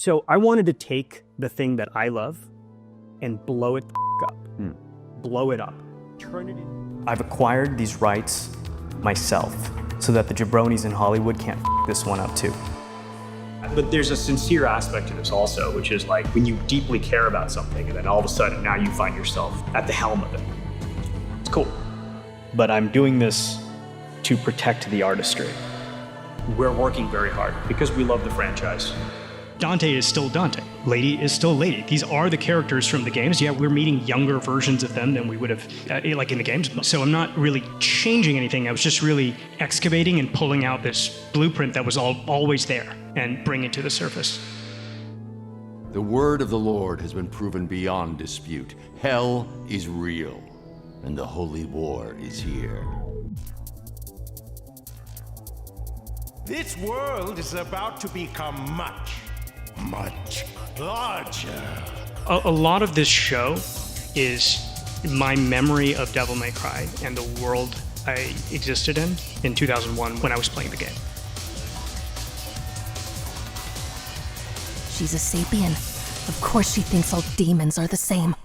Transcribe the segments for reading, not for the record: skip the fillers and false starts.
So I wanted to take the thing that I love and blow it up. Blow it up. Turn it in. I've acquired these rights myself so that the jabronis in Hollywood can't this one up too. But there's a sincere aspect to this also, which is like when you deeply care about something and then all of a sudden now you find yourself at the helm of it. It's cool. But I'm doing this to protect the artistry. We're working very hard because we love the franchise. Dante is still Dante. Lady is still Lady. These are the characters from the games. Yeah, we're meeting younger versions of them than we would have, like in the games. So I'm not really changing anything. I was just really excavating and pulling out this blueprint that was always there and bringing it to the surface. The word of the Lord has been proven beyond dispute. Hell is real, and the holy war is here. This world is about to become much larger. A lot of this show is my memory of Devil May Cry and the world I existed in 2001 when I was playing the game. She's a sapien. Of course she thinks all demons are the same.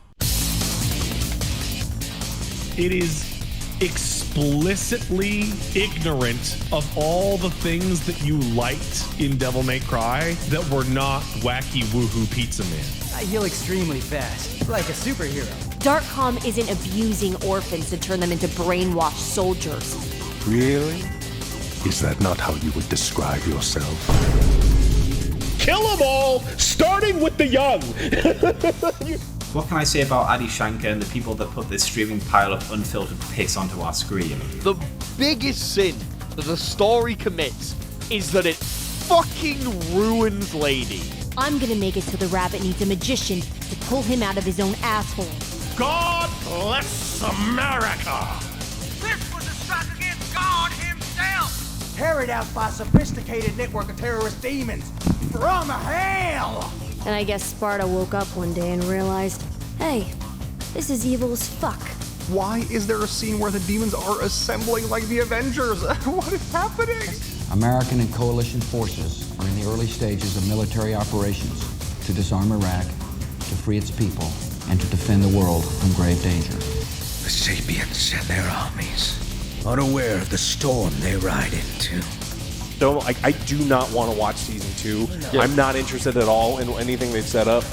It is explicitly ignorant of all the things that you liked in Devil May Cry that were not wacky woohoo pizza man. I heal extremely fast, like a superhero. Darkcom isn't abusing orphans to turn them into brainwashed soldiers. Really? Is that not how you would describe yourself? Kill them all, starting with the young. What can I say about Adi Shankar and the people that put this streaming pile of unfiltered piss onto our screen? The biggest sin that the story commits is that it fucking ruins Lady. I'm gonna make it so the rabbit needs a magician to pull him out of his own asshole. God bless America! This was a strike against God himself! Carried out by a sophisticated network of terrorist demons from hell! And I guess Sparta woke up one day and realized, hey, this is evil as fuck. Why is there a scene where the demons are assembling like the Avengers? What is happening? American and coalition forces are in the early stages of military operations to disarm Iraq, to free its people, and to defend the world from grave danger. The Sapiens and their armies, unaware of the storm they ride into. I do not want to watch season 2. Yeah. I'm not interested at all in anything they've set up.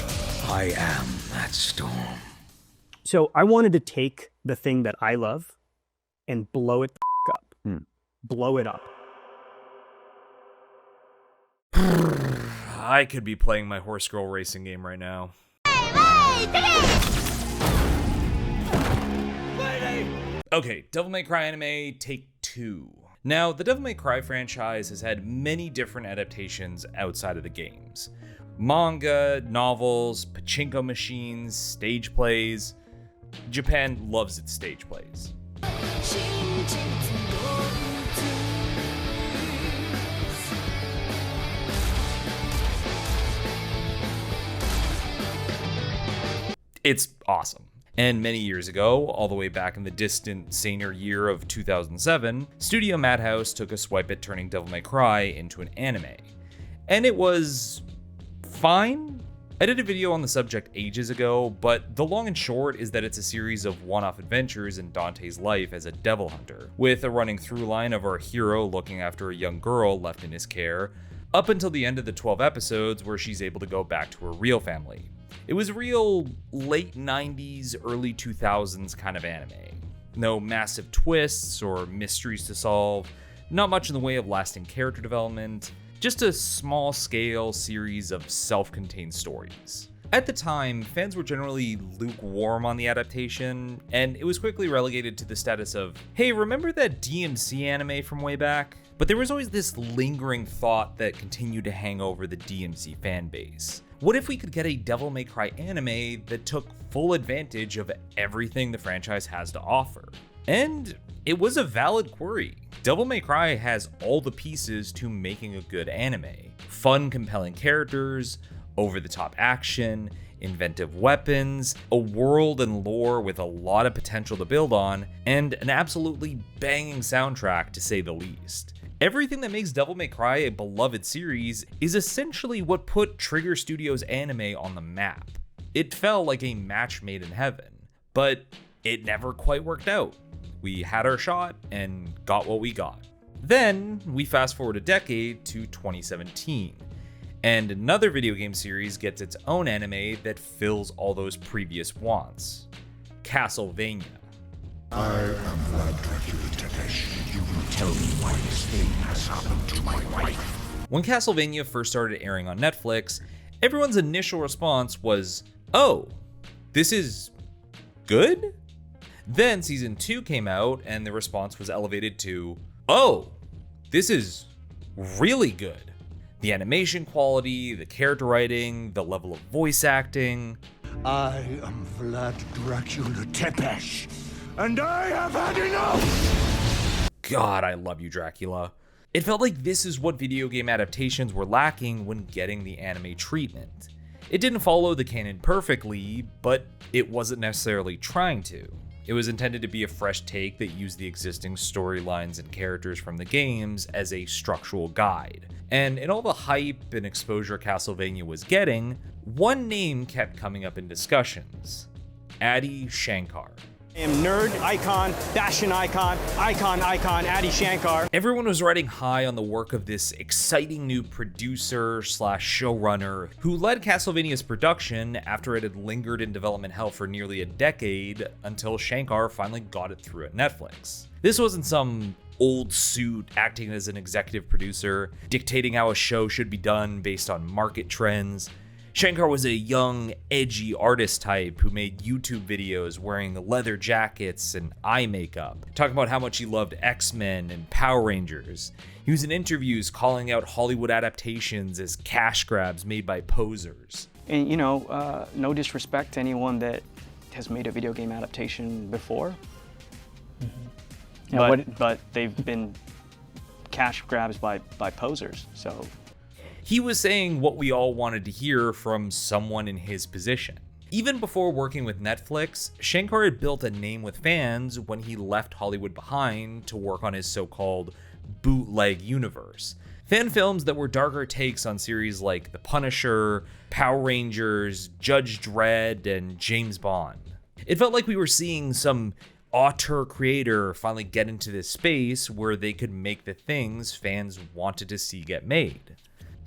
I am that storm. So I wanted to take the thing that I love and blow it up. Blow it up. I could be playing my horse girl racing game right now. Okay, Devil May Cry anime, take 2. Now, the Devil May Cry franchise has had many different adaptations outside of the games. Manga, novels, pachinko machines, stage plays. Japan loves its stage plays. It's awesome. And many years ago, all the way back in the distant senior year of 2007, Studio Madhouse took a swipe at turning Devil May Cry into an anime. And it was fine. I did a video on the subject ages ago, but the long and short is that it's a series of one-off adventures in Dante's life as a devil hunter, with a running through line of our hero looking after a young girl left in his care, up until the end of the 12 episodes where she's able to go back to her real family. It was real late 90s, early 2000s kind of anime. No massive twists or mysteries to solve, not much in the way of lasting character development, just a small-scale series of self-contained stories. At the time, fans were generally lukewarm on the adaptation, and it was quickly relegated to the status of, hey, remember that DMC anime from way back? But there was always this lingering thought that continued to hang over the DMC fanbase. What if we could get a Devil May Cry anime that took full advantage of everything the franchise has to offer? And it was a valid query. Devil May Cry has all the pieces to making a good anime. Fun, compelling characters, over-the-top action, inventive weapons, a world and lore with a lot of potential to build on, and an absolutely banging soundtrack to say the least. Everything that makes Devil May Cry a beloved series is essentially what put Trigger Studios' anime on the map. It felt like a match made in heaven, but it never quite worked out. We had our shot and got what we got. Then we fast forward a decade to 2017, and another video game series gets its own anime that fills all those previous wants. Castlevania. I am Vlad Dracula Tepesh. You will tell me why this thing has happened to my wife. When Castlevania first started airing on Netflix, everyone's initial response was, oh, this is good? Then season 2 came out and the response was elevated to, oh, this is really good. The animation quality, the character writing, the level of voice acting. I am Vlad Dracula Tepesh, and I have had enough! God, I love you, Dracula. It felt like this is what video game adaptations were lacking when getting the anime treatment. It didn't follow the canon perfectly, but it wasn't necessarily trying to. It was intended to be a fresh take that used the existing storylines and characters from the games as a structural guide. And in all the hype and exposure Castlevania was getting, one name kept coming up in discussions: Adi Shankar. I am nerd icon, fashion icon, Adi Shankar. Everyone was riding high on the work of this exciting new producer / showrunner who led Castlevania's production after it had lingered in development hell for nearly a decade until Shankar finally got it through at Netflix. This wasn't some old suit acting as an executive producer, dictating how a show should be done based on market trends. Shankar was a young, edgy artist type who made YouTube videos wearing leather jackets and eye makeup, talking about how much he loved X-Men and Power Rangers. He was in interviews calling out Hollywood adaptations as cash grabs made by posers. And no disrespect to anyone that has made a video game adaptation before, but they've been cash grabs by posers, so. He was saying what we all wanted to hear from someone in his position. Even before working with Netflix, Shankar had built a name with fans when he left Hollywood behind to work on his so-called bootleg universe. Fan films that were darker takes on series like The Punisher, Power Rangers, Judge Dredd, and James Bond. It felt like we were seeing some auteur creator finally get into this space where they could make the things fans wanted to see get made.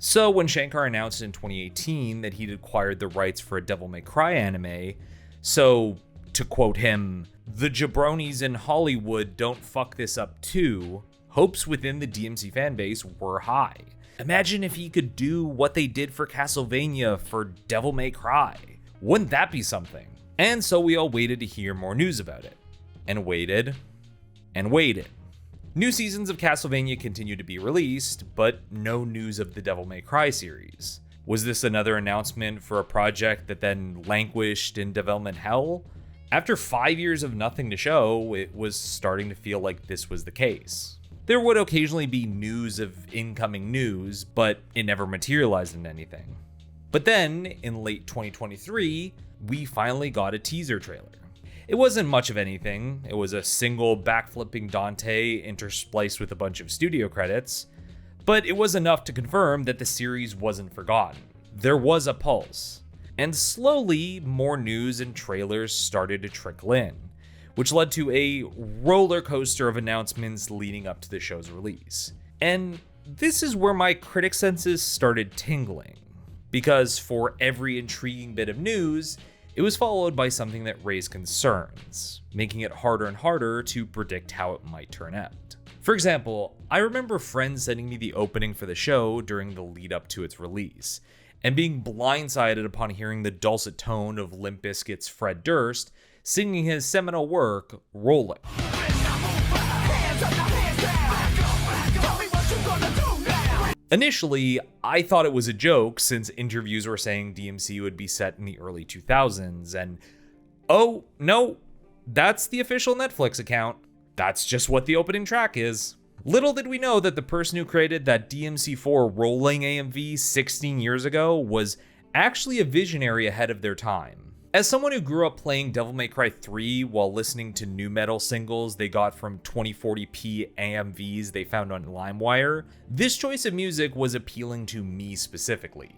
So when Shankar announced in 2018 that he'd acquired the rights for a Devil May Cry anime, so to quote him, "The jabronis in Hollywood don't fuck this up too," hopes within the DMC fanbase were high. Imagine if he could do what they did for Castlevania for Devil May Cry. Wouldn't that be something? And so we all waited to hear more news about it. And waited. And waited. New seasons of Castlevania continued to be released, but no news of the Devil May Cry series. Was this another announcement for a project that then languished in development hell? After 5 years of nothing to show, it was starting to feel like this was the case. There would occasionally be news of incoming news, but it never materialized into anything. But then, in late 2023, we finally got a teaser trailer. It wasn't much of anything. It was a single backflipping Dante interspliced with a bunch of studio credits, but it was enough to confirm that the series wasn't forgotten. There was a pulse, and slowly more news and trailers started to trickle in, which led to a roller coaster of announcements leading up to the show's release. And this is where my critic senses started tingling, because for every intriguing bit of news, it was followed by something that raised concerns, making it harder and harder to predict how it might turn out. For example, I remember friends sending me the opening for the show during the lead up to its release, and being blindsided upon hearing the dulcet tone of Limp Bizkit's Fred Durst singing his seminal work, Rolling. Initially, I thought it was a joke since interviews were saying DMC would be set in the early 2000s, and oh no, that's the official Netflix account. That's just what the opening track is. Little did we know that the person who created that DMC4 rolling AMV 16 years ago was actually a visionary ahead of their time. As someone who grew up playing Devil May Cry 3 while listening to nu metal singles they got from 2040p AMVs they found on LimeWire, this choice of music was appealing to me specifically.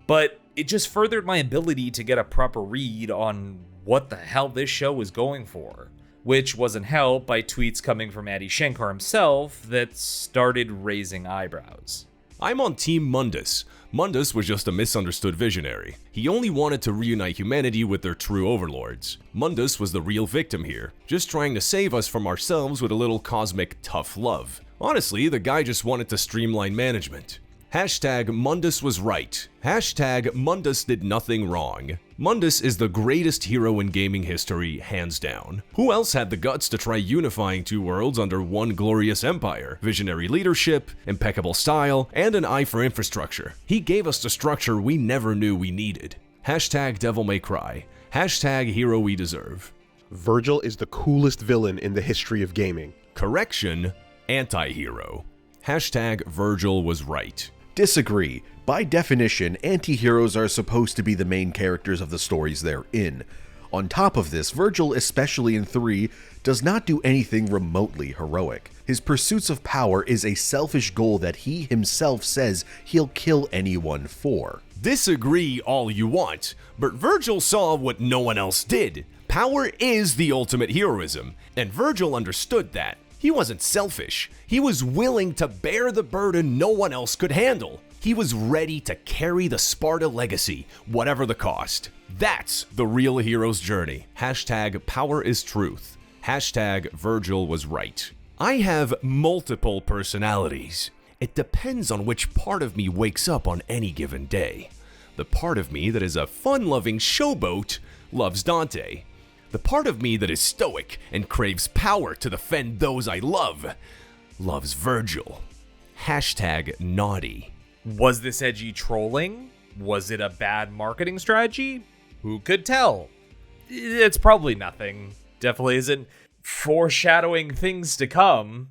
But it just furthered my ability to get a proper read on what the hell this show was going for, which wasn't helped by tweets coming from Shankar himself that started raising eyebrows. I'm on Team Mundus. Mundus was just a misunderstood visionary. He only wanted to reunite humanity with their true overlords. Mundus was the real victim here, just trying to save us from ourselves with a little cosmic tough love. Honestly, the guy just wanted to streamline management. Hashtag Mundus was right. Hashtag Mundus did nothing wrong. Mundus is the greatest hero in gaming history, hands down. Who else had the guts to try unifying two worlds under one glorious empire? Visionary leadership, impeccable style, and an eye for infrastructure. He gave us the structure we never knew we needed. Hashtag Devil May Cry. Hashtag Hero We Deserve. Virgil is the coolest villain in the history of gaming. Correction, anti-hero. Hashtag Virgil was right. Disagree. By definition, anti-heroes are supposed to be the main characters of the stories they're in. On top of this, Virgil, especially in 3, does not do anything remotely heroic. His pursuits of power is a selfish goal that he himself says he'll kill anyone for. Disagree all you want, but Virgil saw what no one else did. Power is the ultimate heroism, and Virgil understood that. He wasn't selfish. He was willing to bear the burden no one else could handle. He was ready to carry the Sparta legacy, whatever the cost. That's the real hero's journey. Hashtag power is truth. Hashtag Virgil was right. I have multiple personalities. It depends on which part of me wakes up on any given day. The part of me that is a fun-loving showboat loves Dante. The part of me that is stoic and craves power to defend those I love loves Virgil. Hashtag naughty. Was this edgy trolling? Was it a bad marketing strategy? Who could tell? It's probably nothing. Definitely isn't foreshadowing things to come.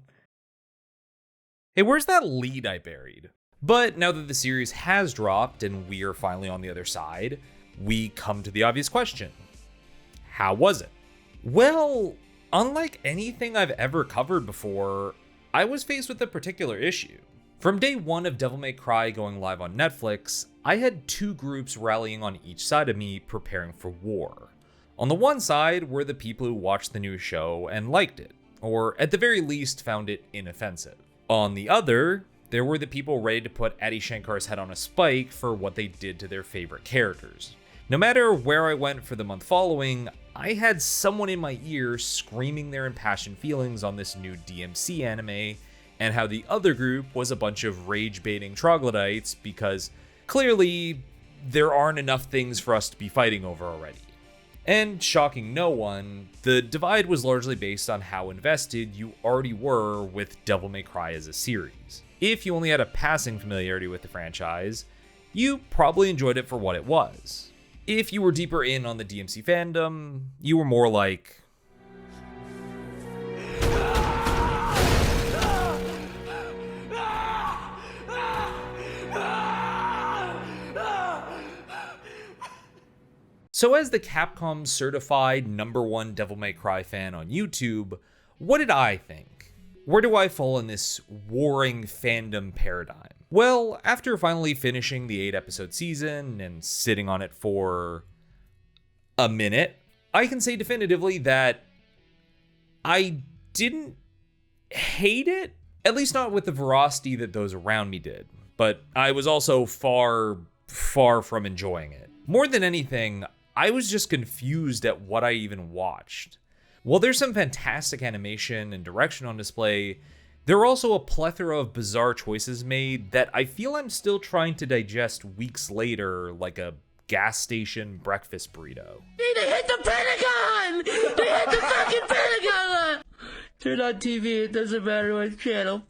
Hey, where's that lead I buried? But now that the series has dropped and we are finally on the other side, we come to the obvious question. How was it? Well, unlike anything I've ever covered before, I was faced with a particular issue. From day one of Devil May Cry going live on Netflix, I had two groups rallying on each side of me preparing for war. On the one side were the people who watched the new show and liked it, or at the very least found it inoffensive. On the other, there were the people ready to put Adi Shankar's head on a spike for what they did to their favorite characters. No matter where I went for the month following, I had someone in my ear screaming their impassioned feelings on this new DMC anime, and how the other group was a bunch of rage-baiting troglodytes because clearly there aren't enough things for us to be fighting over already. And shocking no one, the divide was largely based on how invested you already were with Devil May Cry as a series. If you only had a passing familiarity with the franchise, you probably enjoyed it for what it was. If you were deeper in on the DMC fandom, you were more like, so as the Capcom certified #1 Devil May Cry fan on YouTube, what did I think? Where do I fall in this warring fandom paradigm? Well, after finally finishing the 8-episode season and sitting on it for a minute, I can say definitively that I didn't hate it, at least not with the veracity that those around me did, but I was also far from enjoying it. More than anything, I was just confused at what I even watched. While there's some fantastic animation and direction on display, there are also a plethora of bizarre choices made that I feel I'm still trying to digest weeks later like a gas station breakfast burrito. They hit the Pentagon! They hit the fucking Pentagon! Turn on TV, it doesn't matter what channel.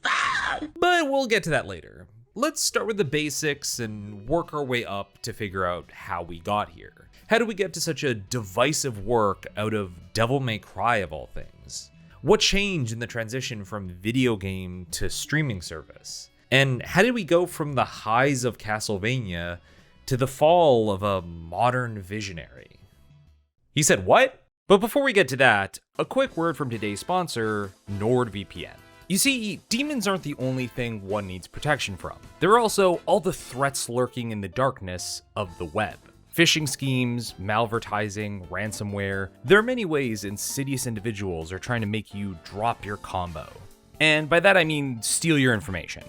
But we'll get to that later. Let's start with the basics and work our way up to figure out how we got here. How do we get to such a divisive work out of Devil May Cry of all things? What changed in the transition from video game to streaming service? And how did we go from the highs of Castlevania to the fall of a modern visionary? He said what? But before we get to that, a quick word from today's sponsor, NordVPN. You see, demons aren't the only thing one needs protection from. There are also all the threats lurking in the darkness of the web. Phishing schemes, malvertising, ransomware. There are many ways insidious individuals are trying to make you drop your combo. And by that I mean steal your information.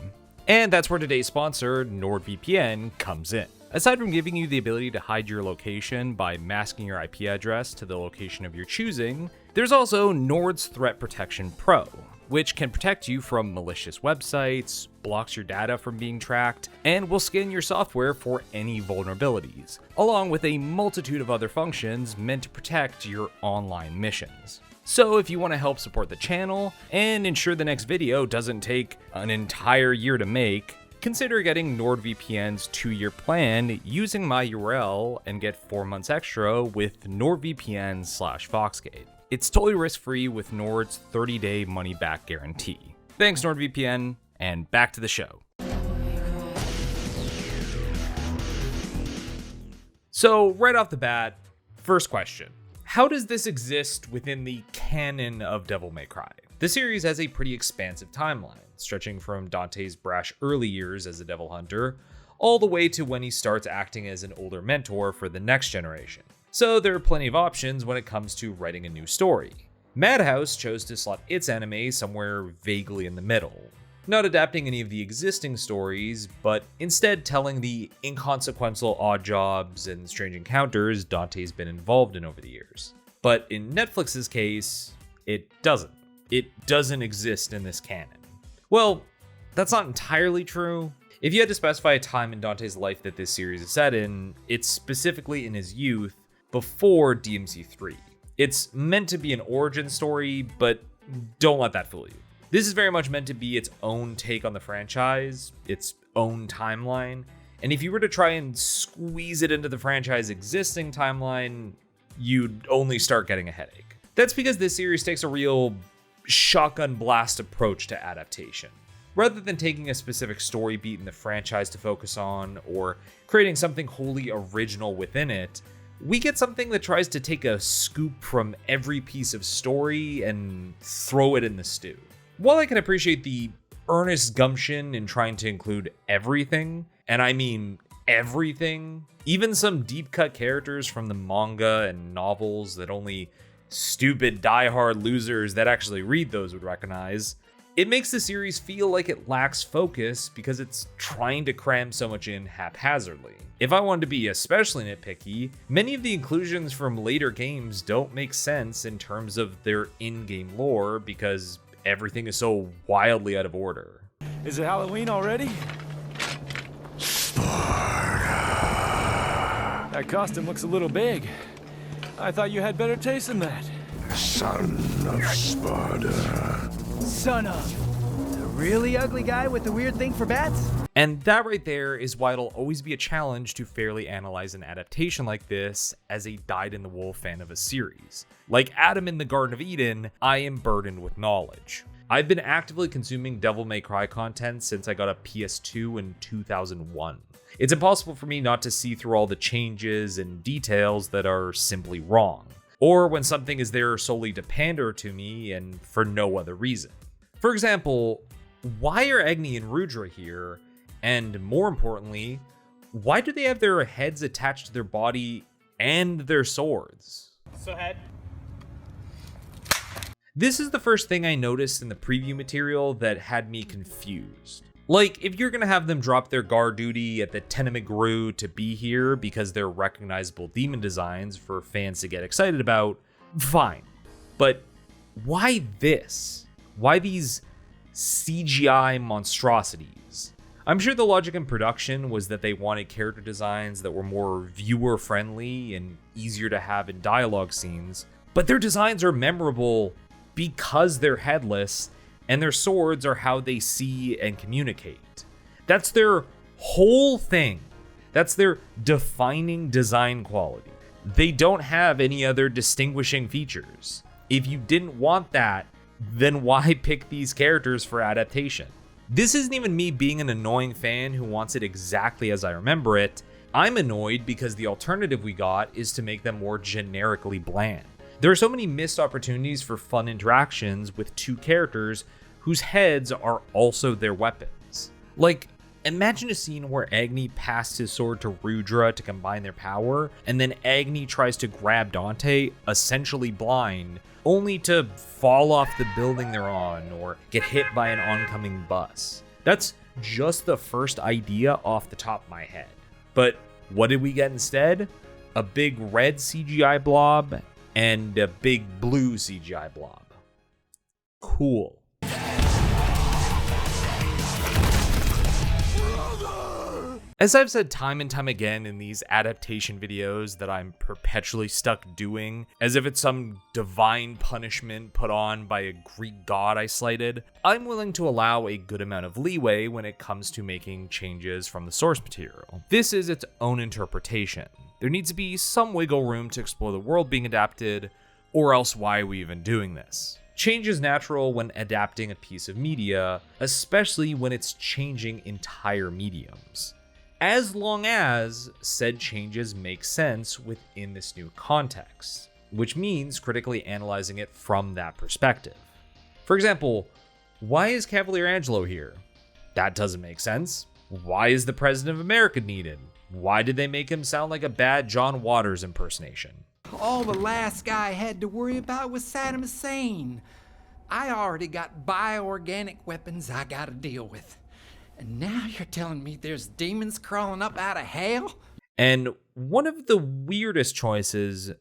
And that's where today's sponsor, NordVPN, comes in. Aside from giving you the ability to hide your location by masking your IP address to the location of your choosing, there's also Nord's Threat Protection Pro, which can protect you from malicious websites, blocks your data from being tracked, and will scan your software for any vulnerabilities, along with a multitude of other functions meant to protect your online missions. So if you want to help support the channel and ensure the next video doesn't take an entire year to make, consider getting NordVPN's 2-year plan using my URL and get 4 months extra with NordVPN/Foxcade. It's totally risk-free with Nord's 30-day money-back guarantee. Thanks, NordVPN, and back to the show. So, right off the bat, first question. How does this exist within the canon of Devil May Cry? The series has a pretty expansive timeline, stretching from Dante's brash early years as a devil hunter, all the way to when he starts acting as an older mentor for the next generation. So there are plenty of options when it comes to writing a new story. Madhouse chose to slot its anime somewhere vaguely in the middle, not adapting any of the existing stories, but instead telling the inconsequential odd jobs and strange encounters Dante's been involved in over the years. But in Netflix's case, it doesn't. It doesn't exist in this canon. Well, that's not entirely true. If you had to specify a time in Dante's life that this series is set in, it's specifically in his youth, before DMC3. It's meant to be an origin story, but don't let that fool you. This is very much meant to be its own take on the franchise, its own timeline, and if you were to try and squeeze it into the franchise's existing timeline, you'd only start getting a headache. That's because this series takes a real shotgun blast approach to adaptation. Rather than taking a specific story beat in the franchise to focus on, or creating something wholly original within it, we get something that tries to take a scoop from every piece of story and throw it in the stew. While I can appreciate the earnest gumption in trying to include everything, and I mean everything, even some deep-cut characters from the manga and novels that only stupid die-hard losers that actually read those would recognize, it makes the series feel like it lacks focus because it's trying to cram so much in haphazardly. If I wanted to be especially nitpicky, many of the inclusions from later games don't make sense in terms of their in-game lore because everything is so wildly out of order. Is it Halloween already? That costume looks a little big. I thought you had better taste than that. Son of Sparta. Son of? The really ugly guy with the weird thing for bats? And that right there is why it'll always be a challenge to fairly analyze an adaptation like this as a dyed-in-the-wool fan of a series. Like Adam in the Garden of Eden, I am burdened with knowledge. I've been actively consuming Devil May Cry content since I got a PS2 in 2001. It's impossible for me not to see through all the changes and details that are simply wrong, or when something is there solely to pander to me and for no other reason. For example, why are Agni and Rudra here? And more importantly, why do they have their heads attached to their body and their swords? So head. This is the first thing I noticed in the preview material that had me confused. Like, if you're gonna have them drop their guard duty at the Tenemigru to be here because they're recognizable demon designs for fans to get excited about, fine. But why this? Why these CGI monstrosities? I'm sure the logic in production was that they wanted character designs that were more viewer-friendly and easier to have in dialogue scenes, but their designs are memorable because they're headless, and their swords are how they see and communicate. That's their whole thing. That's their defining design quality. They don't have any other distinguishing features. If you didn't want that, then why pick these characters for adaptation? This isn't even me being an annoying fan who wants it exactly as I remember it. I'm annoyed because the alternative we got is to make them more generically bland. There are so many missed opportunities for fun interactions with two characters whose heads are also their weapons. Like, imagine a scene where Agni passed his sword to Rudra to combine their power, and then Agni tries to grab Dante, essentially blind, only to fall off the building they're on or get hit by an oncoming bus. That's just the first idea off the top of my head. But what did we get instead? A big red CGI blob and a big blue CGI blob. Cool. As I've said time and time again in these adaptation videos that I'm perpetually stuck doing, as if it's some divine punishment put on by a Greek god I slighted, I'm willing to allow a good amount of leeway when it comes to making changes from the source material. This is its own interpretation. There needs to be some wiggle room to explore the world being adapted, or else why are we even doing this? Change is natural when adapting a piece of media, especially when it's changing entire mediums, as long as said changes make sense within this new context, which means critically analyzing it from that perspective. For example, why is Cavalier Angelo here? That doesn't make sense. Why is the President of America needed? Why did they make him sound like a bad John Waters impersonation? All the last guy had to worry about was Saddam Hussein. I already got bioorganic weapons I gotta deal with. And now you're telling me there's demons crawling up out of hell? And one of the weirdest choices,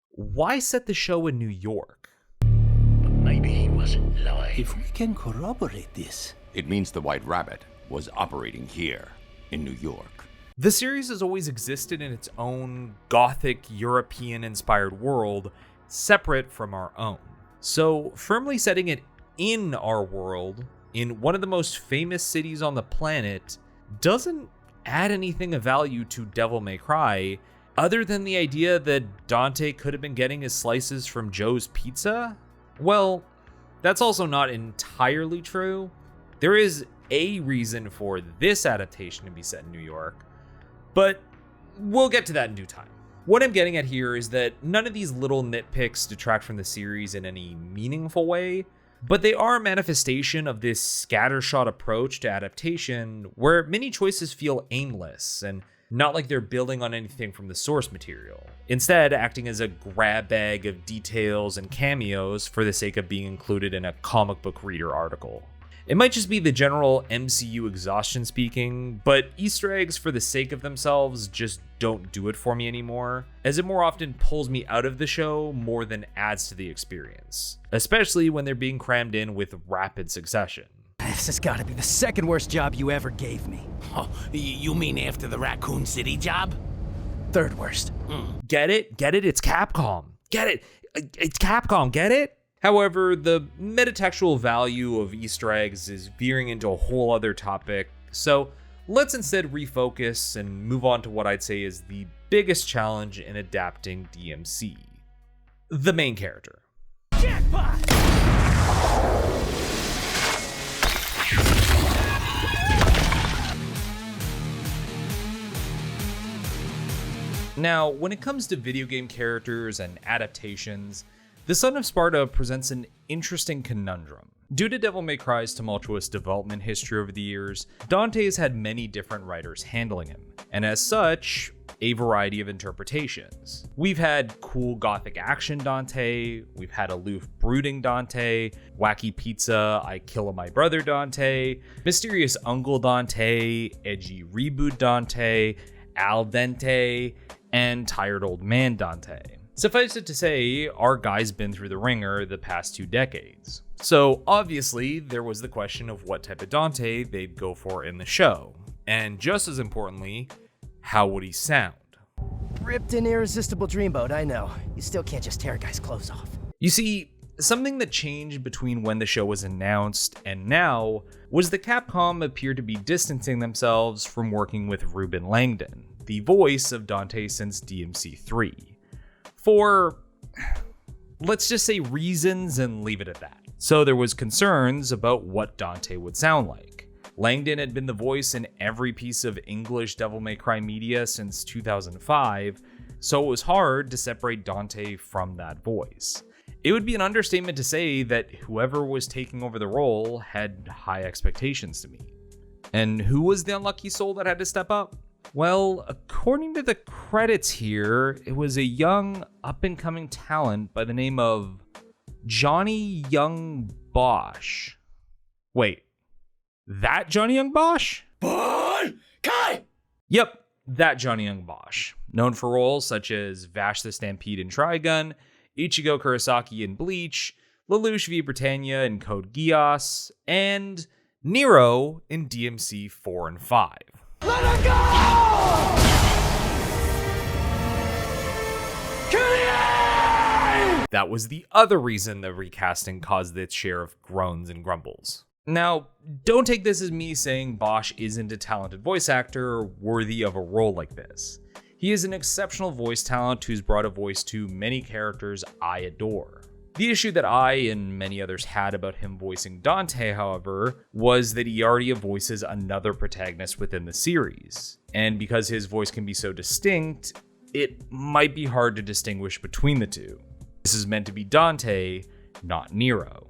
why set the show in New York? Maybe he wasn't lying. If we can corroborate this, it means the White Rabbit was operating here in New York. The series has always existed in its own gothic, European-inspired world, separate from our own. So firmly setting it in our world, in one of the most famous cities on the planet, doesn't add anything of value to Devil May Cry, other than the idea that Dante could have been getting his slices from Joe's Pizza? Well, that's also not entirely true. There is a reason for this adaptation to be set in New York, but we'll get to that in due time. What I'm getting at here is that none of these little nitpicks detract from the series in any meaningful way, but they are a manifestation of this scattershot approach to adaptation where many choices feel aimless and not like they're building on anything from the source material, instead acting as a grab bag of details and cameos for the sake of being included in a comic book reader article. It might just be the general MCU exhaustion speaking, but Easter eggs for the sake of themselves just don't do it for me anymore, as it more often pulls me out of the show more than adds to the experience, especially when they're being crammed in with rapid succession. This has got to be the second worst job you ever gave me. Oh, you mean after the Raccoon City job? Third worst. Get it? Get it? It's Capcom. Get it? It's Capcom. Get it? However, the metatextual value of Easter eggs is veering into a whole other topic, so let's instead refocus and move on to what I'd say is the biggest challenge in adapting DMC: the main character. Jackpot! Now, when it comes to video game characters and adaptations, The Son of Sparta presents an interesting conundrum. Due to Devil May Cry's tumultuous development history over the years, Dante has had many different writers handling him, and as such, a variety of interpretations. We've had cool gothic action Dante, we've had aloof brooding Dante, wacky pizza, I kill my brother Dante, mysterious uncle Dante, edgy reboot Dante, al dente, and tired old man Dante. Suffice it to say, our guy's been through the ringer the past 2 decades. So obviously, there was the question of what type of Dante they'd go for in the show. And just as importantly, how would he sound? Ripped and irresistible dreamboat, I know. You still can't just tear a guy's clothes off. You see, something that changed between when the show was announced and now was that Capcom appeared to be distancing themselves from working with Ruben Langdon, the voice of Dante since DMC 3. For, let's just say, reasons and leave it at that. So there was concerns about what Dante would sound like. Langdon had been the voice in every piece of English Devil May Cry media since 2005, so it was hard to separate Dante from that voice. It would be an understatement to say that whoever was taking over the role had high expectations to meet. And who was the unlucky soul that had to step up? Well, according to the credits here, it was a young, up-and-coming talent by the name of Johnny Young Bosch. Wait, that Johnny Young Bosch? Kai! Yep, that Johnny Young Bosch. Known for roles such as Vash the Stampede in Trigun, Ichigo Kurosaki in Bleach, Lelouch v Britannia in Code Geass, and Nero in DMC 4 and 5. Let her go! That was the other reason the recasting caused its share of groans and grumbles. Now, don't take this as me saying Bosch isn't a talented voice actor worthy of a role like this. He is an exceptional voice talent who's brought a voice to many characters I adore. The issue that I and many others had about him voicing Dante, however, was that he already voices another protagonist within the series. And because his voice can be so distinct, it might be hard to distinguish between the two. This is meant to be Dante, not Nero.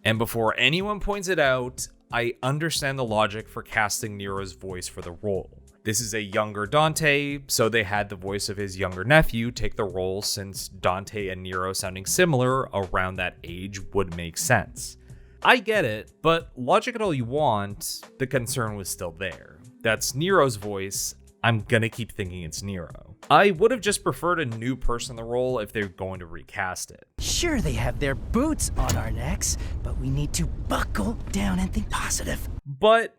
And before anyone points it out, I understand the logic for casting Nero's voice for the role. This is a younger Dante, so they had the voice of his younger nephew take the role since Dante and Nero sounding similar around that age would make sense. I get it, but logic it all you want, the concern was still there. That's Nero's voice, I'm gonna keep thinking it's Nero. I would have just preferred a new person in the role if they're going to recast it. Sure, they have their boots on our necks, but we need to buckle down and think positive. But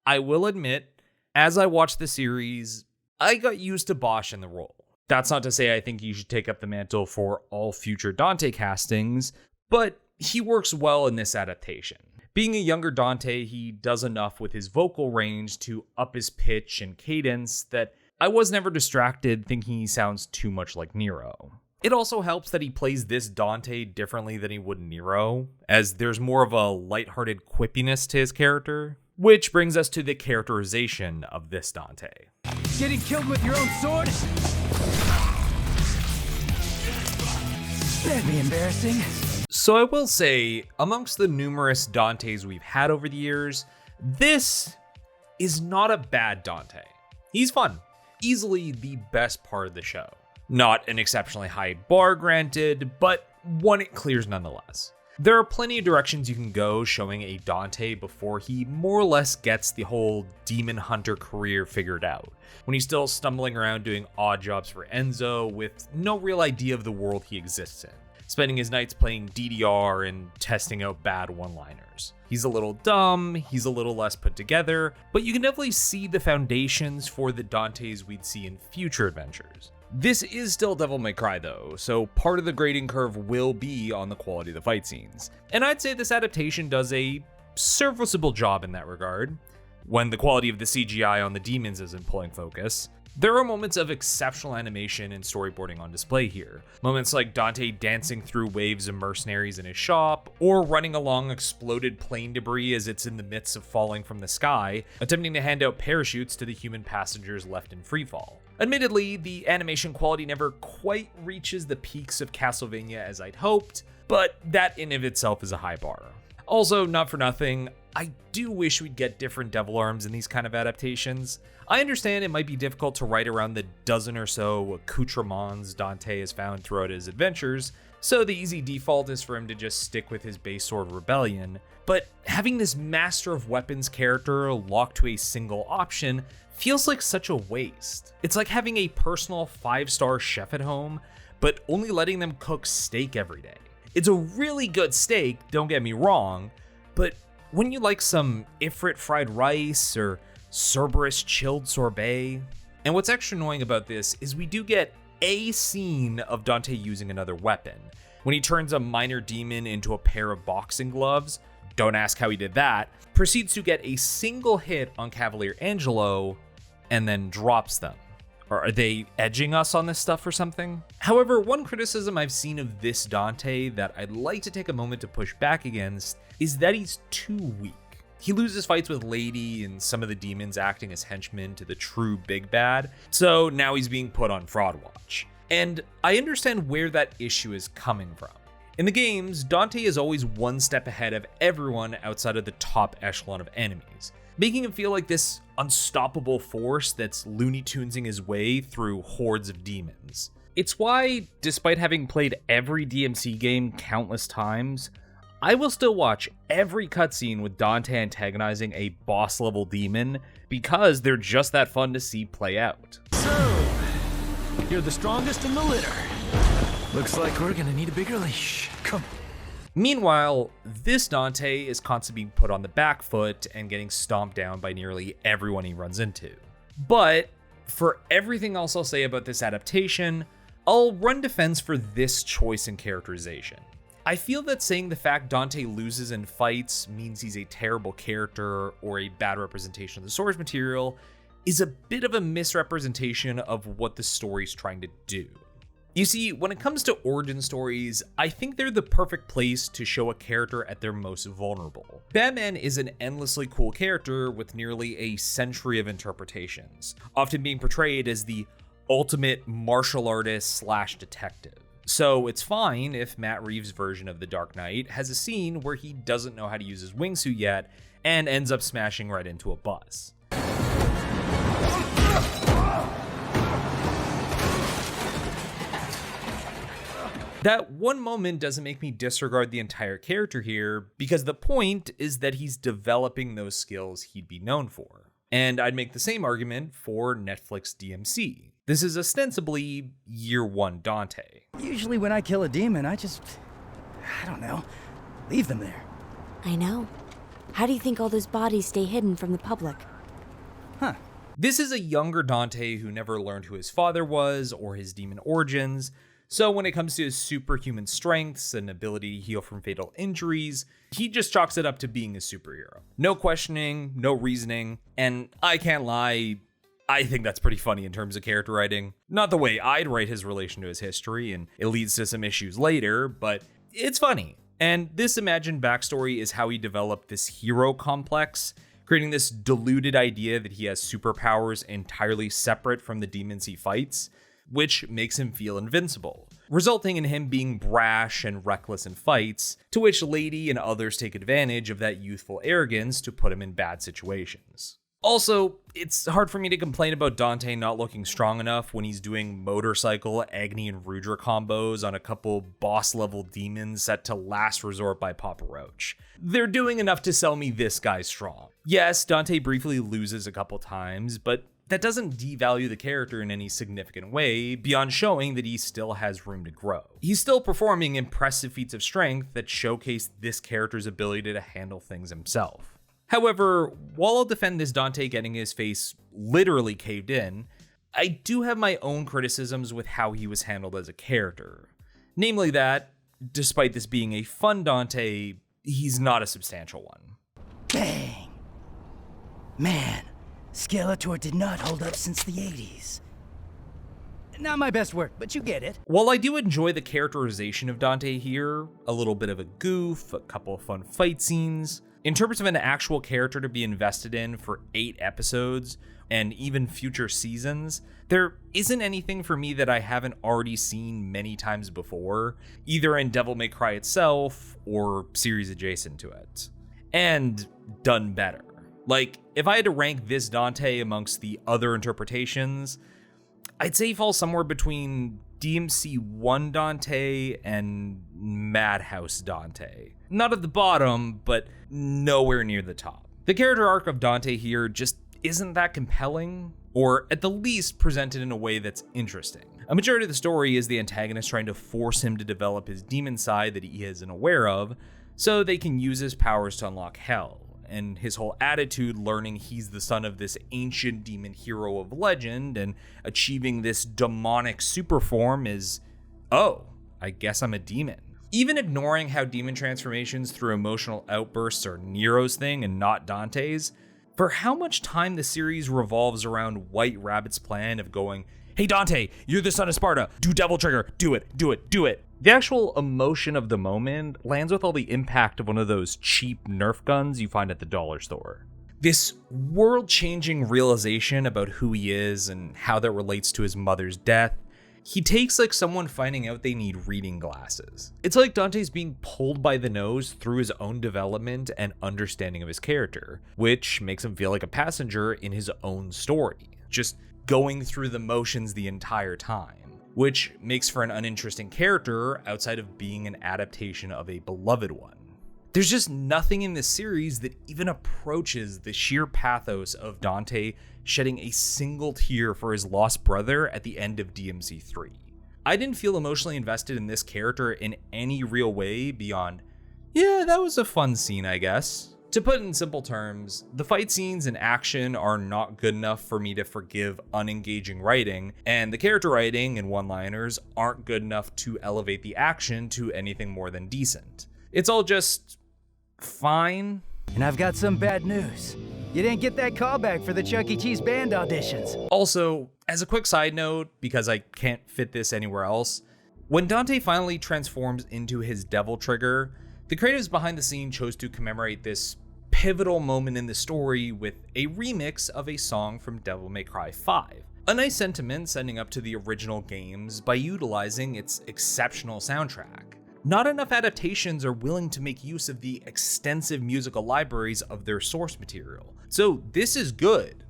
I will admit, as I watched the series, I got used to Bosch in the role. That's not to say I think he should take up the mantle for all future Dante castings, but he works well in this adaptation. Being a younger Dante, he does enough with his vocal range to up his pitch and cadence that I was never distracted thinking he sounds too much like Nero. It also helps that he plays this Dante differently than he would Nero, as there's more of a lighthearted quippiness to his character. Which brings us to the characterization of this Dante. Getting killed with your own sword? That'd be embarrassing. So I will say, amongst the numerous Dantes we've had over the years, this is not a bad Dante. He's fun. Easily the best part of the show. Not an exceptionally high bar granted, but one it clears nonetheless. There are plenty of directions you can go showing a Dante before he more or less gets the whole demon hunter career figured out, when he's still stumbling around doing odd jobs for Enzo with no real idea of the world he exists in, spending his nights playing DDR and testing out bad one-liners. He's a little dumb, he's a little less put together, but you can definitely see the foundations for the Dantes we'd see in future adventures. This is still Devil May Cry though, so part of the grading curve will be on the quality of the fight scenes. And I'd say this adaptation does a serviceable job in that regard, when the quality of the CGI on the demons isn't pulling focus. There are moments of exceptional animation and storyboarding on display here. Moments like Dante dancing through waves of mercenaries in his shop, or running along exploded plane debris as it's in the midst of falling from the sky, attempting to hand out parachutes to the human passengers left in freefall. Admittedly, the animation quality never quite reaches the peaks of Castlevania as I'd hoped, but that in of itself is a high bar. Also, not for nothing, I do wish we'd get different devil arms in these kind of adaptations. I understand it might be difficult to write around the dozen or so accoutrements Dante has found throughout his adventures, so the easy default is for him to just stick with his base sword rebellion, but having this master of weapons character locked to a single option feels like such a waste. It's like having a personal 5-star chef at home, but only letting them cook steak every day. It's a really good steak, don't get me wrong, but wouldn't you like some Ifrit fried rice or Cerberus chilled sorbet? And what's extra annoying about this is we do get a scene of Dante using another weapon, when he turns a minor demon into a pair of boxing gloves. Don't ask how he did that. Proceeds to get a single hit on Cavalier Angelo and then drops them. Or are they edging us on this stuff or something? However, one criticism I've seen of this Dante that I'd like to take a moment to push back against is that he's too weak. He loses fights with Lady and some of the demons acting as henchmen to the true big bad, so now he's being put on Fraud Watch. And I understand where that issue is coming from. In the games, Dante is always one step ahead of everyone outside of the top echelon of enemies, making him feel like this unstoppable force that's Looney Tunesing his way through hordes of demons. It's why, despite having played every DMC game countless times, I will still watch every cutscene with Dante antagonizing a boss-level demon because they're just that fun to see play out. So, you're the strongest in the litter. Looks like we're gonna need a bigger leash. Come. Meanwhile, this Dante is constantly being put on the back foot and getting stomped down by nearly everyone he runs into. But for everything else I'll say about this adaptation, I'll run defense for this choice in characterization. I feel that saying the fact Dante loses in fights means he's a terrible character or a bad representation of the source material is a bit of a misrepresentation of what the story's trying to do. You see, when it comes to origin stories, I think they're the perfect place to show a character at their most vulnerable. Batman is an endlessly cool character with nearly a century of interpretations, often being portrayed as the ultimate martial artist / detective. So it's fine if Matt Reeves' version of The Dark Knight has a scene where he doesn't know how to use his wingsuit yet and ends up smashing right into a bus. That one moment doesn't make me disregard the entire character here, because the point is that he's developing those skills he'd be known for. And I'd make the same argument for Netflix DMC. This is ostensibly year one Dante. Usually when I kill a demon, I don't know, leave them there. I know. How do you think all those bodies stay hidden from the public? This is a younger Dante who never learned who his father was or his demon origins, so when it comes to his superhuman strengths and ability to heal from fatal injuries, he just chalks it up to being a superhero. No questioning, no reasoning, and I can't lie, I think that's pretty funny in terms of character writing. Not the way I'd write his relation to his history, and it leads to some issues later, but it's funny. And this imagined backstory is how he developed this hero complex, creating this deluded idea that he has superpowers entirely separate from the demons he fights, which makes him feel invincible, resulting in him being brash and reckless in fights, to which Lady and others take advantage of that youthful arrogance to put him in bad situations. Also, it's hard for me to complain about Dante not looking strong enough when he's doing motorcycle, Agni, and Rudra combos on a couple boss-level demons set to Last Resort by Papa Roach. They're doing enough to sell me this guy's strong. Yes, Dante briefly loses a couple times, but that doesn't devalue the character in any significant way, beyond showing that he still has room to grow. He's still performing impressive feats of strength that showcase this character's ability to handle things himself. However, while I'll defend this Dante getting his face literally caved in, I do have my own criticisms with how he was handled as a character. Namely that, despite this being a fun Dante, he's not a substantial one. Bang! Man, Skeletor did not hold up since the 80s. Not my best work, but you get it. While I do enjoy the characterization of Dante here, a little bit of a goof, a couple of fun fight scenes, in terms of an actual character to be invested in for 8 episodes and even future seasons, there isn't anything for me that I haven't already seen many times before, either in Devil May Cry itself or series adjacent to it. And done better. Like, if I had to rank this Dante amongst the other interpretations, I'd say he falls somewhere between DMC 1 Dante and Madhouse Dante. Not at the bottom, but nowhere near the top. The character arc of Dante here just isn't that compelling, or at the least presented in a way that's interesting. A majority of the story is the antagonist trying to force him to develop his demon side that he isn't aware of, so they can use his powers to unlock hell. And his whole attitude learning he's the son of this ancient demon hero of legend and achieving this demonic super form is, oh, I guess I'm a demon. Even ignoring how demon transformations through emotional outbursts are Nero's thing and not Dante's, for how much time the series revolves around White Rabbit's plan of going, hey Dante, you're the son of Sparta, do Devil Trigger, do it, do it, do it. The actual emotion of the moment lands with all the impact of one of those cheap Nerf guns you find at the dollar store. This world-changing realization about who he is and how that relates to his mother's death, he takes like someone finding out they need reading glasses. It's like Dante's being pulled by the nose through his own development and understanding of his character, which makes him feel like a passenger in his own story, just going through the motions the entire time, which makes for an uninteresting character outside of being an adaptation of a beloved one. There's just nothing in this series that even approaches the sheer pathos of Dante shedding a single tear for his lost brother at the end of DMC3. I didn't feel emotionally invested in this character in any real way beyond, yeah, that was a fun scene, I guess. To put it in simple terms, the fight scenes and action are not good enough for me to forgive unengaging writing, and the character writing and one-liners aren't good enough to elevate the action to anything more than decent. It's all just fine. And I've got some bad news. You didn't get that callback for the Chuck E. Cheese band auditions. Also, as a quick side note, because I can't fit this anywhere else, when Dante finally transforms into his devil trigger, the creatives behind the scene chose to commemorate this pivotal moment in the story with a remix of a song from Devil May Cry 5. A nice sentiment sending up to the original games by utilizing its exceptional soundtrack. Not enough adaptations are willing to make use of the extensive musical libraries of their source material. So this is good,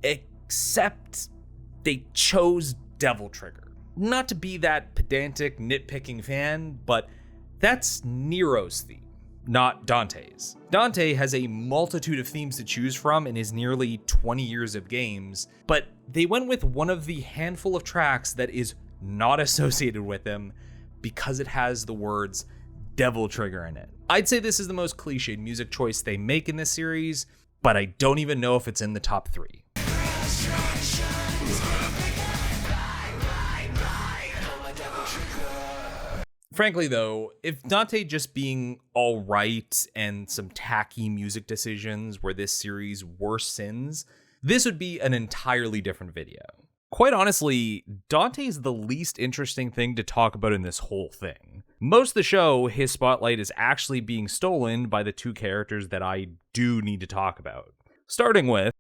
except they chose Devil Trigger. Not to be that pedantic, nitpicking fan, but that's Nero's theme, not Dante's. Dante has a multitude of themes to choose from in his nearly 20 years of games, but they went with one of the handful of tracks that is not associated with him because it has the words Devil Trigger in it. I'd say this is the most cliched music choice they make in this series, but I don't even know if it's in the top 3. Frankly though, if Dante just being alright and some tacky music decisions were this series' worst sins, this would be an entirely different video. Quite honestly, Dante is the least interesting thing to talk about in this whole thing. Most of the show, his spotlight is actually being stolen by the two characters that I do need to talk about. Starting with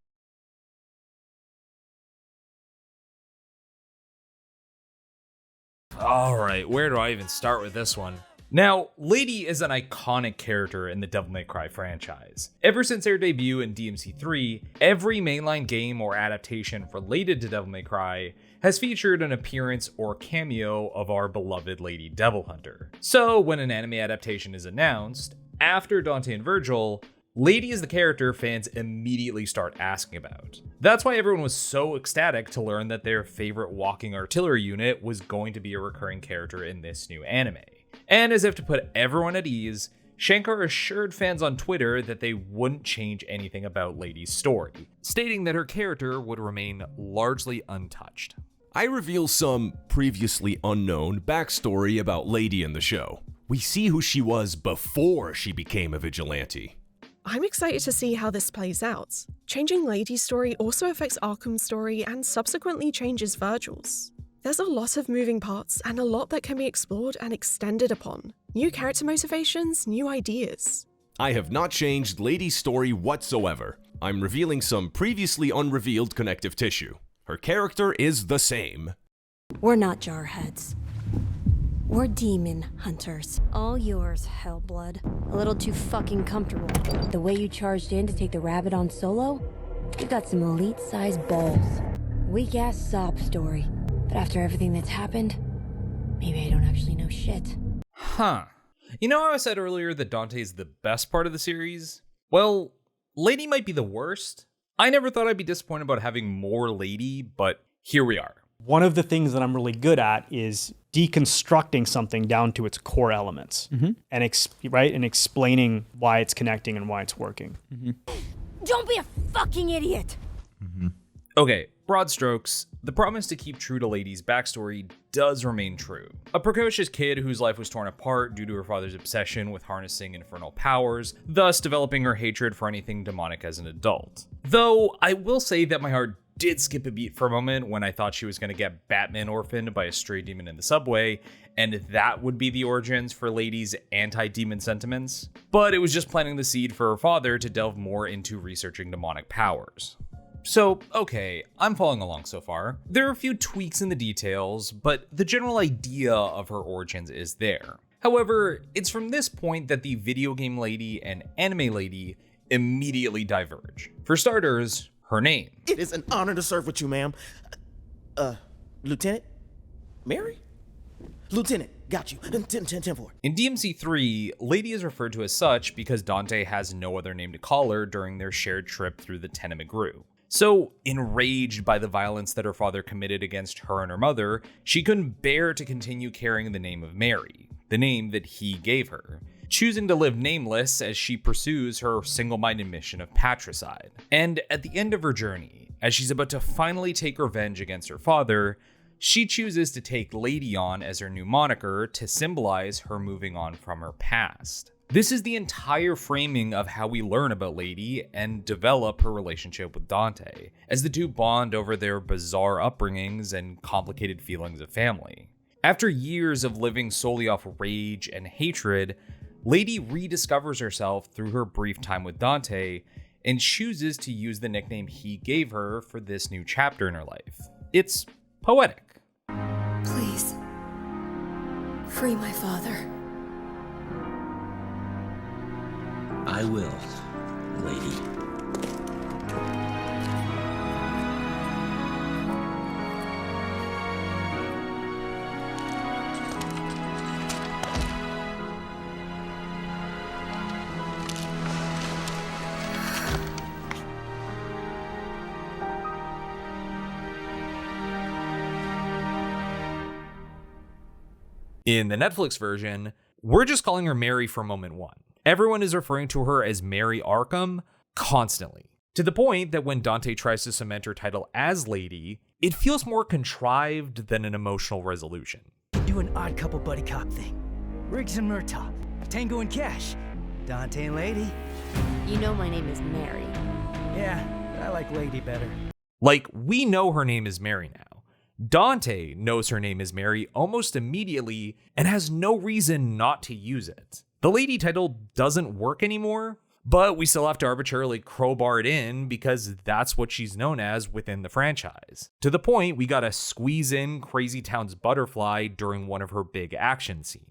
alright, where do I even start with this one? Now, Lady is an iconic character in the Devil May Cry franchise. Ever since their debut in DMC3, every mainline game or adaptation related to Devil May Cry has featured an appearance or cameo of our beloved Lady Devil Hunter. So when an anime adaptation is announced, after Dante and Virgil, Lady is the character fans immediately start asking about. That's why everyone was so ecstatic to learn that their favorite walking artillery unit was going to be a recurring character in this new anime. And as if to put everyone at ease, Shankar assured fans on Twitter that they wouldn't change anything about Lady's story, stating that her character would remain largely untouched. I reveal some previously unknown backstory about Lady in the show. We see who she was before she became a vigilante. I'm excited to see how this plays out. Changing Lady's story also affects Arkham's story and subsequently changes Virgil's. There's a lot of moving parts and a lot that can be explored and extended upon. New character motivations, new ideas. I have not changed Lady's story whatsoever. I'm revealing some previously unrevealed connective tissue. Her character is the same. We're not jarheads. We're demon hunters. All yours, Hellblood. A little too fucking comfortable. The way you charged in to take the rabbit on solo? You got some elite-sized balls. Weak-ass sob story. But after everything that's happened, maybe I don't actually know shit. Huh. You know how I said earlier that Dante is the best part of the series? Well, Lady might be the worst. I never thought I'd be disappointed about having more Lady, but here we are. One of the things that I'm really good at is deconstructing something down to its core elements, and and explaining why it's connecting and why it's working. Don't be a fucking idiot! Okay, broad strokes, the promise to keep true to Lady's backstory does remain true. A precocious kid whose life was torn apart due to her father's obsession with harnessing infernal powers, thus developing her hatred for anything demonic as an adult. Though, I will say that my heart did skip a beat for a moment when I thought she was going to get Batman orphaned by a stray demon in the subway, and that would be the origins for Lady's anti-demon sentiments. But it was just planting the seed for her father to delve more into researching demonic powers. So, okay, I'm following along so far. There are a few tweaks in the details, but the general idea of her origins is there. However, it's from this point that the video game lady and anime lady immediately diverge. For starters, her name. It is an honor to serve with you, ma'am. Lieutenant? Mary? Lieutenant, got you. 10-4. In DMC3, Lady is referred to as such because Dante has no other name to call her during their shared trip through the tenement grew. So, enraged by the violence that her father committed against her and her mother, she couldn't bear to continue carrying the name of Mary, the name that he gave her, choosing to live nameless as she pursues her single-minded mission of patricide. And at the end of her journey, as she's about to finally take revenge against her father, she chooses to take Lady on as her new moniker to symbolize her moving on from her past. This is the entire framing of how we learn about Lady and develop her relationship with Dante, as the two bond over their bizarre upbringings and complicated feelings of family. After years of living solely off rage and hatred, Lady rediscovers herself through her brief time with Dante and chooses to use the nickname he gave her for this new chapter in her life. It's poetic. Please, free my father. I will, Lady. In the Netflix version, we're just calling her Mary from moment one. Everyone is referring to her as Mary Arkham constantly, to the point that when Dante tries to cement her title as Lady, it feels more contrived than an emotional resolution. Do an odd couple buddy cop thing. Riggs and Murtaugh, Tango and Cash, Dante and Lady. You know my name is Mary. Yeah, but I like Lady better. Like, we know her name is Mary now. Dante knows her name is Mary almost immediately and has no reason not to use it. The Lady title doesn't work anymore, but we still have to arbitrarily crowbar it in because that's what she's known as within the franchise. To the point we gotta squeeze in Crazy Town's Butterfly during one of her big action scenes.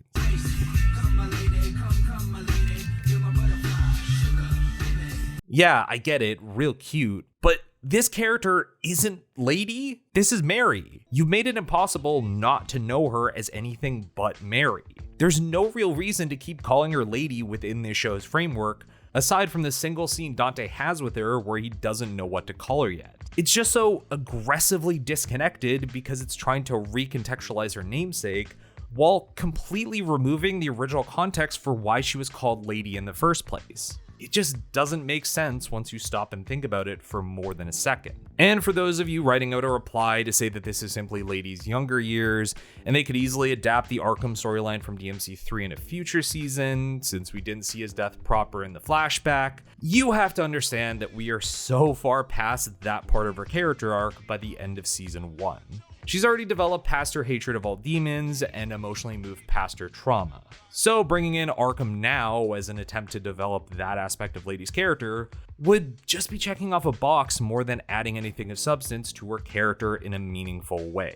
Yeah, I get it, real cute, but this character isn't Lady. This is Mary. You made it impossible not to know her as anything but Mary. There's no real reason to keep calling her Lady within this show's framework, aside from the single scene Dante has with her where he doesn't know what to call her yet. It's just so aggressively disconnected because it's trying to recontextualize her namesake while completely removing the original context for why she was called Lady in the first place. It just doesn't make sense once you stop and think about it for more than a second. And for those of you writing out a reply to say that this is simply Lady's younger years, and they could easily adapt the Arkham storyline from DMC3 in a future season, since we didn't see his death proper in the flashback, you have to understand that we are so far past that part of her character arc by the end of season 1. She's already developed past her hatred of all demons and emotionally moved past her trauma. So bringing in Arkham now as an attempt to develop that aspect of Lady's character would just be checking off a box more than adding anything of substance to her character in a meaningful way.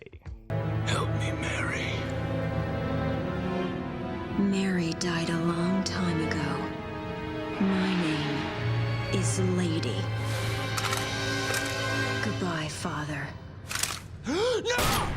Help me, Mary. Mary died a long time ago. My name is Lady. Goodbye, Father. No!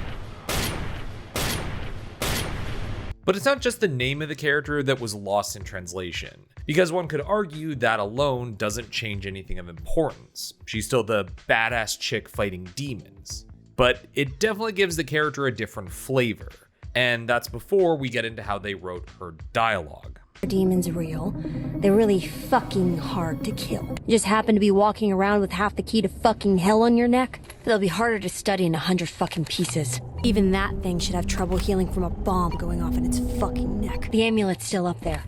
But it's not just the name of the character that was lost in translation, because one could argue that alone doesn't change anything of importance. She's still the badass chick fighting demons. But it definitely gives the character a different flavor, and that's before we get into how they wrote her dialogue. Demons real. They're really fucking hard to kill. You just happen to be walking around with half the key to fucking hell on your neck? They'll be harder to study in 100 fucking pieces. Even that thing should have trouble healing from a bomb going off in its fucking neck. The amulet's still up there.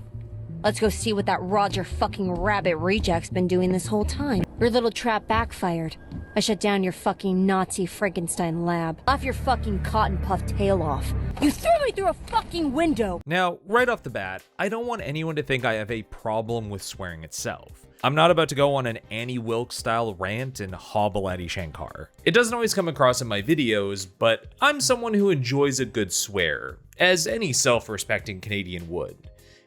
Let's go see what that Roger fucking Rabbit reject's been doing this whole time. Your little trap backfired. I shut down your fucking Nazi Frankenstein lab. Off your fucking cotton puff tail off. You threw me through a fucking window! Now, right off the bat, I don't want anyone to think I have a problem with swearing itself. I'm not about to go on an Annie Wilkes style rant and hobble at Shankar. It doesn't always come across in my videos, but I'm someone who enjoys a good swear, as any self-respecting Canadian would.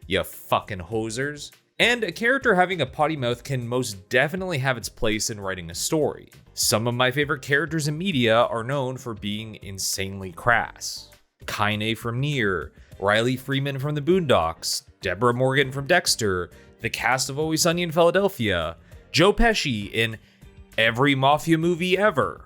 You fucking hosers. And a character having a potty mouth can most definitely have its place in writing a story. Some of my favorite characters in media are known for being insanely crass. Kaine from Nier, Riley Freeman from The Boondocks, Deborah Morgan from Dexter, the cast of Always Sunny in Philadelphia, Joe Pesci in every mafia movie ever.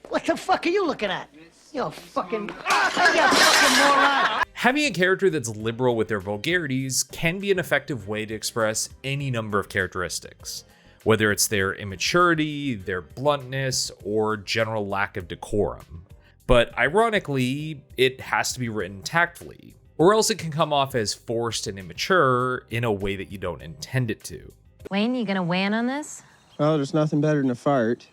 What the fuck are you looking at? You fucking moron! Having a character that's liberal with their vulgarities can be an effective way to express any number of characteristics, whether it's their immaturity, their bluntness, or general lack of decorum. But ironically, it has to be written tactfully, or else it can come off as forced and immature in a way that you don't intend it to. Wayne, you gonna weigh in on this? Oh, there's nothing better than a fart.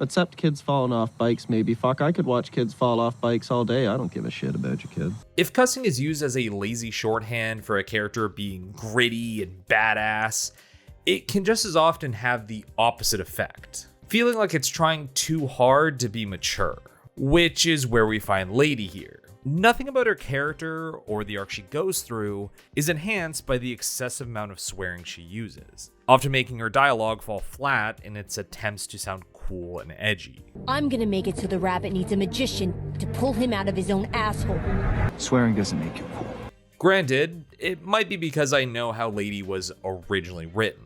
Except kids falling off bikes, maybe. Fuck, I could watch kids fall off bikes all day. I don't give a shit about you, kid. If cussing is used as a lazy shorthand for a character being gritty and badass, it can just as often have the opposite effect, feeling like it's trying too hard to be mature, which is where we find Lady here. Nothing about her character or the arc she goes through is enhanced by the excessive amount of swearing she uses, often making her dialogue fall flat in its attempts to sound cool and edgy. I'm gonna make it so the rabbit needs a magician to pull him out of his own asshole. Swearing doesn't make you cool. Granted, it might be because I know how Lady was originally written.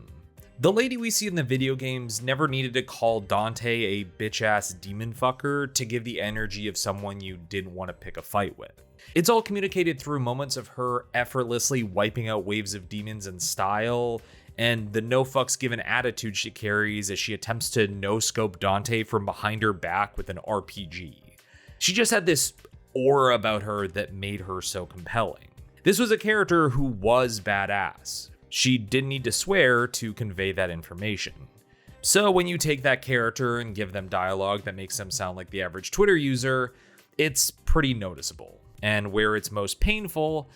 The Lady we see in the video games never needed to call Dante a bitch-ass demon fucker to give the energy of someone you didn't want to pick a fight with. It's all communicated through moments of her effortlessly wiping out waves of demons in style, and the no fucks given attitude she carries as she attempts to no-scope Dante from behind her back with an RPG. She just had this aura about her that made her so compelling. This was a character who was badass. She didn't need to swear to convey that information. So when you take that character and give them dialogue that makes them sound like the average Twitter user, it's pretty noticeable. And where it's most painful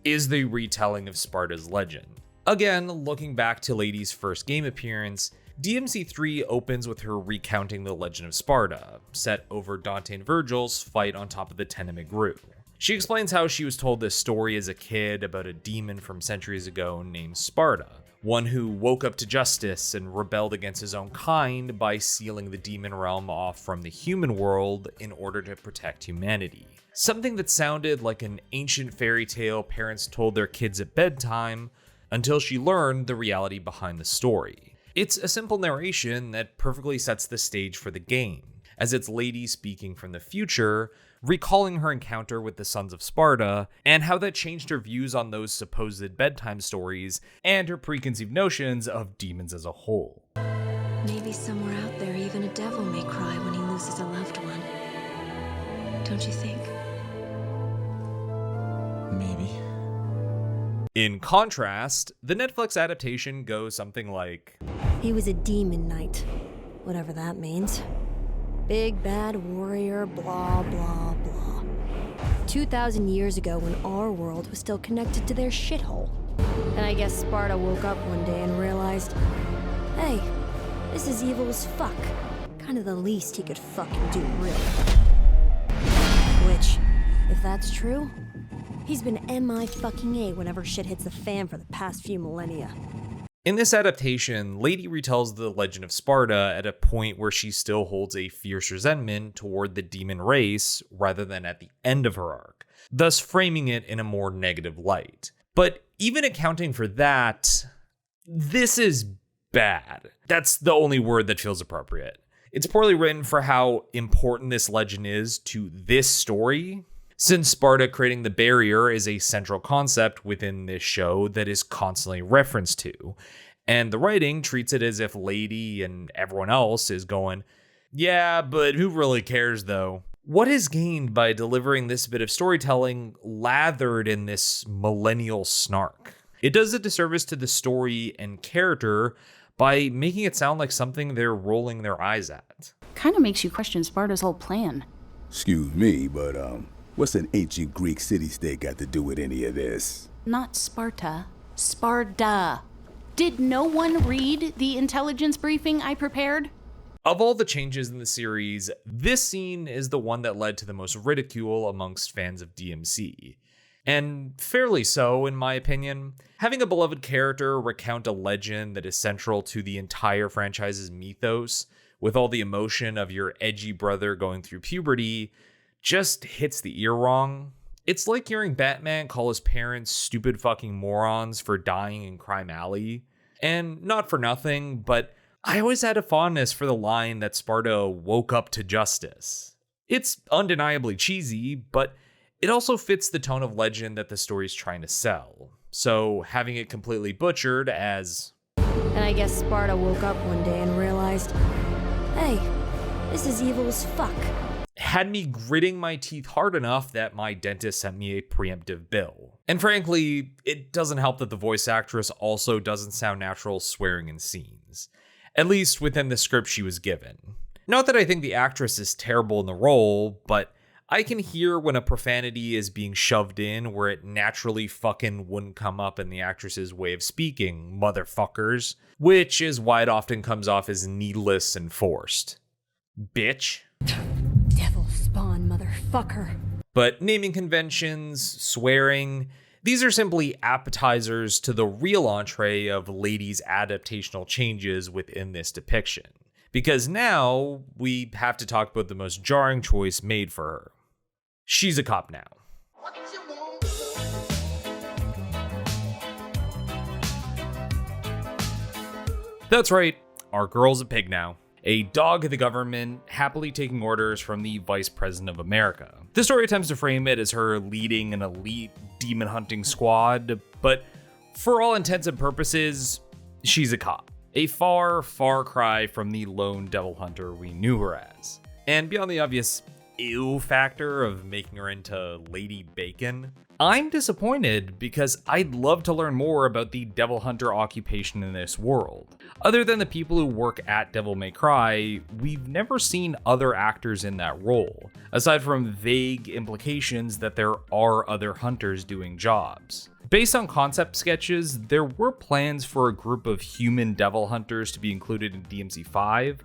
is the retelling of Sparta's legend. Again, looking back to Lady's first game appearance, DMC3 opens with her recounting the legend of Sparta, set over Dante and Virgil's fight on top of the Tenement Gru. She explains how she was told this story as a kid about a demon from centuries ago named Sparta, one who woke up to justice and rebelled against his own kind by sealing the demon realm off from the human world in order to protect humanity. Something that sounded like an ancient fairy tale parents told their kids at bedtime, until she learned the reality behind the story. It's a simple narration that perfectly sets the stage for the game, as it's Lady speaking from the future, recalling her encounter with the Sons of Sparta, and how that changed her views on those supposed bedtime stories, and her preconceived notions of demons as a whole. Maybe somewhere out there, even a devil may cry when he loses a loved one. Don't you think? Maybe. In contrast, the Netflix adaptation goes something like, He was a demon knight, whatever that means. Big bad warrior, blah, blah, blah. 2,000 years ago when our world was still connected to their shithole. And I guess Sparta woke up one day and realized, hey, this is evil as fuck. Kind of the least he could fucking do, really. Which, if that's true, he's been MI-fucking-A whenever shit hits the fan for the past few millennia. In this adaptation, Lady retells the legend of Sparta at a point where she still holds a fierce resentment toward the demon race rather than at the end of her arc, thus framing it in a more negative light. But even accounting for that, this is bad. That's the only word that feels appropriate. It's poorly written for how important this legend is to this story, since Sparta creating the barrier is a central concept within this show that is constantly referenced to, and the writing treats it as if Lady and everyone else is going, yeah, but who really cares though? What is gained by delivering this bit of storytelling lathered in this millennial snark? It does a disservice to the story and character by making it sound like something they're rolling their eyes at. Kinda makes you question Sparta's whole plan. Excuse me, but what's an ancient Greek city-state got to do with any of this? Not Sparta. Sparta. Did no one read the intelligence briefing I prepared? Of all the changes in the series, this scene is the one that led to the most ridicule amongst fans of DMC. And fairly so, in my opinion. Having a beloved character recount a legend that is central to the entire franchise's mythos, with all the emotion of your edgy brother going through puberty, just hits the ear wrong. It's like hearing Batman call his parents stupid fucking morons for dying in Crime Alley. And not for nothing, but I always had a fondness for the line that Sparta woke up to justice. It's undeniably cheesy, but it also fits the tone of legend that the story's trying to sell. So having it completely butchered as... And I guess Sparta woke up one day and realized, hey, this is evil as fuck. Had me gritting my teeth hard enough that my dentist sent me a preemptive bill. And frankly, it doesn't help that the voice actress also doesn't sound natural swearing in scenes. At least within the script she was given. Not that I think the actress is terrible in the role, but I can hear when a profanity is being shoved in where it naturally fucking wouldn't come up in the actress's way of speaking, motherfuckers. Which is why it often comes off as needless and forced. Bitch. Devil spawn, motherfucker. But naming conventions, swearing, these are simply appetizers to the real entree of Lady's adaptational changes within this depiction. Because now we have to talk about the most jarring choice made for her. She's a cop now. That's right, our girl's a pig now. A dog of the government, happily taking orders from the Vice President of America. The story attempts to frame it as her leading an elite demon hunting squad, but for all intents and purposes, she's a cop. A far, far cry from the lone devil hunter we knew her as. And beyond the obvious ew factor of making her into Lady Bacon, I'm disappointed because I'd love to learn more about the devil hunter occupation in this world. Other than the people who work at Devil May Cry, we've never seen other actors in that role, aside from vague implications that there are other hunters doing jobs. Based on concept sketches, there were plans for a group of human devil hunters to be included in DMC5,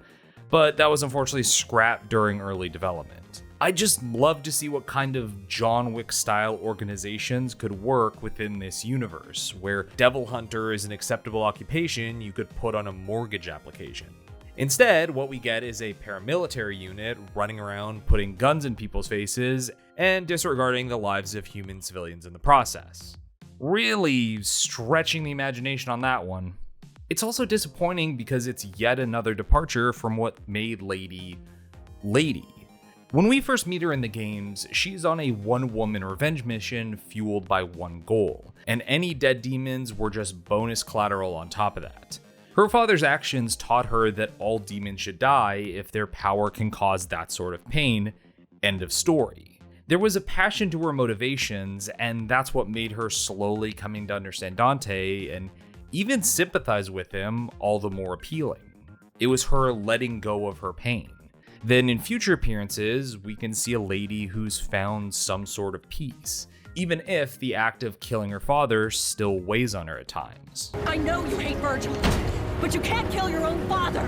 but that was unfortunately scrapped during early development. I'd just love to see what kind of John Wick-style organizations could work within this universe, where Devil Hunter is an acceptable occupation you could put on a mortgage application. Instead, what we get is a paramilitary unit running around putting guns in people's faces and disregarding the lives of human civilians in the process. Really stretching the imagination on that one. It's also disappointing because it's yet another departure from what made Lady, Lady. When we first meet her in the games, she's on a one-woman revenge mission fueled by one goal, and any dead demons were just bonus collateral on top of that. Her father's actions taught her that all demons should die if their power can cause that sort of pain. End of story. There was a passion to her motivations, and that's what made her slowly coming to understand Dante and even sympathize with him all the more appealing. It was her letting go of her pain. Then in future appearances, we can see a lady who's found some sort of peace, even if the act of killing her father still weighs on her at times. I know you hate Virgil, but you can't kill your own father!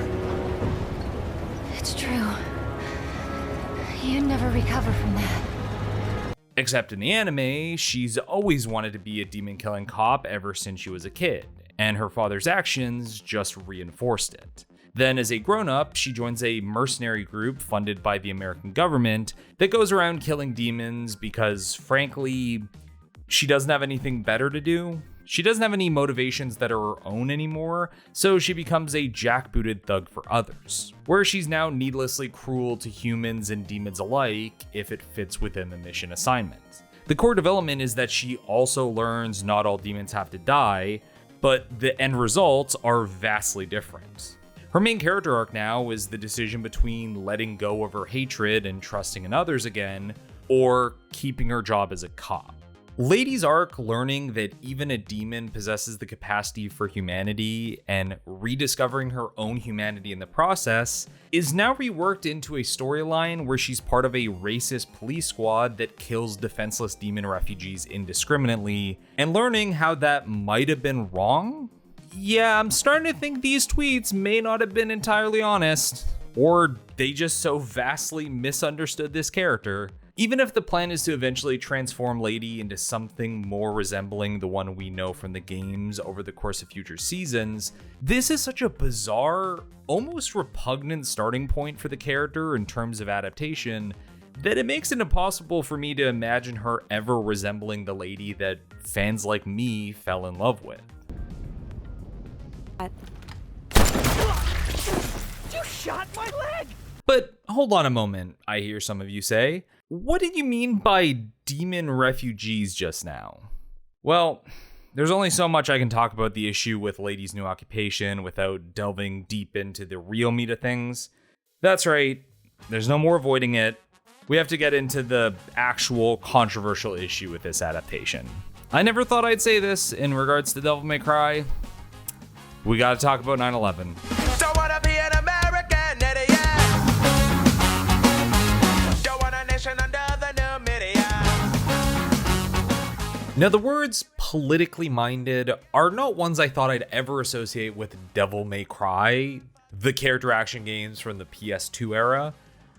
It's true. You'd never recover from that. Except in the anime, she's always wanted to be a demon-killing cop ever since she was a kid, and her father's actions just reinforced it. Then as a grown-up, she joins a mercenary group funded by the American government that goes around killing demons because, frankly, she doesn't have anything better to do. She doesn't have any motivations that are her own anymore, so she becomes a jackbooted thug for others, where she's now needlessly cruel to humans and demons alike if it fits within the mission assignment. The core development is that she also learns not all demons have to die, but the end results are vastly different. Her main character arc now is the decision between letting go of her hatred and trusting in others again, or keeping her job as a cop. Lady's arc learning that even a demon possesses the capacity for humanity and rediscovering her own humanity in the process is now reworked into a storyline where she's part of a racist police squad that kills defenseless demon refugees indiscriminately, and learning how that might have been wrong? Yeah, I'm starting to think these tweets may not have been entirely honest, or they just so vastly misunderstood this character. Even if the plan is to eventually transform Lady into something more resembling the one we know from the games over the course of future seasons, this is such a bizarre, almost repugnant starting point for the character in terms of adaptation that it makes it impossible for me to imagine her ever resembling the Lady that fans like me fell in love with. You shot my leg! But hold on a moment, I hear some of you say. What did you mean by demon refugees just now? Well, there's only so much I can talk about the issue with Lady's new occupation without delving deep into the real meat of things. That's right, there's no more avoiding it. We have to get into the actual controversial issue with this adaptation. I never thought I'd say this in regards to Devil May Cry. We gotta talk about 9/11. Don't wanna be an American idiot. Don't want a nation under the new media. Now, the words politically minded are not ones I thought I'd ever associate with Devil May Cry, the character action games from the PS2 era,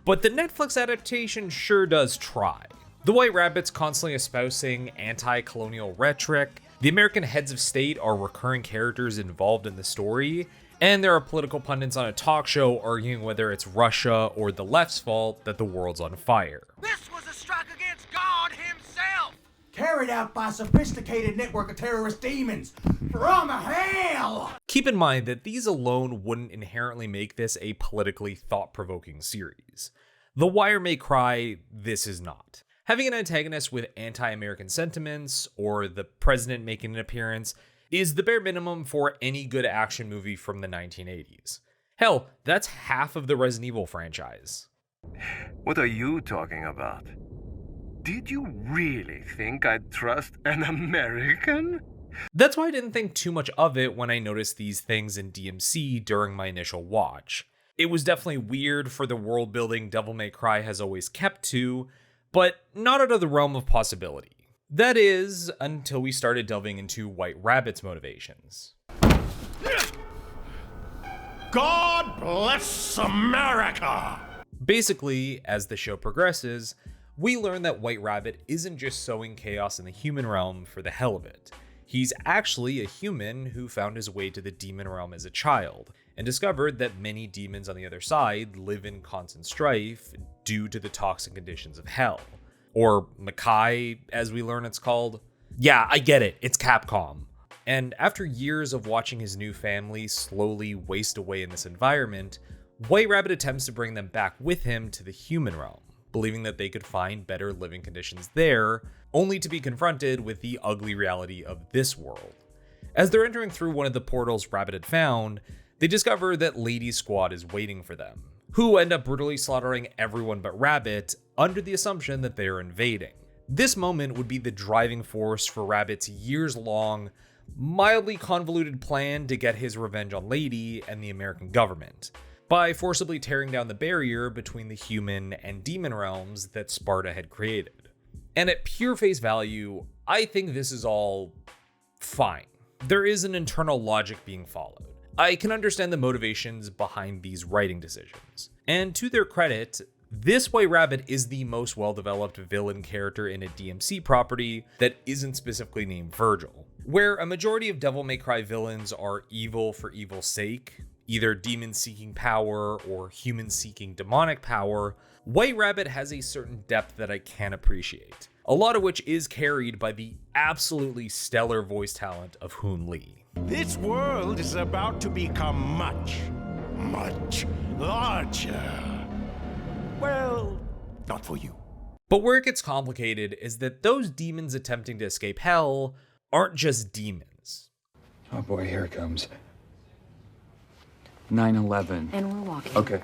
but the Netflix adaptation sure does try. The White Rabbit's constantly espousing anti-colonial rhetoric, the American heads of state are recurring characters involved in the story, and there are political pundits on a talk show arguing whether it's Russia or the left's fault that the world's on fire. This was a strike against God himself! Carried out by a sophisticated network of terrorist demons from hell! Keep in mind that these alone wouldn't inherently make this a politically thought-provoking series. The Wire May Cry, this is not. Having an antagonist with anti-American sentiments, or the president making an appearance, is the bare minimum for any good action movie from the 1980s. Hell, that's half of the Resident Evil franchise. What are you talking about? Did you really think I'd trust an American? That's why I didn't think too much of it when I noticed these things in DMC during my initial watch. It was definitely weird for the world building Devil May Cry has always kept to, but not out of the realm of possibility. That is, until we started delving into White Rabbit's motivations. God bless America! Basically, as the show progresses, we learn that White Rabbit isn't just sowing chaos in the human realm for the hell of it. He's actually a human who found his way to the demon realm as a child, and discovered that many demons on the other side live in constant strife due to the toxic conditions of hell. Or Makai, as we learn it's called. Yeah, I get it, it's Capcom. And after years of watching his new family slowly waste away in this environment, White Rabbit attempts to bring them back with him to the human realm, believing that they could find better living conditions there, only to be confronted with the ugly reality of this world. As they're entering through one of the portals Rabbit had found, they discover that Lady's squad is waiting for them, who end up brutally slaughtering everyone but Rabbit under the assumption that they are invading. This moment would be the driving force for Rabbit's years-long, mildly convoluted plan to get his revenge on Lady and the American government, by forcibly tearing down the barrier between the human and demon realms that Sparta had created. And at pure face value, I think this is all fine. There is an internal logic being followed. I can understand the motivations behind these writing decisions. And to their credit, this White Rabbit is the most well-developed villain character in a DMC property that isn't specifically named Virgil. Where a majority of Devil May Cry villains are evil for evil's sake, either demons seeking power or humans seeking demonic power, White Rabbit has a certain depth that I can appreciate, a lot of which is carried by the absolutely stellar voice talent of Hoon Lee. This world is about to become much, much larger. Well, not for you. But where it gets complicated is that those demons attempting to escape hell aren't just demons. Oh boy, here it comes. 9/11. And we're walking. Okay.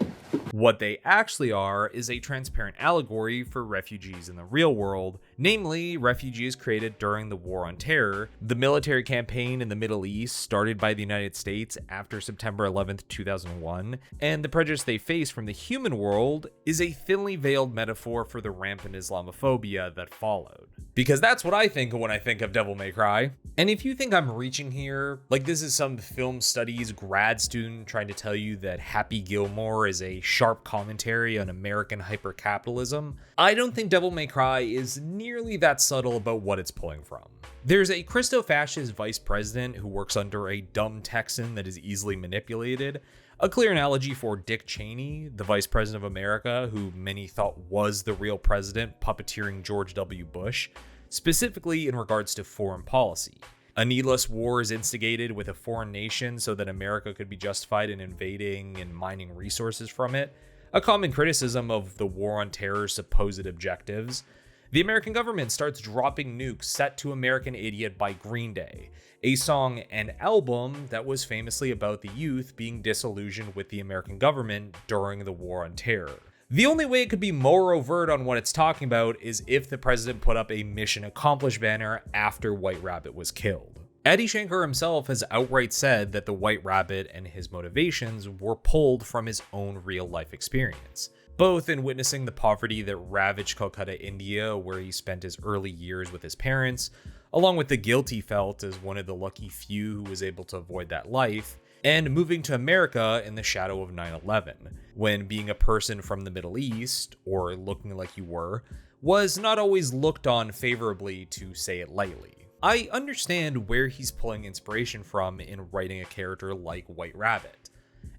What they actually are is a transparent allegory for refugees in the real world, namely refugees created during the War on Terror, the military campaign in the Middle East started by the United States after September 11th, 2001, and the prejudice they face from the human world is a thinly veiled metaphor for the rampant Islamophobia that followed. Because that's what I think of when I think of Devil May Cry. And if you think I'm reaching here, like this is some film studies grad student trying to tell you that Happy Gilmore is a sharp commentary on American hypercapitalism, I don't think Devil May Cry is nearly that subtle about what it's pulling from. There's a Christo-fascist vice president who works under a dumb Texan that is easily manipulated, a clear analogy for Dick Cheney, the vice president of America, who many thought was the real president, puppeteering George W. Bush, specifically in regards to foreign policy. A needless war is instigated with a foreign nation so that America could be justified in invading and mining resources from it, a common criticism of the War on Terror's supposed objectives. The American government starts dropping nukes set to American Idiot by Green Day, a song and album that was famously about the youth being disillusioned with the American government during the War on Terror. The only way it could be more overt on what it's talking about is if the president put up a mission accomplished banner after White Rabbit was killed. Eddie Shankar himself has outright said that the White Rabbit and his motivations were pulled from his own real-life experience, both in witnessing the poverty that ravaged Calcutta, India, where he spent his early years with his parents, along with the guilt he felt as one of the lucky few who was able to avoid that life, and moving to America in the shadow of 9/11, when being a person from the Middle East, or looking like you were, was not always looked on favorably, to say it lightly. I understand where he's pulling inspiration from in writing a character like White Rabbit.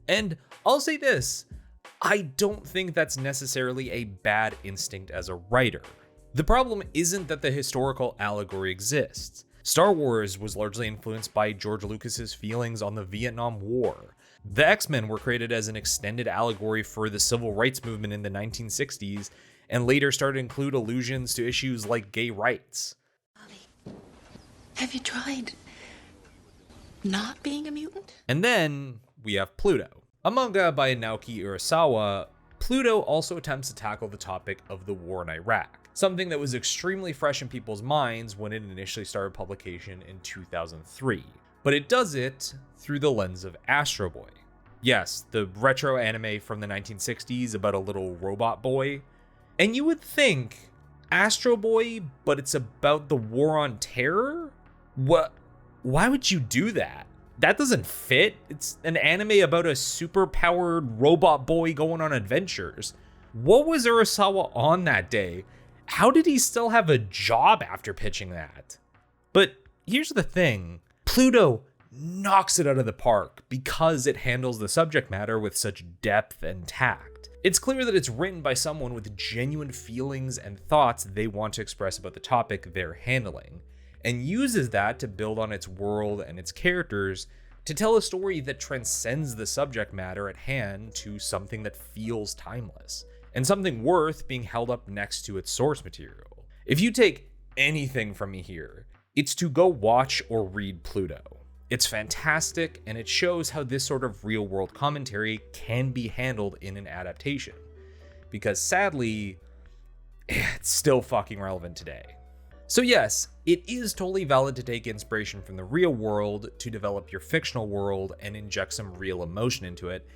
And I'll say this, I don't think that's necessarily a bad instinct as a writer. The problem isn't that the historical allegory exists. Star Wars was largely influenced by George Lucas's feelings on the Vietnam War. The X-Men were created as an extended allegory for the civil rights movement in the 1960s, and later started to include allusions to issues like gay rights. Have you tried not being a mutant? And then we have Pluto. A manga by Naoki Urasawa, Pluto also attempts to tackle the topic of the war in Iraq, something that was extremely fresh in people's minds when it initially started publication in 2003. But it does it through the lens of Astro Boy. Yes, the retro anime from the 1960s about a little robot boy. And you would think Astro Boy, but it's about the war on terror? What? Why would you do that? That doesn't fit. It's an anime about a super-powered robot boy going on adventures. What was Urasawa on that day? How did he still have a job after pitching that? But here's the thing. Pluto knocks it out of the park because it handles the subject matter with such depth and tact. It's clear that it's written by someone with genuine feelings and thoughts they want to express about the topic they're handling, and uses that to build on its world and its characters to tell a story that transcends the subject matter at hand to something that feels timeless, and something worth being held up next to its source material. If you take anything from me here, it's to go watch or read Pluto. It's fantastic, and it shows how this sort of real-world commentary can be handled in an adaptation. Because sadly, it's still fucking relevant today. So yes, it is totally valid to take inspiration from the real world to develop your fictional world and inject some real emotion into it,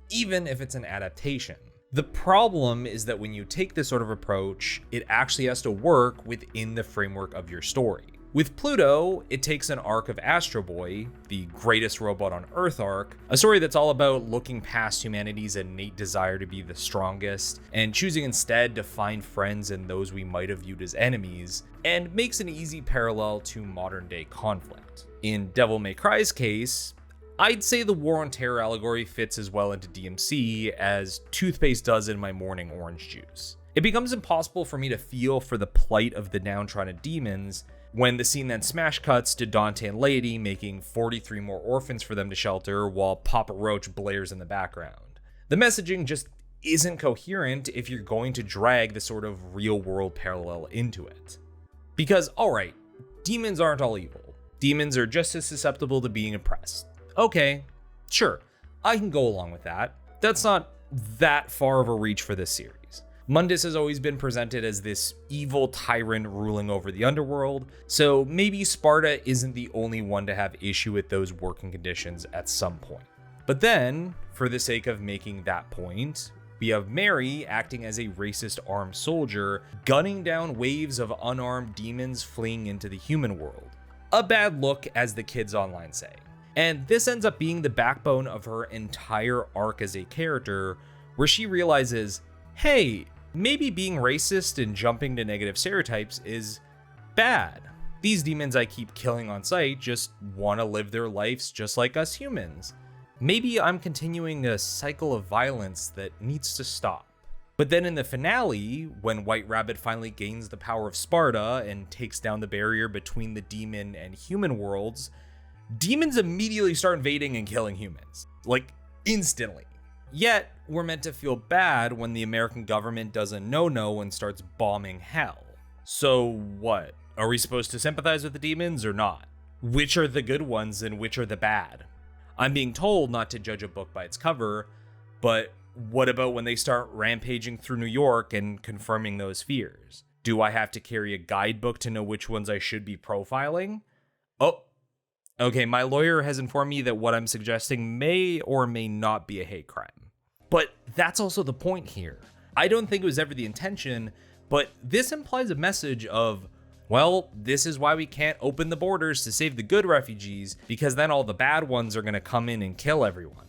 even if it's an adaptation. The problem is that when you take this sort of approach, it actually has to work within the framework of your story. With Pluto, it takes an arc of Astro Boy, the greatest robot on Earth arc, a story that's all about looking past humanity's innate desire to be the strongest, and choosing instead to find friends in those we might have viewed as enemies, and makes an easy parallel to modern day conflict. In Devil May Cry's case, I'd say the War on Terror allegory fits as well into DMC as toothpaste does in my morning orange juice. It becomes impossible for me to feel for the plight of the downtrodden demons when the scene then smash cuts to Dante and Lady making 43 more orphans for them to shelter while Papa Roach blares in the background. The messaging just isn't coherent if you're going to drag the sort of real-world parallel into it. Because, alright, demons aren't all evil. Demons are just as susceptible to being oppressed. Okay, sure, I can go along with that. That's not that far of a reach for this series. Mundus has always been presented as this evil tyrant ruling over the underworld, so maybe Sparta isn't the only one to have issue with those working conditions at some point. But then, for the sake of making that point, we have Mary acting as a racist armed soldier, gunning down waves of unarmed demons fleeing into the human world. A bad look, as the kids online say. And this ends up being the backbone of her entire arc as a character, where she realizes, hey, maybe being racist and jumping to negative stereotypes is bad. These demons I keep killing on sight just want to live their lives just like us humans. Maybe I'm continuing a cycle of violence that needs to stop. But then in the finale, when White Rabbit finally gains the power of Sparta and takes down the barrier between the demon and human worlds, demons immediately start invading and killing humans. Like, instantly. Yet, we're meant to feel bad when the American government does a no-no and starts bombing hell. So what? Are we supposed to sympathize with the demons or not? Which are the good ones and which are the bad? I'm being told not to judge a book by its cover, but what about when they start rampaging through New York and confirming those fears? Do I have to carry a guidebook to know which ones I should be profiling? Oh, okay, my lawyer has informed me that what I'm suggesting may or may not be a hate crime. But that's also the point here. I don't think it was ever the intention, but this implies a message of, well, this is why we can't open the borders to save the good refugees, because then all the bad ones are gonna come in and kill everyone.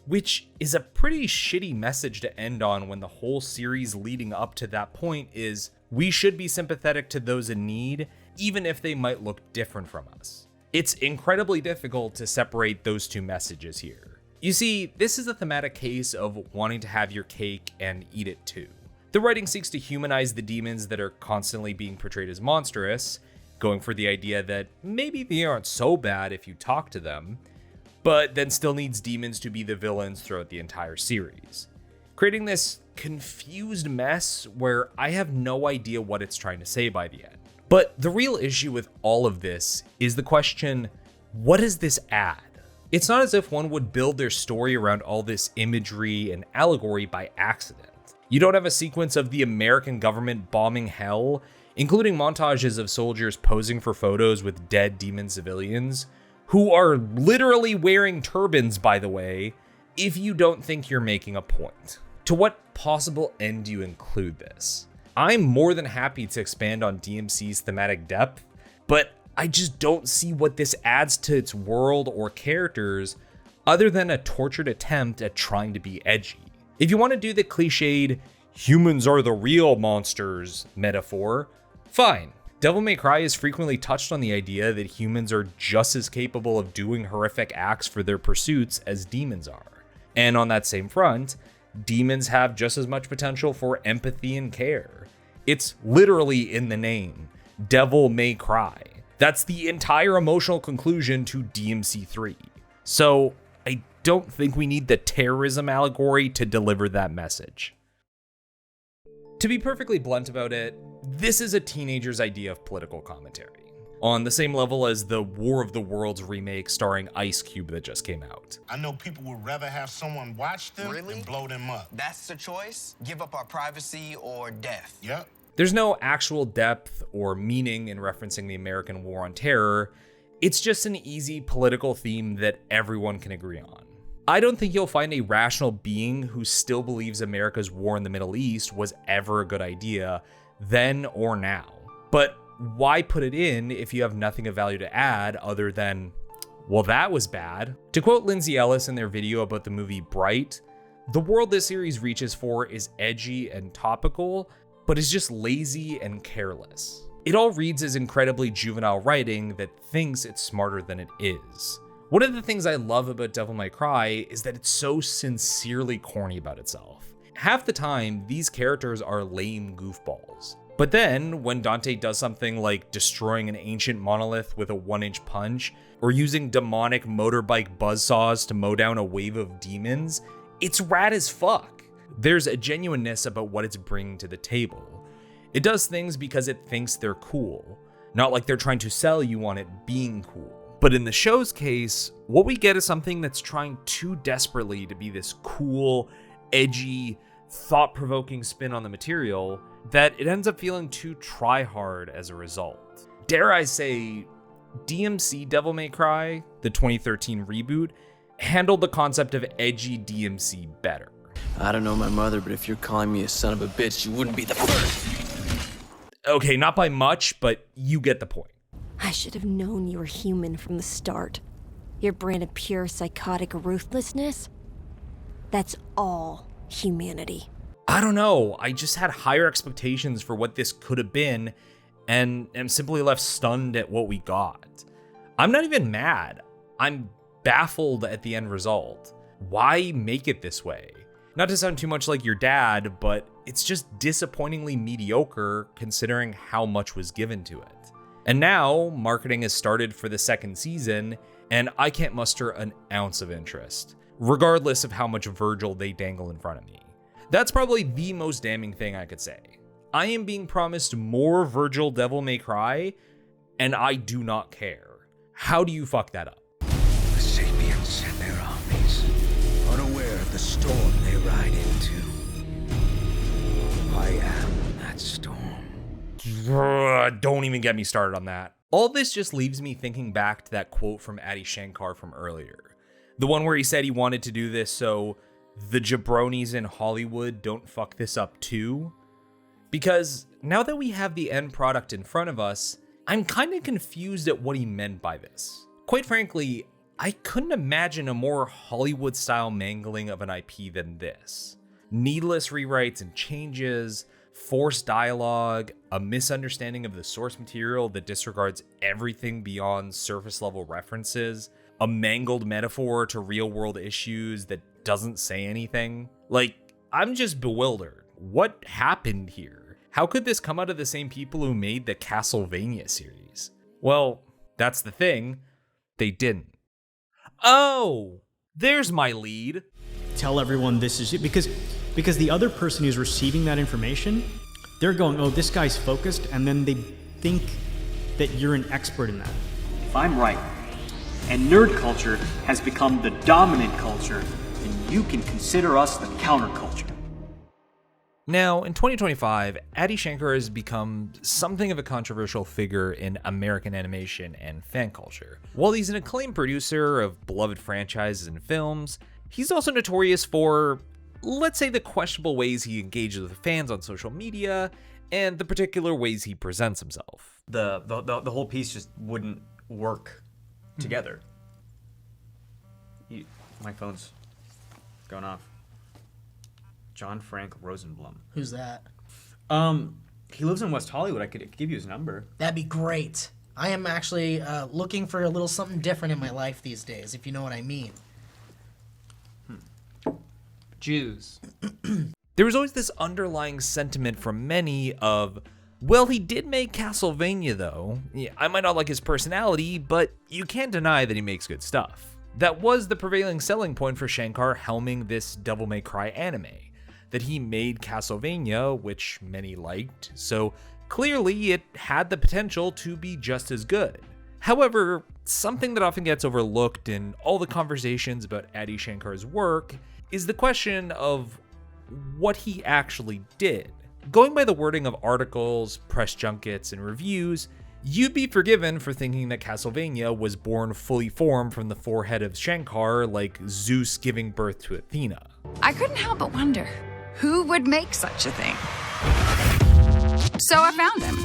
Which is a pretty shitty message to end on when the whole series leading up to that point is, we should be sympathetic to those in need, even if they might look different from us. It's incredibly difficult to separate those two messages here. You see, this is a thematic case of wanting to have your cake and eat it too. The writing seeks to humanize the demons that are constantly being portrayed as monstrous, going for the idea that maybe they aren't so bad if you talk to them, but then still needs demons to be the villains throughout the entire series. Creating this confused mess where I have no idea what it's trying to say by the end. But the real issue with all of this is the question, what does this add? It's not as if one would build their story around all this imagery and allegory by accident. You don't have a sequence of the American government bombing hell, including montages of soldiers posing for photos with dead demon civilians, who are literally wearing turbans, by the way, if you don't think you're making a point. To what possible end do you include this? I'm more than happy to expand on DMC's thematic depth, but I just don't see what this adds to its world or characters other than a tortured attempt at trying to be edgy. If you want to do the cliched, humans are the real monsters metaphor, fine. Devil May Cry has frequently touched on the idea that humans are just as capable of doing horrific acts for their pursuits as demons are. And on that same front, demons have just as much potential for empathy and care. It's literally in the name, Devil May Cry. That's the entire emotional conclusion to DMC 3. So I don't think we need the terrorism allegory to deliver that message. To be perfectly blunt about it, this is a teenager's idea of political commentary, on the same level as the War of the Worlds remake starring Ice Cube that just came out. I know people would rather have someone watch them than blow them up. That's the choice? Give up our privacy or death? Yep. There's no actual depth or meaning in referencing the American War on Terror. It's just an easy political theme that everyone can agree on. I don't think you'll find a rational being who still believes America's war in the Middle East was ever a good idea, then or now. But why put it in if you have nothing of value to add other than, well, that was bad? To quote Lindsay Ellis in their video about the movie Bright, the world this series reaches for is edgy and topical, but is just lazy and careless. It all reads as incredibly juvenile writing that thinks it's smarter than it is. One of the things I love about Devil May Cry is that it's so sincerely corny about itself. Half the time, these characters are lame goofballs. But then, when Dante does something like destroying an ancient monolith with a 1-inch punch, or using demonic motorbike buzzsaws to mow down a wave of demons, it's rad as fuck. There's a genuineness about what it's bringing to the table. It does things because it thinks they're cool, not like they're trying to sell you on it being cool. But in the show's case, what we get is something that's trying too desperately to be this cool, edgy, thought-provoking spin on the material that it ends up feeling too try-hard as a result. Dare I say, DMC Devil May Cry, the 2013 reboot, handled the concept of edgy DMC better. I don't know my mother, but if you're calling me a son of a bitch, you wouldn't be the first. Okay, not by much, but you get the point. I should have known you were human from the start. Your brand of pure psychotic ruthlessness? That's all humanity. I don't know, I just had higher expectations for what this could have been, and am simply left stunned at what we got. I'm not even mad. I'm baffled at the end result. Why make it this way? Not to sound too much like your dad, but it's just disappointingly mediocre considering how much was given to it. And now, marketing has started for the second season, and I can't muster an ounce of interest, regardless of how much Virgil they dangle in front of me. That's probably the most damning thing I could say. I am being promised more Virgil Devil May Cry, and I do not care. How do you fuck that up? The Sapiens and their armies, unaware of the storm they ride into. I am that storm. Don't even get me started on that. All this just leaves me thinking back to that quote from Shankar from earlier. The one where he said he wanted to do this so the jabronis in Hollywood don't fuck this up too. Because now that we have the end product in front of us, I'm kind of confused at what he meant by this. Quite frankly, I couldn't imagine a more Hollywood-style mangling of an IP than this. Needless rewrites and changes, forced dialogue, a misunderstanding of the source material that disregards everything beyond surface-level references, a mangled metaphor to real-world issues that doesn't say anything. Like, I'm just bewildered. What happened here? How could this come out of the same people who made the Castlevania series? Well, that's the thing. They didn't. Oh, there's my lead. Tell everyone this is it, because the other person who's receiving that information, they're going, oh, this guy's focused, and then they think that you're an expert in that. If I'm right, and nerd culture has become the dominant culture, then you can consider us the counterculture. Now, in 2025, Shankar has become something of a controversial figure in American animation and fan culture. While he's an acclaimed producer of beloved franchises and films, he's also notorious for, let's say, the questionable ways he engages with fans on social media and the particular ways he presents himself. The whole piece just wouldn't work together. My phone's going off. John Frank Rosenblum. Who's that? He lives in West Hollywood. I could give you his number. That'd be great. I am actually looking for a little something different in my life these days, if you know what I mean. Jews. There was always this underlying sentiment from many of, well, he did make Castlevania though. Yeah, I might not like his personality, but you can't deny that he makes good stuff. That was the prevailing selling point for Shankar helming this Devil May Cry anime, that he made Castlevania, which many liked, so clearly it had the potential to be just as good. However, something that often gets overlooked in all the conversations about Shankar's work is the question of what he actually did. Going by the wording of articles, press junkets, and reviews, you'd be forgiven for thinking that Castlevania was born fully formed from the forehead of Shankar, like Zeus giving birth to Athena. I couldn't help but wonder, who would make such a thing? So I found him.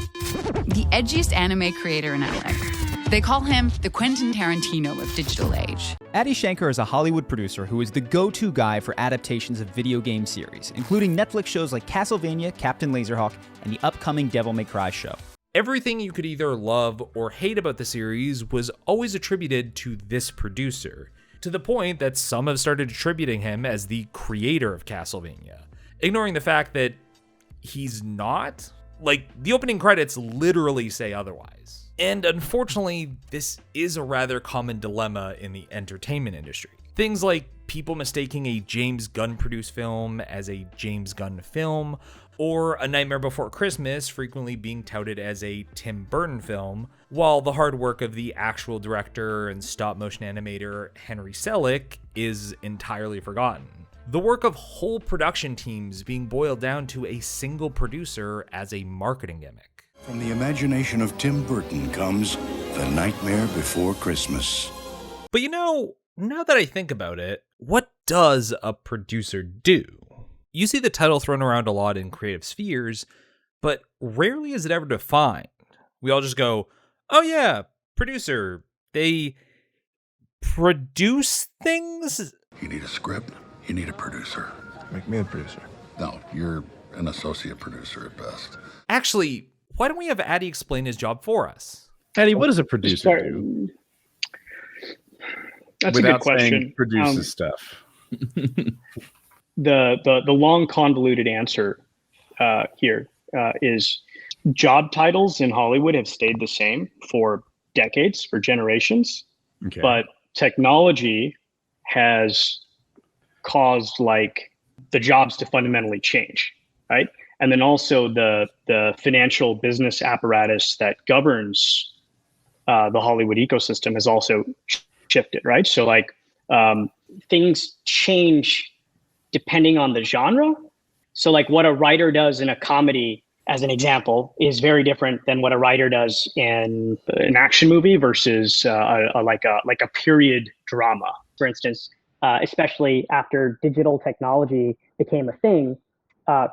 The edgiest anime creator in LA. They call him the Quentin Tarantino of digital age. Shankar is a Hollywood producer who is the go-to guy for adaptations of video game series, including Netflix shows like Castlevania, Captain Laserhawk, and the upcoming Devil May Cry show. Everything you could either love or hate about the series was always attributed to this producer, to the point that some have started attributing him as the creator of Castlevania, ignoring the fact that he's not. Like, the opening credits literally say otherwise. And unfortunately, this is a rather common dilemma in the entertainment industry. Things like people mistaking a James Gunn produced film as a James Gunn film, or A Nightmare Before Christmas frequently being touted as a Tim Burton film, while the hard work of the actual director and stop-motion animator Henry Selick is entirely forgotten. The work of whole production teams being boiled down to a single producer as a marketing gimmick. From the imagination of Tim Burton comes The Nightmare Before Christmas. But now that I think about it, what does a producer do? You see the title thrown around a lot in creative spheres, but rarely is it ever defined. We all just go, oh yeah, producer. They produce things? You need a script, you need a producer. Make me a producer. No, you're an associate producer at best. Actually, why don't we have Addy explain his job for us? Addy, what does a producer do? That's Without a good question. Saying produces stuff. The long convoluted answer here is job titles in Hollywood have stayed the same for decades, for generations, but technology has caused like the jobs to fundamentally change, right? And then also the financial business apparatus that governs the Hollywood ecosystem has also shifted, right? So like things change depending on the genre. So like what a writer does in a comedy, as an example, is very different than what a writer does in an action movie versus like a period drama, for instance. Especially after digital technology became a thing,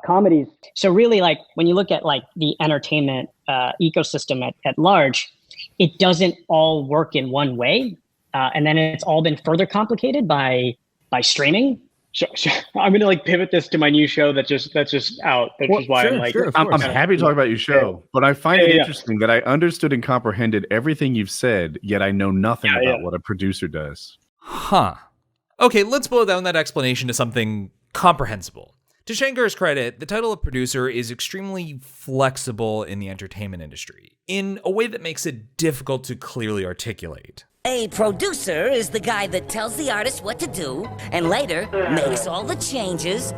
comedies. So really, like when you look at like the entertainment ecosystem at large, it doesn't all work in one way, and then it's all been further complicated by streaming. So I'm gonna like pivot this to my new show that's just out. Which is why I'm like, I'm happy to talk about your show, but I find it interesting that I understood and comprehended everything you've said, yet I know nothing about what a producer does. Huh. Okay, let's boil down that explanation to something comprehensible. To Shankar's credit, the title of producer is extremely flexible in the entertainment industry, in a way that makes it difficult to clearly articulate. A producer is the guy that tells the artist what to do, and later makes all the changes.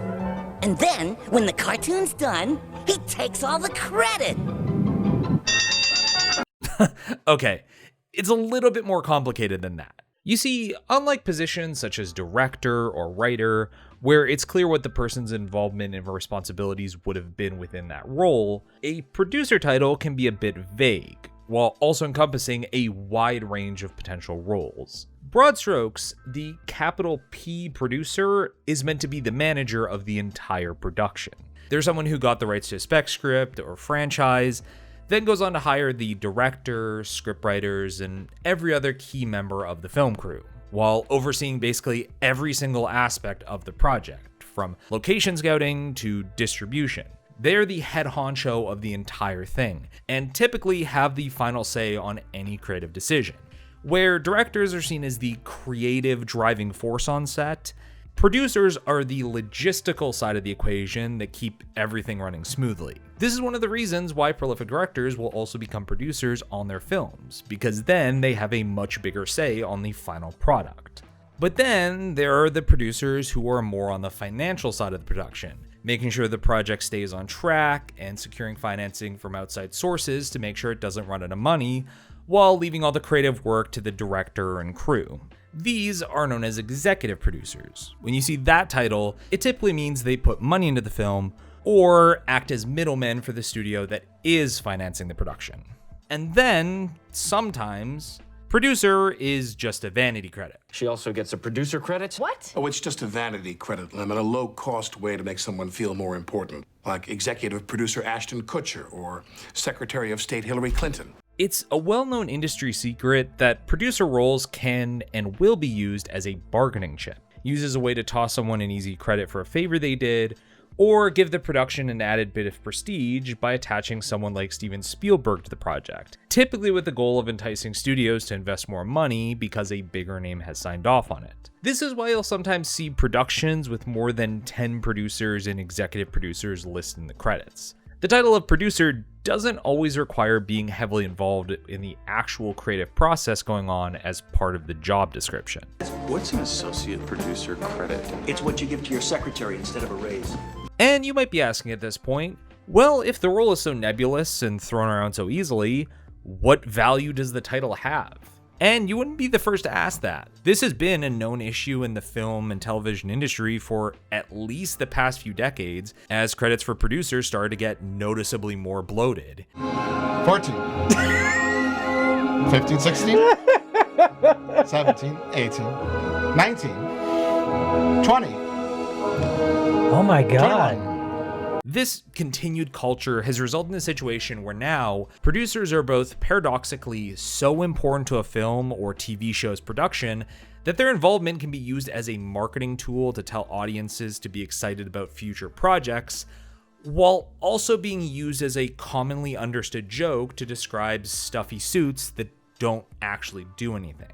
And then, when the cartoon's done, he takes all the credit. Okay, it's a little bit more complicated than that. You see, unlike positions such as director or writer, where it's clear what the person's involvement and responsibilities would have been within that role, a producer title can be a bit vague, while also encompassing a wide range of potential roles. Broad strokes, the capital P producer is meant to be the manager of the entire production. There's someone who got the rights to a spec script or franchise, then goes on to hire the director, scriptwriters, and every other key member of the film crew, while overseeing basically every single aspect of the project, from location scouting to distribution. They're the head honcho of the entire thing, and typically have the final say on any creative decision. Where directors are seen as the creative driving force on set, producers are the logistical side of the equation that keep everything running smoothly. This is one of the reasons why prolific directors will also become producers on their films, because then they have a much bigger say on the final product. But then there are the producers who are more on the financial side of the production, making sure the project stays on track and securing financing from outside sources to make sure it doesn't run out of money, while leaving all the creative work to the director and crew. These are known as executive producers. When you see that title, it typically means they put money into the film or act as middlemen for the studio that is financing the production. And then, sometimes, producer is just a vanity credit. She also gets a producer credit? What? Oh, it's just a vanity credit limit, a low-cost way to make someone feel more important, like executive producer Ashton Kutcher or Secretary of State Hillary Clinton. It's a well-known industry secret that producer roles can and will be used as a bargaining chip, used as a way to toss someone an easy credit for a favor they did, or give the production an added bit of prestige by attaching someone like Steven Spielberg to the project, typically with the goal of enticing studios to invest more money because a bigger name has signed off on it. This is why you'll sometimes see productions with more than 10 producers and executive producers listed in the credits. The title of producer doesn't always require being heavily involved in the actual creative process going on as part of the job description. What's an associate producer credit? It's what you give to your secretary instead of a raise. And you might be asking at this point, well, if the role is so nebulous and thrown around so easily, what value does the title have? And you wouldn't be the first to ask that. This has been a known issue in the film and television industry for at least the past few decades, as credits for producers started to get noticeably more bloated. 14. 15, 16. 17, 18, 19, 20. Oh my god. 21. This continued culture has resulted in a situation where now producers are both paradoxically so important to a film or TV show's production that their involvement can be used as a marketing tool to tell audiences to be excited about future projects, while also being used as a commonly understood joke to describe stuffy suits that don't actually do anything.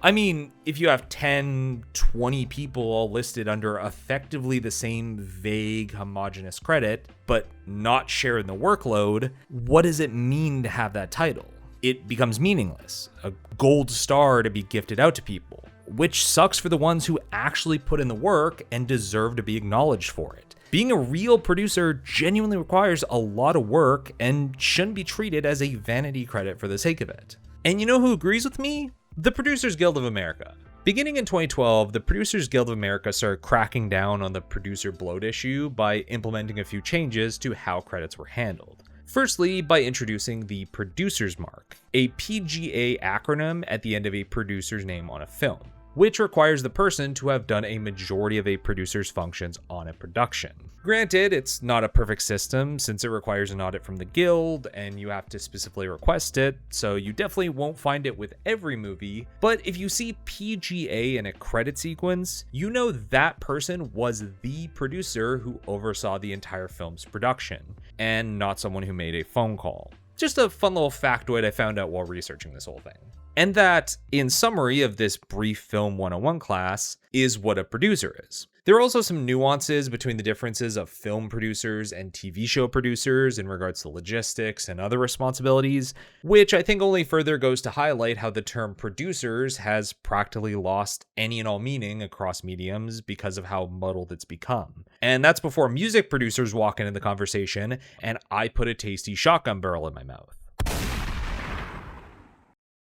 I mean, if you have 10, 20 people all listed under effectively the same vague, homogenous credit, but not sharing the workload, what does it mean to have that title? It becomes meaningless, a gold star to be gifted out to people, which sucks for the ones who actually put in the work and deserve to be acknowledged for it. Being a real producer genuinely requires a lot of work and shouldn't be treated as a vanity credit for the sake of it. And you know who agrees with me? The Producers Guild of America. Beginning in 2012, the Producers Guild of America started cracking down on the producer bloat issue by implementing a few changes to how credits were handled. Firstly, by introducing the Producer's Mark, a PGA acronym at the end of a producer's name on a film, which requires the person to have done a majority of a producer's functions on a production. Granted, it's not a perfect system since it requires an audit from the guild and you have to specifically request it, so you definitely won't find it with every movie, but if you see PGA in a credit sequence, you know that person was the producer who oversaw the entire film's production, and not someone who made a phone call. Just a fun little factoid I found out while researching this whole thing. And that, in summary of this brief Film 101 class, is what a producer is. There are also some nuances between the differences of film producers and TV show producers in regards to logistics and other responsibilities, which I think only further goes to highlight how the term producers has practically lost any and all meaning across mediums because of how muddled it's become. And that's before music producers walk into the conversation and I put a tasty shotgun barrel in my mouth.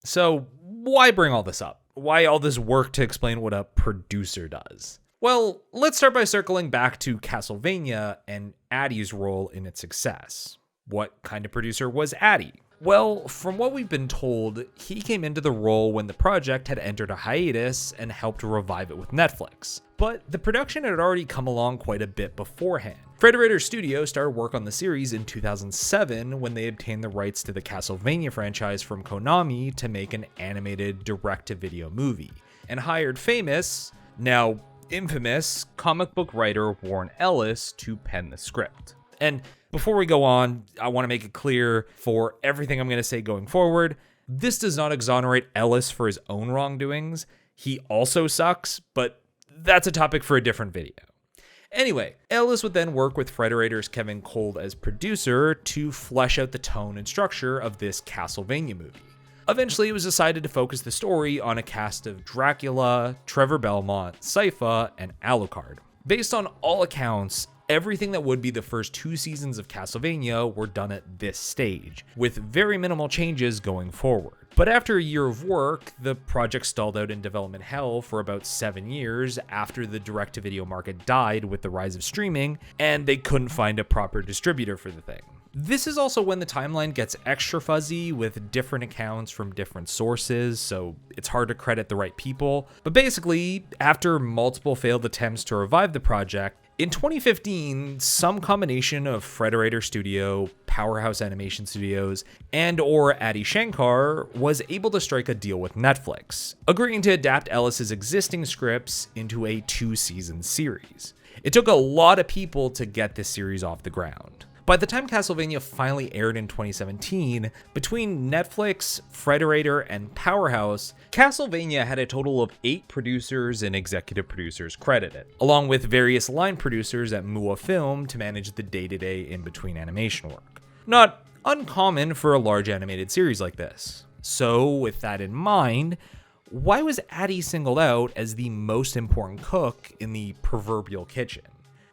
So why bring all this up? Why all this work to explain what a producer does? Well, let's start by circling back to Castlevania and Addie's role in its success. What kind of producer was Addie? Well, from what we've been told, he came into the role when the project had entered a hiatus and helped revive it with Netflix. But the production had already come along quite a bit beforehand. Frederator Studio started work on the series in 2007 when they obtained the rights to the Castlevania franchise from Konami to make an animated direct-to-video movie, and hired famous, now infamous, comic book writer Warren Ellis to pen the script. And before we go on, I want to make it clear for everything I'm going to say going forward, this does not exonerate Ellis for his own wrongdoings. He also sucks, but that's a topic for a different video. Anyway, Ellis would then work with Frederator's Kevin Cole as producer to flesh out the tone and structure of this Castlevania movie. Eventually, it was decided to focus the story on a cast of Dracula, Trevor Belmont, Sypha, and Alucard. Based on all accounts, everything that would be the first 2 seasons of Castlevania were done at this stage, with very minimal changes going forward. But after a year of work, the project stalled out in development hell for about 7 years after the direct-to-video market died with the rise of streaming, and they couldn't find a proper distributor for the thing. This is also when the timeline gets extra fuzzy with different accounts from different sources, so it's hard to credit the right people. But basically, after multiple failed attempts to revive the project, in 2015, some combination of Frederator Studio, Powerhouse Animation Studios, and or Adi Shankar was able to strike a deal with Netflix, agreeing to adapt Ellis's existing scripts into a 2-season series. It took a lot of people to get this series off the ground. By the time Castlevania finally aired in 2017, between Netflix, Frederator, and Powerhouse, Castlevania had a total of 8 producers and executive producers credited, along with various line producers at Mua Film to manage the day-to-day in-between animation work. Not uncommon for a large animated series like this. So with that in mind, why was Addie singled out as the most important cook in the proverbial kitchen?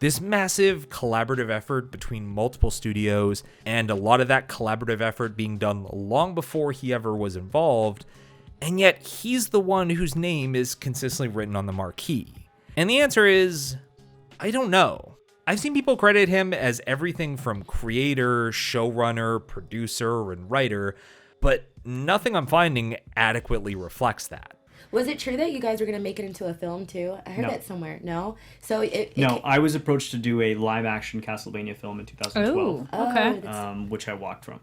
This massive collaborative effort between multiple studios, and a lot of that collaborative effort being done long before he ever was involved, and yet he's the one whose name is consistently written on the marquee. And the answer is, I don't know. I've seen people credit him as everything from creator, showrunner, producer, and writer, but nothing I'm finding adequately reflects that. Was it true that you guys were going to make it into a film too? I heard that somewhere. No? So No, I was approached to do a live-action Castlevania film in 2012. Oh, okay. Which I walked from.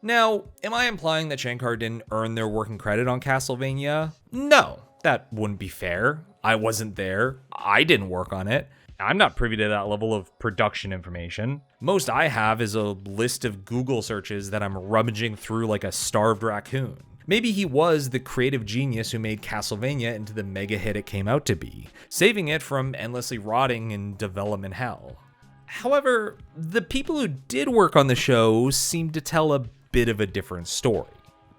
Now, am I implying that Shankar didn't earn their working credit on Castlevania? No, that wouldn't be fair. I wasn't there. I didn't work on it. I'm not privy to that level of production information. Most I have is a list of Google searches that I'm rummaging through like a starved raccoon. Maybe he was the creative genius who made Castlevania into the mega hit it came out to be, saving it from endlessly rotting in development hell. However, the people who did work on the show seem to tell a bit of a different story.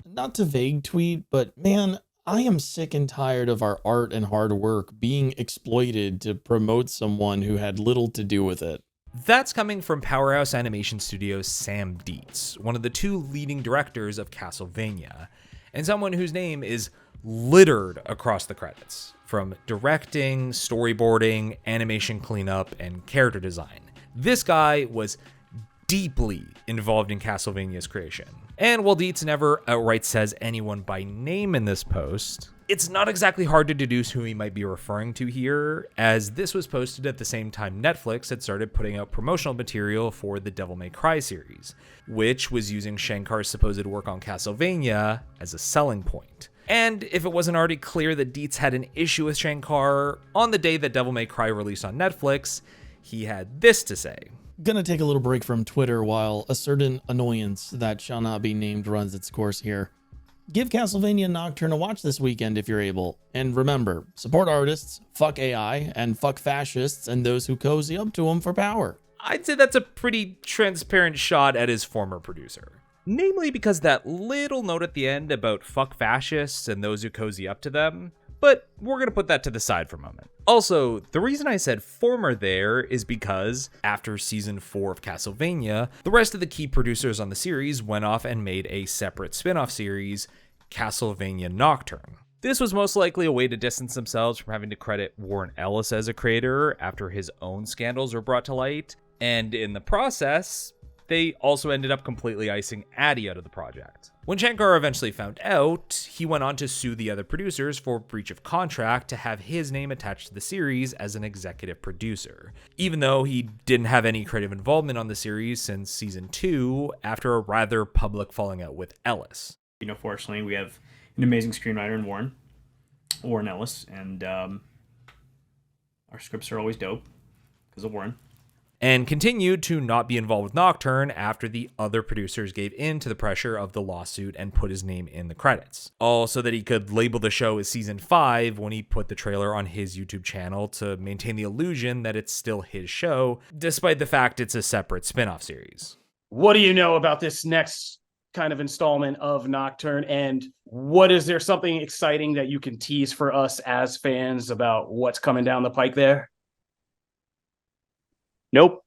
Not to vague tweet, but man, I am sick and tired of our art and hard work being exploited to promote someone who had little to do with it. That's coming from Powerhouse Animation Studios' Sam Dietz, one of the two leading directors of Castlevania, and someone whose name is littered across the credits, from directing, storyboarding, animation cleanup, and character design. This guy was deeply involved in Castlevania's creation. And while Dietz never outright says anyone by name in this post, it's not exactly hard to deduce who he might be referring to here, as this was posted at the same time Netflix had started putting out promotional material for the Devil May Cry series, which was using Shankar's supposed work on Castlevania as a selling point. And if it wasn't already clear that Dietz had an issue with Shankar, on the day that Devil May Cry released on Netflix, he had this to say. Gonna take a little break from Twitter while a certain annoyance that shall not be named runs its course here. Give Castlevania Nocturne a watch this weekend if you're able. And remember, support artists, fuck AI, and fuck fascists and those who cozy up to them for power. I'd say that's a pretty transparent shot at his former producer. Namely because that little note at the end about fuck fascists and those who cozy up to them, but we're gonna put that to the side for a moment. Also, the reason I said former there is because after season 4 of Castlevania, the rest of the key producers on the series went off and made a separate spin-off series, Castlevania Nocturne. This was most likely a way to distance themselves from having to credit Warren Ellis as a creator after his own scandals were brought to light, and in the process, they also ended up completely icing Addie out of the project. When Shankar eventually found out, he went on to sue the other producers for breach of contract to have his name attached to the series as an executive producer, even though he didn't have any creative involvement on the series since season 2 after a rather public falling out with Ellis. You know, fortunately, we have an amazing screenwriter in Warren Ellis, and our scripts are always dope because of Warren. And continued to not be involved with Nocturne after the other producers gave in to the pressure of the lawsuit and put his name in the credits. All so that he could label the show as season 5 when he put the trailer on his YouTube channel to maintain the illusion that it's still his show, despite the fact it's a separate spin-off series. What do you know about this next kind of installment of Nocturne, and what is there something exciting that you can tease for us as fans about what's coming down the pike there? Nope.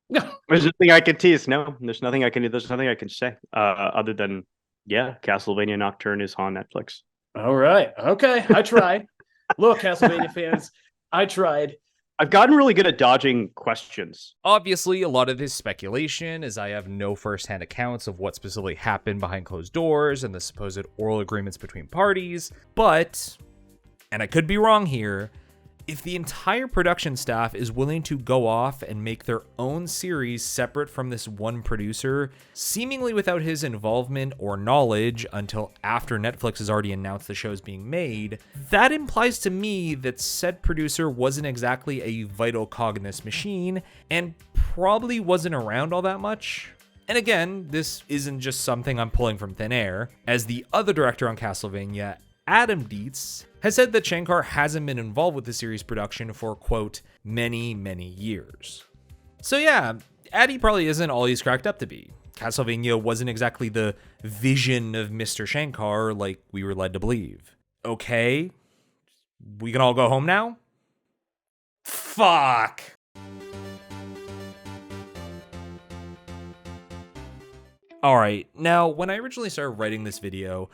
There's nothing I can tease. No, there's nothing I can do. There's nothing I can say other than, yeah, Castlevania Nocturne is on Netflix. All right. Okay. I tried. Look, Castlevania fans, I tried. I've gotten really good at dodging questions. Obviously, a lot of this speculation, as I have no first-hand accounts of what specifically happened behind closed doors and the supposed oral agreements between parties, but, and I could be wrong here, if the entire production staff is willing to go off and make their own series separate from this one producer, seemingly without his involvement or knowledge until after Netflix has already announced the show's being made, that implies to me that said producer wasn't exactly a vital cog in this machine and probably wasn't around all that much. And again, this isn't just something I'm pulling from thin air, as the other director on Castlevania, Adam Dietz, has said that Shankar hasn't been involved with the series production for, quote, many, many years. So yeah, Addie probably isn't all he's cracked up to be. Castlevania wasn't exactly the vision of Mr. Shankar like we were led to believe. Okay, we can all go home now? Fuck! Alright, now when I originally started writing this video,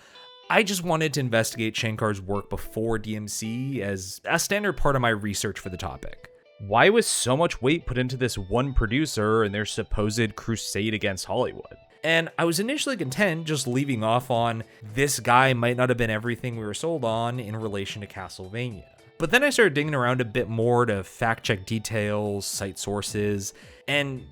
I just wanted to investigate Shankar's work before DMC as a standard part of my research for the topic. Why was so much weight put into this one producer and their supposed crusade against Hollywood? And I was initially content just leaving off on this guy might not have been everything we were sold on in relation to Castlevania. But then I started digging around a bit more to fact check details, cite sources, and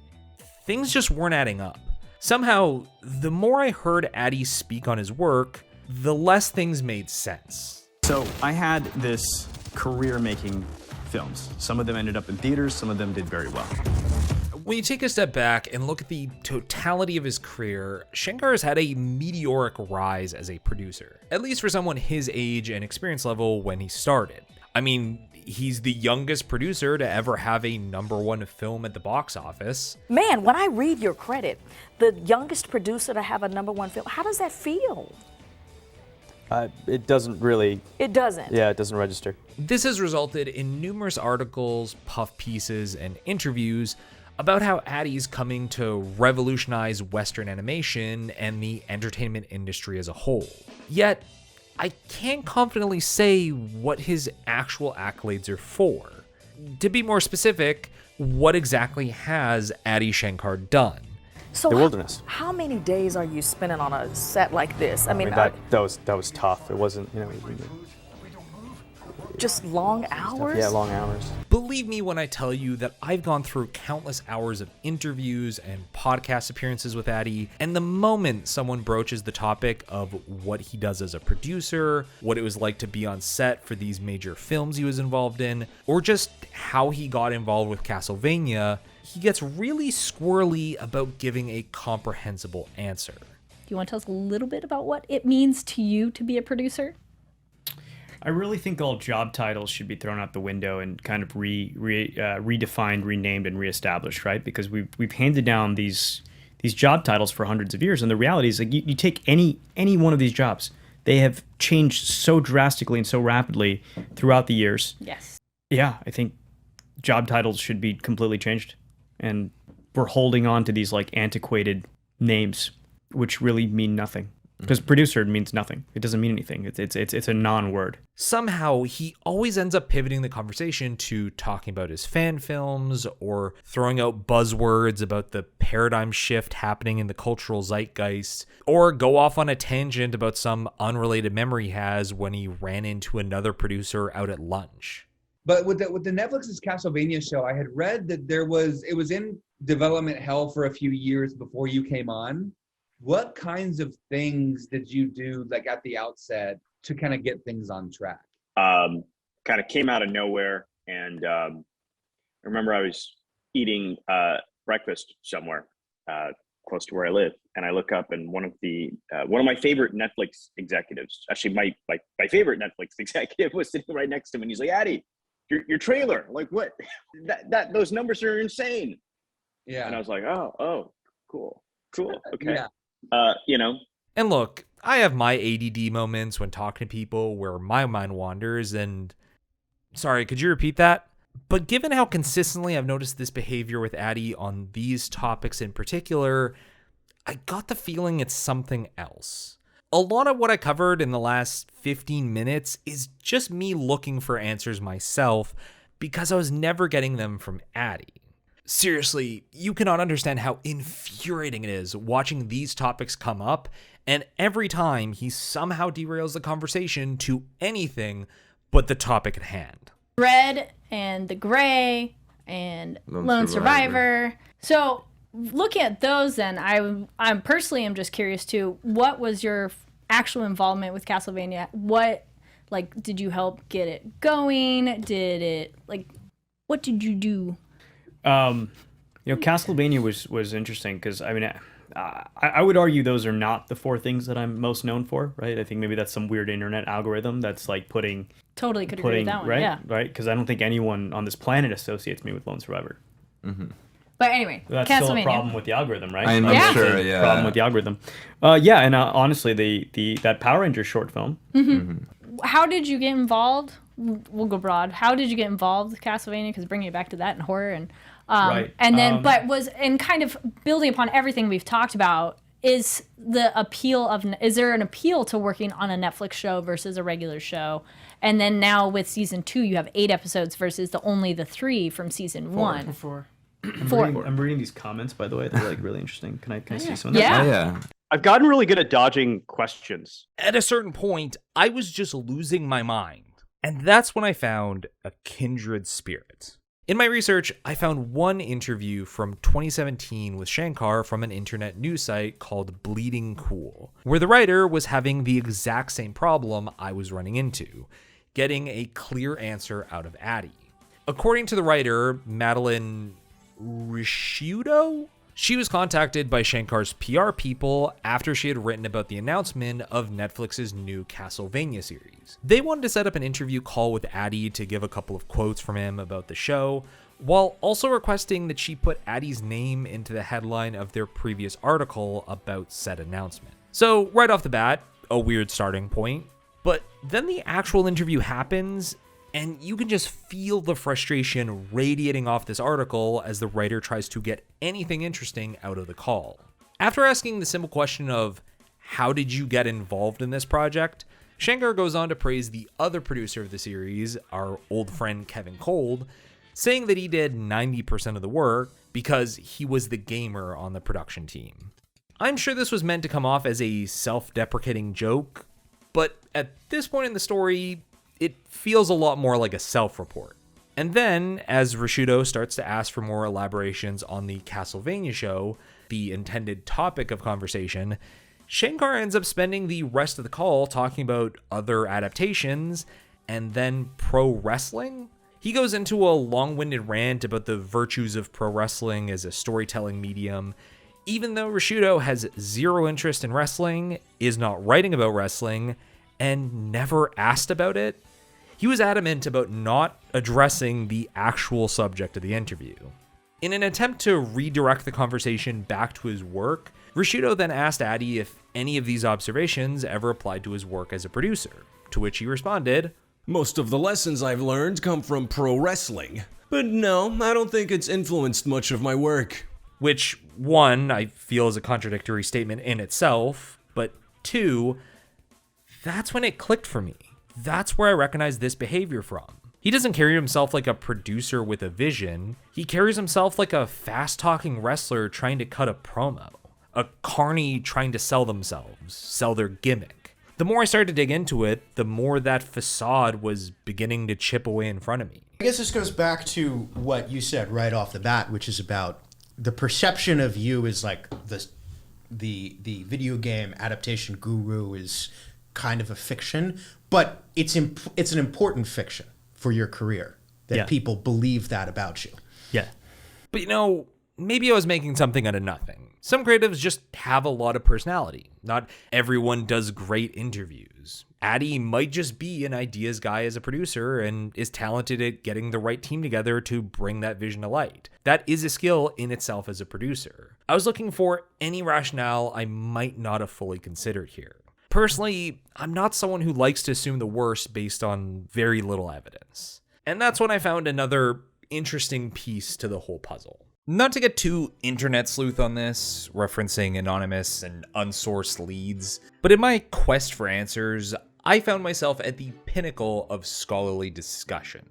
things just weren't adding up. Somehow, the more I heard Addy speak on his work, the less things made sense. So I had this career making films. Some of them ended up in theaters, some of them did very well. When you take a step back and look at the totality of his career, Shankar has had a meteoric rise as a producer, at least for someone his age and experience level when he started. I mean, he's the youngest producer to ever have a #1 film at the box office. Man, when I read your credit, the youngest producer to have a #1 film, how does that feel? It doesn't really... It doesn't? Yeah, it doesn't register. This has resulted in numerous articles, puff pieces, and interviews about how Addy's coming to revolutionize Western animation and the entertainment industry as a whole. Yet, I can't confidently say what his actual accolades are for. To be more specific, what exactly has Addy Shankar done? So The Wilderness. How many days are you spending on a set like this? I mean, that was tough. It wasn't, just long hours? Yeah, long hours. Believe me when I tell you that I've gone through countless hours of interviews and podcast appearances with Addy, and the moment someone broaches the topic of what he does as a producer, what it was like to be on set for these major films he was involved in, or just how he got involved with Castlevania, he gets really squirrely about giving a comprehensible answer. Do you want to tell us a little bit about what it means to you to be a producer? I really think all job titles should be thrown out the window and kind of redefined, renamed, and reestablished, right? Because we've handed down these job titles for hundreds of years, and the reality is, like, you take any one of these jobs, they have changed so drastically and so rapidly throughout the years. Yes. Yeah, I think job titles should be completely changed, and we're holding on to these like antiquated names, which really mean nothing. Because producer means nothing. It doesn't mean anything. It's a non-word. Somehow, he always ends up pivoting the conversation to talking about his fan films or throwing out buzzwords about the paradigm shift happening in the cultural zeitgeist, or go off on a tangent about some unrelated memory he has when he ran into another producer out at lunch. But with the Netflix's Castlevania show, I had read that it was in development hell for a few years before you came on. What kinds of things did you do, like at the outset, to kind of get things on track? Kind of came out of nowhere, and I remember I was eating breakfast somewhere close to where I live, and I look up, and one of my favorite Netflix executives, actually my favorite Netflix executive, was sitting right next to him, and he's like, "Addy, your trailer, like what? That those numbers are insane." Yeah, and I was like, "Oh, cool, okay." Yeah. And look, I have my ADD moments when talking to people where my mind wanders, and sorry, could you repeat that? But given how consistently I've noticed this behavior with Addy on these topics in particular, I got the feeling it's something else. A lot of what I covered in the last 15 minutes is just me looking for answers myself because I was never getting them from Addy. Seriously, you cannot understand how infuriating it is watching these topics come up, and every time he somehow derails the conversation to anything but the topic at hand. Red and the Gray and Lone Survivor. So looking at those, then I'm personally am just curious too. What was your actual involvement with Castlevania? What, like, did you help get it going? What did you do? Castlevania was interesting because, I mean, I would argue those are not the 4 things that I'm most known for, right? I think maybe that's some weird internet algorithm that's like putting... Totally could agree with that one, right? yeah. Right? Because I don't think anyone on this planet associates me with Lone Survivor. Mm-hmm. But anyway, That's Castlevania. still a problem with the algorithm, right? I'm sure, yeah. Problem with the algorithm. Yeah, and honestly, that Power Rangers short film. How did you get involved? We'll go broad. How did you get involved with Castlevania? Because bringing it back to that and horror and Right. and then kind of building upon everything we've talked about. Is there an appeal to working on a Netflix show versus a regular show? And then now with season 2, you have 8 episodes versus only the 3 from season 1. Four. I'm reading these comments, by the way. They're like really interesting. Can I see some of them? Yeah. Oh, yeah. I've gotten really good at dodging questions. At a certain point, I was just losing my mind. And that's when I found a kindred spirit. In my research, I found one interview from 2017 with Shankar from an internet news site called Bleeding Cool, where the writer was having the exact same problem I was running into, getting a clear answer out of Addie. According to the writer, Madeline Risciuto, she was contacted by Shankar's PR people after she had written about the announcement of Netflix's new Castlevania series. They wanted to set up an interview call with Addie to give a couple of quotes from him about the show, while also requesting that she put Addie's name into the headline of their previous article about said announcement. So right off the bat, a weird starting point, but then the actual interview happens, and you can just feel the frustration radiating off this article as the writer tries to get anything interesting out of the call. After asking the simple question of, how did you get involved in this project? Shankar goes on to praise the other producer of the series, our old friend Kevin Cold, saying that he did 90% of the work because he was the gamer on the production team. I'm sure this was meant to come off as a self-deprecating joke, but at this point in the story, it feels a lot more like a self-report. And then, as Risciuto starts to ask for more elaborations on the Castlevania show, the intended topic of conversation, Shankar ends up spending the rest of the call talking about other adaptations and then pro wrestling. He goes into a long-winded rant about the virtues of pro wrestling as a storytelling medium, even though Risciuto has zero interest in wrestling, is not writing about wrestling, and never asked about it. He was adamant about not addressing the actual subject of the interview. In an attempt to redirect the conversation back to his work, Risciuto then asked Addie if any of these observations ever applied to his work as a producer, to which he responded, "Most of the lessons I've learned come from pro wrestling, but no, I don't think it's influenced much of my work." Which, one, I feel is a contradictory statement in itself, but two, that's when it clicked for me. That's where I recognize this behavior from. He doesn't carry himself like a producer with a vision. He carries himself like a fast-talking wrestler trying to cut a promo. A carny trying to sell themselves, sell their gimmick. The more I started to dig into it, the more that facade was beginning to chip away in front of me. I guess this goes back to what you said right off the bat, which is about the perception of you as like the video game adaptation guru is kind of a fiction, but it's an important fiction for your career that people believe that about you. Yeah. But maybe I was making something out of nothing. Some creatives just have a lot of personality. Not everyone does great interviews. Addie might just be an ideas guy as a producer and is talented at getting the right team together to bring that vision to light. That is a skill in itself as a producer. I was looking for any rationale I might not have fully considered here. Personally, I'm not someone who likes to assume the worst based on very little evidence. And that's when I found another interesting piece to the whole puzzle. Not to get too internet sleuth on this, referencing anonymous and unsourced leads, but in my quest for answers, I found myself at the pinnacle of scholarly discussion,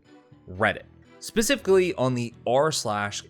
Reddit. Specifically on the r/Ask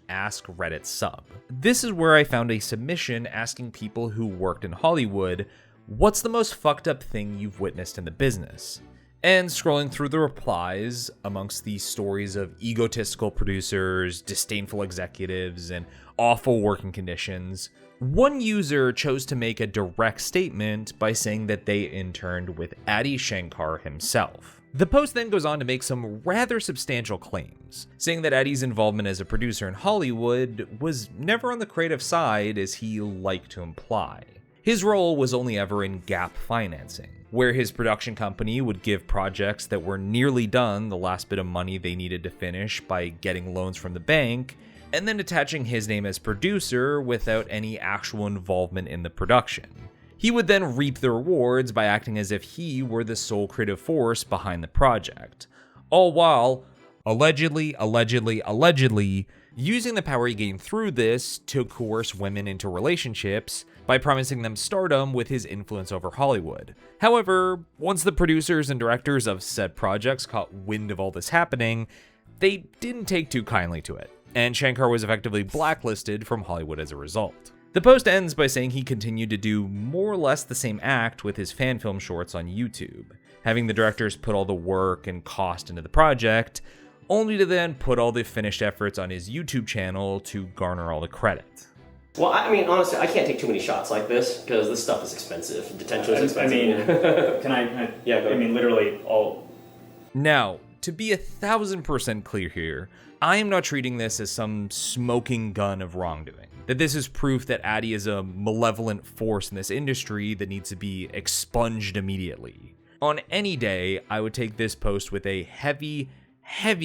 Reddit sub. This is where I found a submission asking people who worked in Hollywood, what's the most fucked up thing you've witnessed in the business? And scrolling through the replies amongst these stories of egotistical producers, disdainful executives, and awful working conditions, one user chose to make a direct statement by saying that they interned with Adi Shankar himself. The post then goes on to make some rather substantial claims, saying that Adi's involvement as a producer in Hollywood was never on the creative side as he liked to imply. His role was only ever in gap financing, where his production company would give projects that were nearly done the last bit of money they needed to finish by getting loans from the bank, and then attaching his name as producer without any actual involvement in the production. He would then reap the rewards by acting as if he were the sole creative force behind the project, all while allegedly using the power he gained through this to coerce women into relationships by promising them stardom with his influence over Hollywood. However, once the producers and directors of said projects caught wind of all this happening, they didn't take too kindly to it, and Shankar was effectively blacklisted from Hollywood as a result. The post ends by saying he continued to do more or less the same act with his fan film shorts on YouTube, having the directors put all the work and cost into the project, only to then put all the finished efforts on his YouTube channel to garner all the credit. Well, I mean, honestly, I can't take too many shots like this because this stuff is expensive. Detention is expensive. I mean, can I? Yeah, go ahead. I mean, literally all. Now, to be 1,000% clear here, I am not treating this as some smoking gun of wrongdoing. That this is proof that Addy is a malevolent force in this industry that needs to be expunged immediately. On any day, I would take this post with a heavy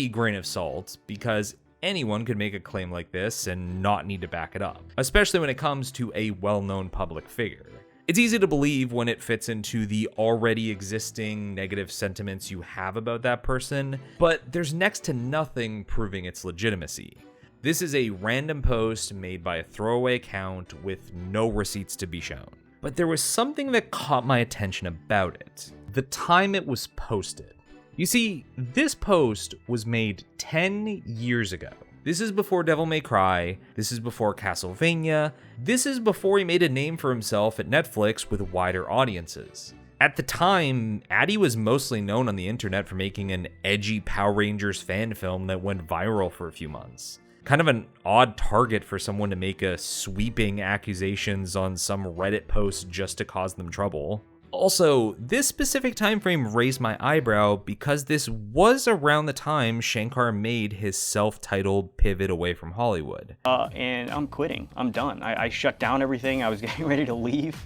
grain of salt, because anyone could make a claim like this and not need to back it up, especially when it comes to a well-known public figure. It's easy to believe when it fits into the already existing negative sentiments you have about that person, but there's next to nothing proving its legitimacy. This is a random post made by a throwaway account with no receipts to be shown. But there was something that caught my attention about it: the time it was posted. You see, this post was made 10 years ago. This is before Devil May Cry, this is before Castlevania, this is before he made a name for himself at Netflix with wider audiences. At the time, Addy was mostly known on the internet for making an edgy Power Rangers fan film that went viral for a few months. Kind of an odd target for someone to make a sweeping accusations on some Reddit post just to cause them trouble. Also, this specific time frame raised my eyebrow because this was around the time Shankar made his self-titled pivot away from Hollywood. And I'm quitting. I'm done. I shut down everything. I was getting ready to leave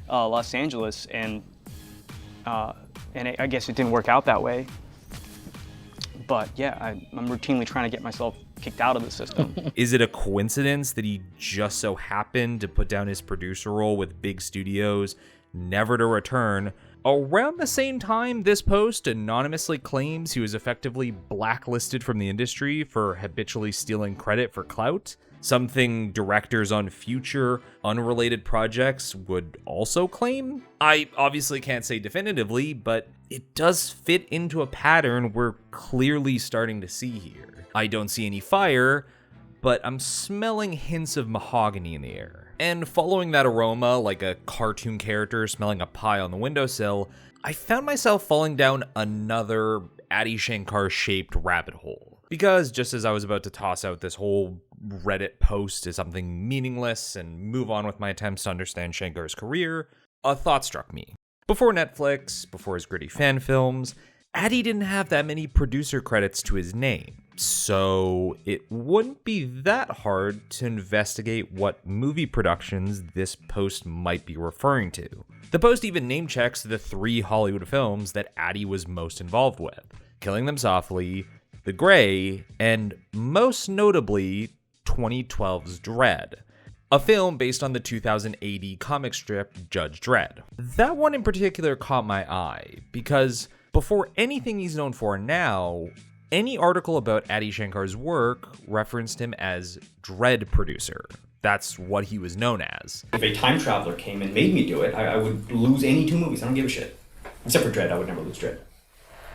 Los Angeles, and I guess it didn't work out that way. But yeah, I'm routinely trying to get myself kicked out of the system. Is it a coincidence that he just so happened to put down his producer role with big studios, never to return, around the same time this post anonymously claims he was effectively blacklisted from the industry for habitually stealing credit for clout? Something directors on future, unrelated projects would also claim? I obviously can't say definitively, but it does fit into a pattern we're clearly starting to see here. I don't see any fire, but I'm smelling hints of mahogany in the air. And following that aroma, like a cartoon character smelling a pie on the windowsill, I found myself falling down another Adi Shankar-shaped rabbit hole. Because just as I was about to toss out this whole Reddit post as something meaningless and move on with my attempts to understand Shankar's career, a thought struck me. Before Netflix, before his gritty fan films, Adi didn't have that many producer credits to his name. So it wouldn't be that hard to investigate what movie productions this post might be referring to. The post even name checks the 3 Hollywood films that Addy was most involved with: Killing Them Softly, The Grey, and most notably 2012's Dredd, a film based on the 2080 comic strip Judge Dredd. That one in particular caught my eye because before anything he's known for now, any article about Adi Shankar's work referenced him as Dredd producer. That's what he was known as. If a time traveler came and made me do it, I would lose any 2 movies. I don't give a shit. Except for Dredd, I would never lose Dredd.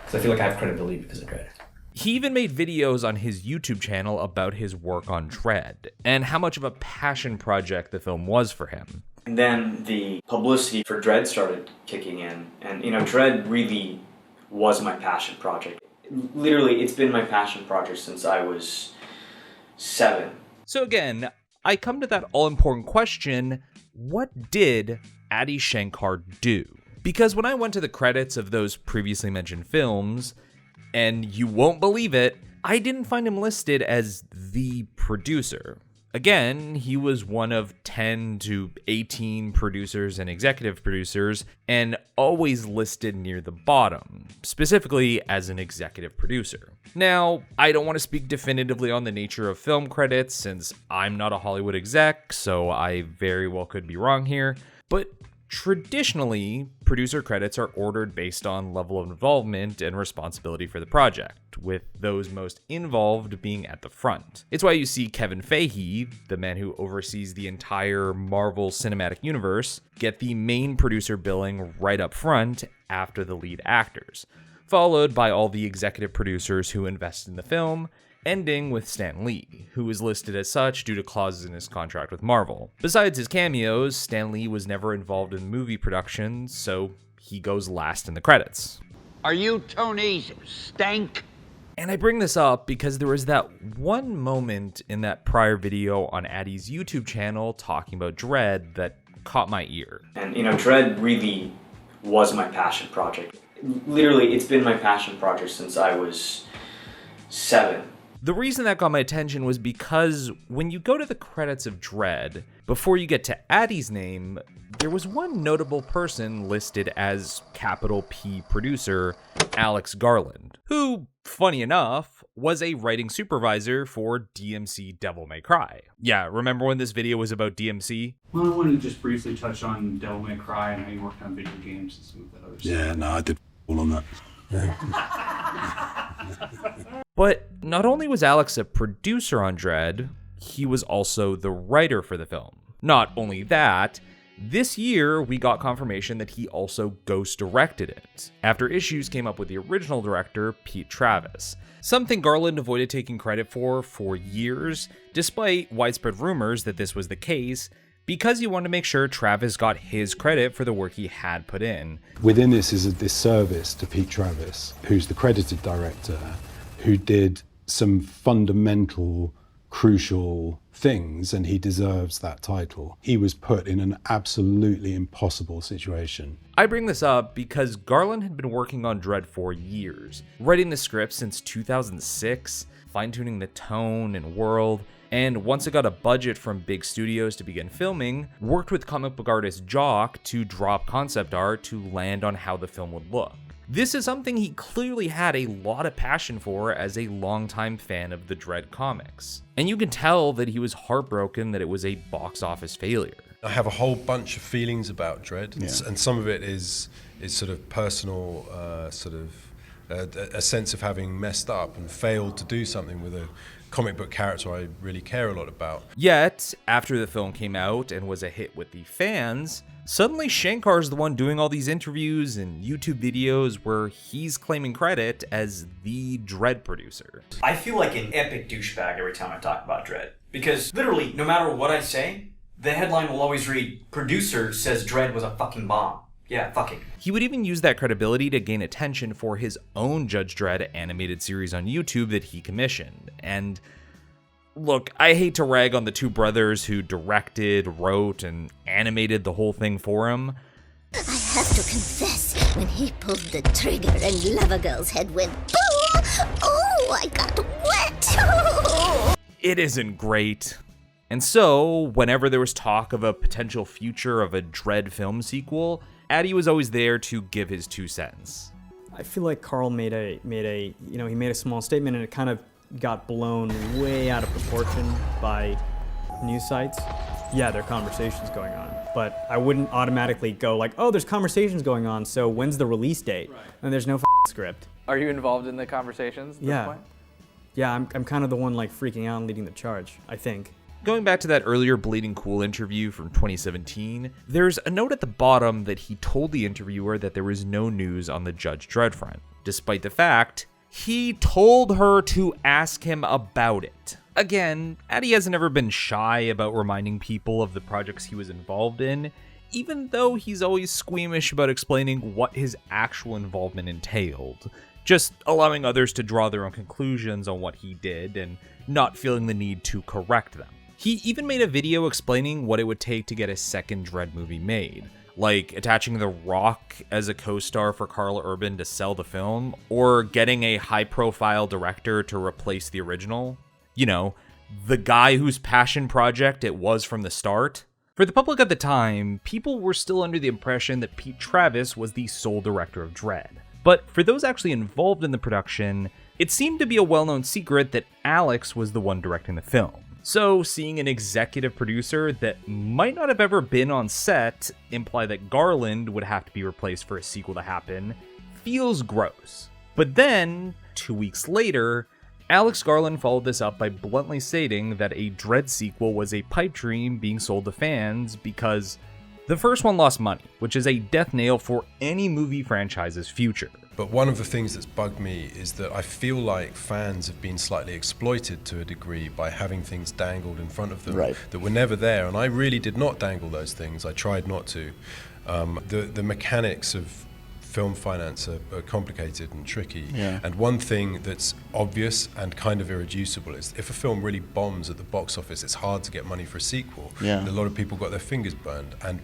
Because I feel like I have credibility because of Dredd. He even made videos on his YouTube channel about his work on Dredd, and how much of a passion project the film was for him. And then the publicity for Dredd started kicking in. And, Dredd really was my passion project. Literally, it's been my passion project since I was 7. So again, I come to that all-important question: what did Adi Shankar do? Because when I went to the credits of those previously mentioned films, and you won't believe it, I didn't find him listed as the producer. Again, he was one of 10 to 18 producers and executive producers, and always listed near the bottom, specifically as an executive producer. Now, I don't want to speak definitively on the nature of film credits, since I'm not a Hollywood exec, so I very well could be wrong here, but traditionally, producer credits are ordered based on level of involvement and responsibility for the project, with those most involved being at the front. It's why you see Kevin Feige, the man who oversees the entire Marvel Cinematic Universe, get the main producer billing right up front after the lead actors, followed by all the executive producers who invest in the film, ending with Stan Lee, who is listed as such due to clauses in his contract with Marvel. Besides his cameos, Stan Lee was never involved in movie production, so he goes last in the credits. Are you Tony Stank? And I bring this up because there was that one moment in that prior video on Addy's YouTube channel talking about Dredd that caught my ear. And Dredd really was my passion project. Literally, it's been my passion project since I was 7. The reason that got my attention was because when you go to the credits of Dredd, before you get to Addy's name, there was one notable person listed as capital P producer, Alex Garland, who, funny enough, was a writing supervisor for DMC Devil May Cry. Yeah, remember when this video was about DMC? Well, I wanted to just briefly touch on Devil May Cry and how you worked on video games and some of the others. Yeah, no, I did all on that. But not only was Alex a producer on Dredd, he was also the writer for the film. Not only that, this year we got confirmation that he also ghost directed it, after issues came up with the original director, Pete Travis. Something Garland avoided taking credit for years, despite widespread rumors that this was the case, because he wanted to make sure Travis got his credit for the work he had put in. Within this is a disservice to Pete Travis, who's the credited director, who did some fundamental, crucial things, and he deserves that title. He was put in an absolutely impossible situation. I bring this up because Garland had been working on Dredd for years, writing the script since 2006, fine-tuning the tone and world, and once it got a budget from big studios to begin filming, worked with comic book artist Jock to drop concept art to land on how the film would look. This is something he clearly had a lot of passion for as a longtime fan of the Dredd comics. And you can tell that he was heartbroken that it was a box office failure. I have a whole bunch of feelings about Dredd, and some of it is sort of personal, a sense of having messed up and failed to do something with a comic book character I really care a lot about. Yet, after the film came out and was a hit with the fans, suddenly Shankar's the one doing all these interviews and YouTube videos where he's claiming credit as the Dredd producer. I feel like an epic douchebag every time I talk about Dredd, because literally, no matter what I say, the headline will always read, "Producer says Dredd was a fucking bomb." Yeah, fucking. He would even use that credibility to gain attention for his own Judge Dredd animated series on YouTube that he commissioned. And look, I hate to rag on the two brothers who directed, wrote, and animated the whole thing for him. I have to confess, when he pulled the trigger and Lava Girl's head went boom, oh, I got wet. It isn't great. And so, whenever there was talk of a potential future of a Dredd film sequel, Addy was always there to give his 2 cents. I feel like Carl made a small statement and it kind of got blown way out of proportion by news sites. Yeah, there are conversations going on, but I wouldn't automatically go like, oh, there's conversations going on, so when's the release date? Right. And there's no script. Are you involved in the conversations at this point? Yeah, I'm kind of the one like freaking out and leading the charge, I think. Going back to that earlier Bleeding Cool interview from 2017, there's a note at the bottom that he told the interviewer that there was no news on the Judge Dredd front, despite the fact he told her to ask him about it. Again, Addy hasn't ever been shy about reminding people of the projects he was involved in, even though he's always squeamish about explaining what his actual involvement entailed, just allowing others to draw their own conclusions on what he did and not feeling the need to correct them. He even made a video explaining what it would take to get a second Dredd movie made, like attaching The Rock as a co-star for Karl Urban to sell the film, or getting a high-profile director to replace the original. You know, the guy whose passion project it was from the start? For the public at the time, people were still under the impression that Pete Travis was the sole director of Dredd. But for those actually involved in the production, it seemed to be a well-known secret that Alex was the one directing the film. So seeing an executive producer that might not have ever been on set imply that Garland would have to be replaced for a sequel to happen feels gross. But then, 2 weeks later, Alex Garland followed this up by bluntly stating that a Dredd sequel was a pipe dream being sold to fans because the first one lost money, which is a death nail for any movie franchise's future. But one of the things that's bugged me is that I feel like fans have been slightly exploited to a degree by having things dangled in front of them that were never there. And I really did not dangle those things. I tried not to. The mechanics of film finance are complicated and tricky. Yeah. And one thing that's obvious and kind of irreducible is if a film really bombs at the box office, it's hard to get money for a sequel. Yeah. And a lot of people got their fingers burned. And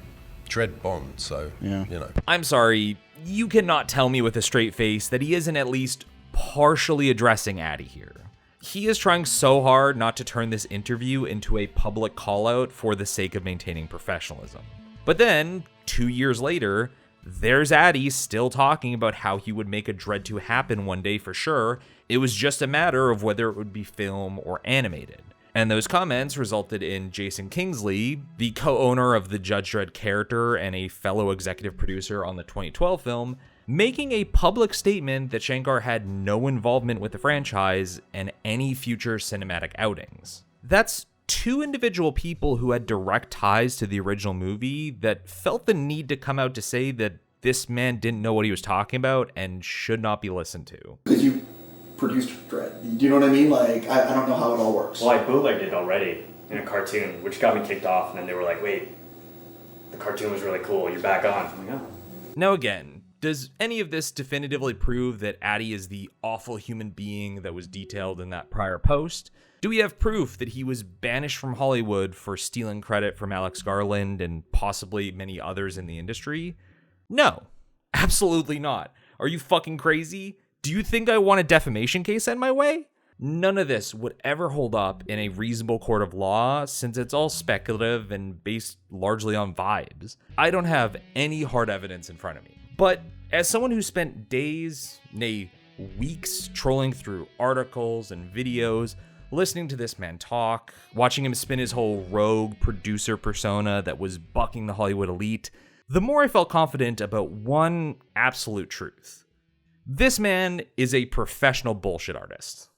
Dredd bombed, so, you know. I'm sorry, you cannot tell me with a straight face that he isn't at least partially addressing Addy here. He is trying so hard not to turn this interview into a public call-out for the sake of maintaining professionalism. But then, 2 years later, there's Addy still talking about how he would make a Dredd 2 happen one day for sure. It was just a matter of whether it would be film or animated. And those comments resulted in Jason Kingsley, the co-owner of the Judge Dredd character and a fellow executive producer on the 2012 film, making a public statement that Shankar had no involvement with the franchise and any future cinematic outings. That's two individual people who had direct ties to the original movie that felt the need to come out to say that this man didn't know what he was talking about and should not be listened to. Because you produced Dredd. Do you know what I mean? Like, I don't know how it all works. Well, I bootlegged it already in a cartoon, which got me kicked off, and then they were like, wait, the cartoon was really cool, you're back on. I'm like, oh. Now again, does any of this definitively prove that Addy is the awful human being that was detailed in that prior post? Do we have proof that he was banished from Hollywood for stealing credit from Alex Garland and possibly many others in the industry? No, absolutely not. Are you fucking crazy? Do you think I want a defamation case sent my way? None of this would ever hold up in a reasonable court of law since it's all speculative and based largely on vibes. I don't have any hard evidence in front of me. But as someone who spent days, nay, weeks trolling through articles and videos, listening to this man talk, watching him spin his whole rogue producer persona that was bucking the Hollywood elite, the more I felt confident about one absolute truth. This man is a professional bullshit artist.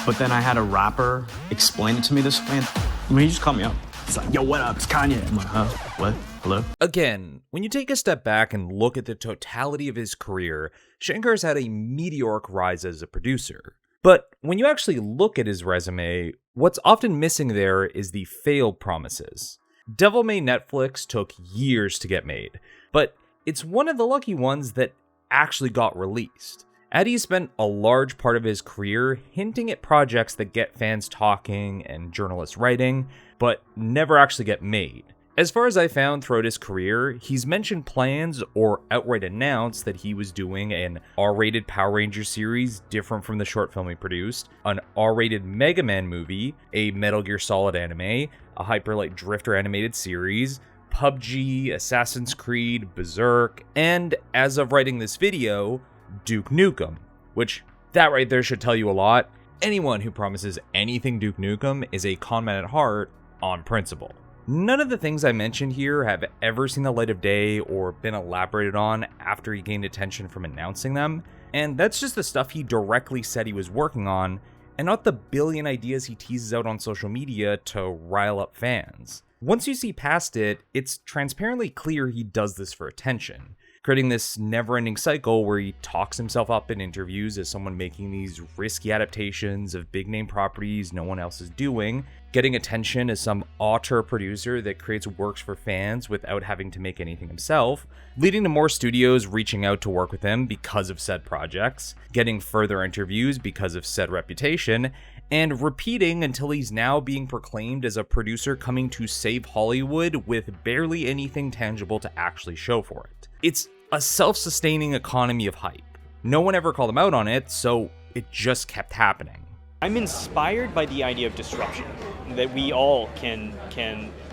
But then I had a rapper explain it to me this way. He just called me up. He's like, yo, what up? It's Kanye. I'm like, huh? What? Hello? Again, when you take a step back and look at the totality of his career, Shankar's had a meteoric rise as a producer. But when you actually look at his resume, what's often missing there is the failed promises. Devil May Netflix took years to get made, but it's one of the lucky ones that actually got released. Addy spent a large part of his career hinting at projects that get fans talking and journalists writing, but never actually get made. As far as I found throughout his career, he's mentioned plans or outright announced that he was doing an R-rated Power Rangers series different from the short film he produced, an R-rated Mega Man movie, a Metal Gear Solid anime, a Hyper Light Drifter animated series, PUBG, Assassin's Creed, Berserk, and as of writing this video, Duke Nukem, which that right there should tell you a lot. Anyone who promises anything Duke Nukem is a con man at heart on principle. None of the things I mentioned here have ever seen the light of day or been elaborated on after he gained attention from announcing them, and that's just the stuff he directly said he was working on, and not the billion ideas he teases out on social media to rile up fans. Once you see past it, it's transparently clear he does this for attention, creating this never-ending cycle where he talks himself up in interviews as someone making these risky adaptations of big-name properties no one else is doing, getting attention as some auteur producer that creates works for fans without having to make anything himself, leading to more studios reaching out to work with him because of said projects, getting further interviews because of said reputation, and repeating until he's now being proclaimed as a producer coming to save Hollywood with barely anything tangible to actually show for it. It's a self-sustaining economy of hype. No one ever called him out on it, so it just kept happening. I'm inspired by the idea of disruption, that we all can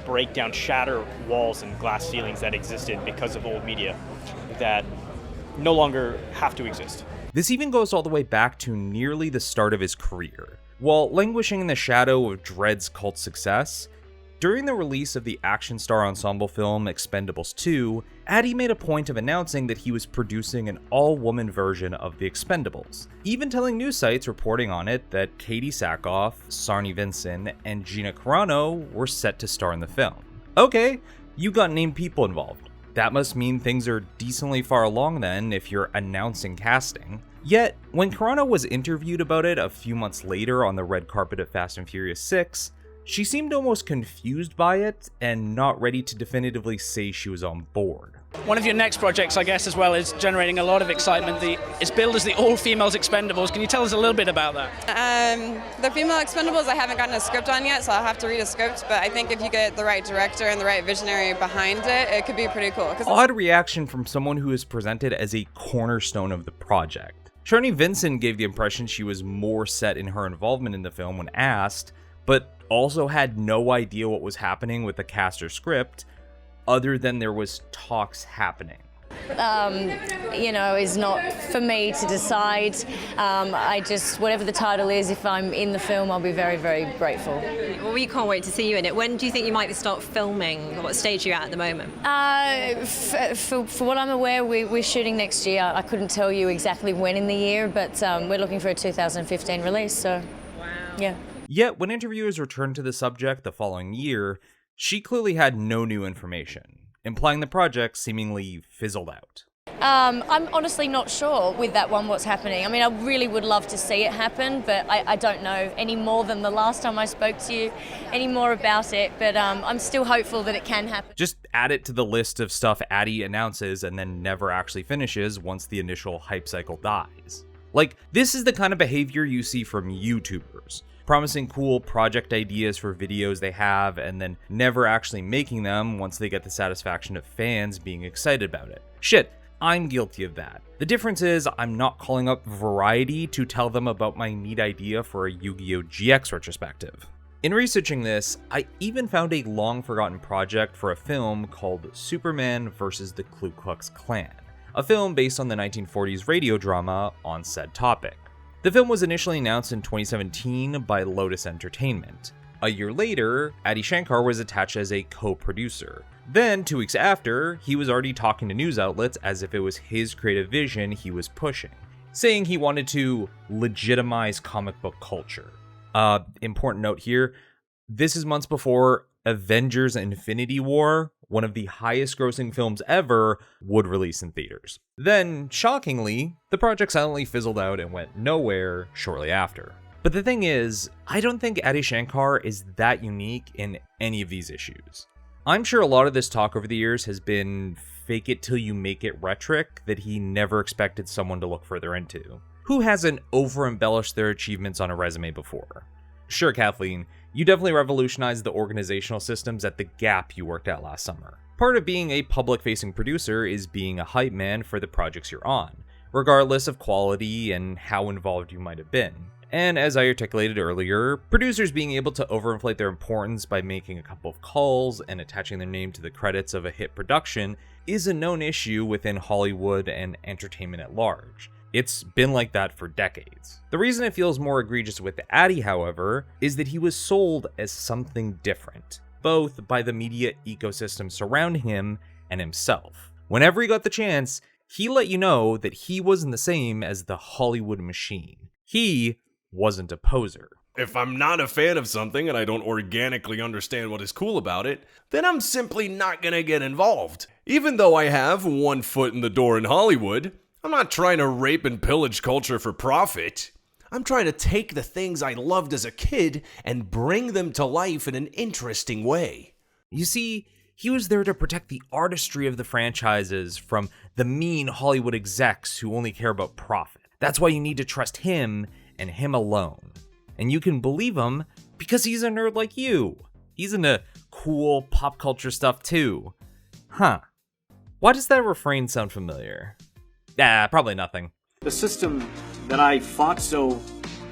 break down, shatter walls and glass ceilings that existed because of old media that no longer have to exist. This even goes all the way back to nearly the start of his career. While languishing in the shadow of Dredd's cult success, during the release of the action star ensemble film Expendables 2, Addy made a point of announcing that he was producing an all-woman version of the Expendables, even telling news sites reporting on it that Katie Sackhoff, Sarni Vinson, and Gina Carano were set to star in the film. Okay, you got named people involved. That must mean things are decently far along then if you're announcing casting. Yet, when Carano was interviewed about it a few months later on the red carpet of Fast and Furious 6, she seemed almost confused by it and not ready to definitively say she was on board. One of your next projects, I guess, as well, is generating a lot of excitement. It's billed as the all-females Expendables. Can you tell us a little bit about that? The female Expendables I haven't gotten a script on yet, so I'll have to read a script, but I think if you get the right director and the right visionary behind it, it could be pretty cool. Odd reaction from someone who is presented as a cornerstone of the project. Sarni Vinson gave the impression she was more set in her involvement in the film when asked, but also had no idea what was happening with the cast or script, other than there was talks happening. Is not for me to decide. Whatever the title is, if I'm in the film, I'll be very, very grateful. Well, we can't wait to see you in it. When do you think you might start filming? What stage are you at the moment? For what I'm aware, we're shooting next year. I couldn't tell you exactly when in the year, but we're looking for a 2015 release, so yeah. Yet, when interviewers returned to the subject the following year, she clearly had no new information, implying the project seemingly fizzled out. I'm honestly not sure with that one what's happening. I mean, I really would love to see it happen, but I don't know any more than the last time I spoke to you, any more about it, but I'm still hopeful that it can happen. Just add it to the list of stuff Addy announces and then never actually finishes once the initial hype cycle dies. Like, this is the kind of behavior you see from YouTubers, promising cool project ideas for videos they have and then never actually making them once they get the satisfaction of fans being excited about it. Shit, I'm guilty of that. The difference is I'm not calling up Variety to tell them about my neat idea for a Yu-Gi-Oh! GX retrospective. In researching this, I even found a long-forgotten project for a film called Superman vs. the Ku Klux Klan, a film based on the 1940s radio drama on said topic. The film was initially announced in 2017 by Lotus Entertainment. A year later, Adi Shankar was attached as a co-producer. Then, 2 weeks after, he was already talking to news outlets as if it was his creative vision he was pushing, saying he wanted to legitimize comic book culture. Important note here, this is months before Avengers Infinity War, one of the highest grossing films ever, would release in theaters. Then, shockingly, the project silently fizzled out and went nowhere shortly after. But the thing is, I don't think Adi Shankar is that unique in any of these issues. I'm sure a lot of this talk over the years has been fake it till you make it rhetoric that he never expected someone to look further into. Who hasn't over-embellished their achievements on a resume before? Sure, Kathleen, you definitely revolutionized the organizational systems at the Gap you worked at last summer. Part of being a public-facing producer is being a hype man for the projects you're on, regardless of quality and how involved you might have been. And as I articulated earlier, producers being able to overinflate their importance by making a couple of calls and attaching their name to the credits of a hit production is a known issue within Hollywood and entertainment at large. It's been like that for decades. The reason it feels more egregious with Addy, however, is that he was sold as something different, both by the media ecosystem surrounding him and himself. Whenever he got the chance, he let you know that he wasn't the same as the Hollywood machine. He wasn't a poser. If I'm not a fan of something and I don't organically understand what is cool about it, then I'm simply not gonna get involved. Even though I have one foot in the door in Hollywood, I'm not trying to rape and pillage culture for profit. I'm trying to take the things I loved as a kid and bring them to life in an interesting way. You see, he was there to protect the artistry of the franchises from the mean Hollywood execs who only care about profit. That's why you need to trust him and him alone. And you can believe him because he's a nerd like you. He's into cool pop culture stuff too. Huh. Why does that refrain sound familiar? Probably nothing. The system that I fought so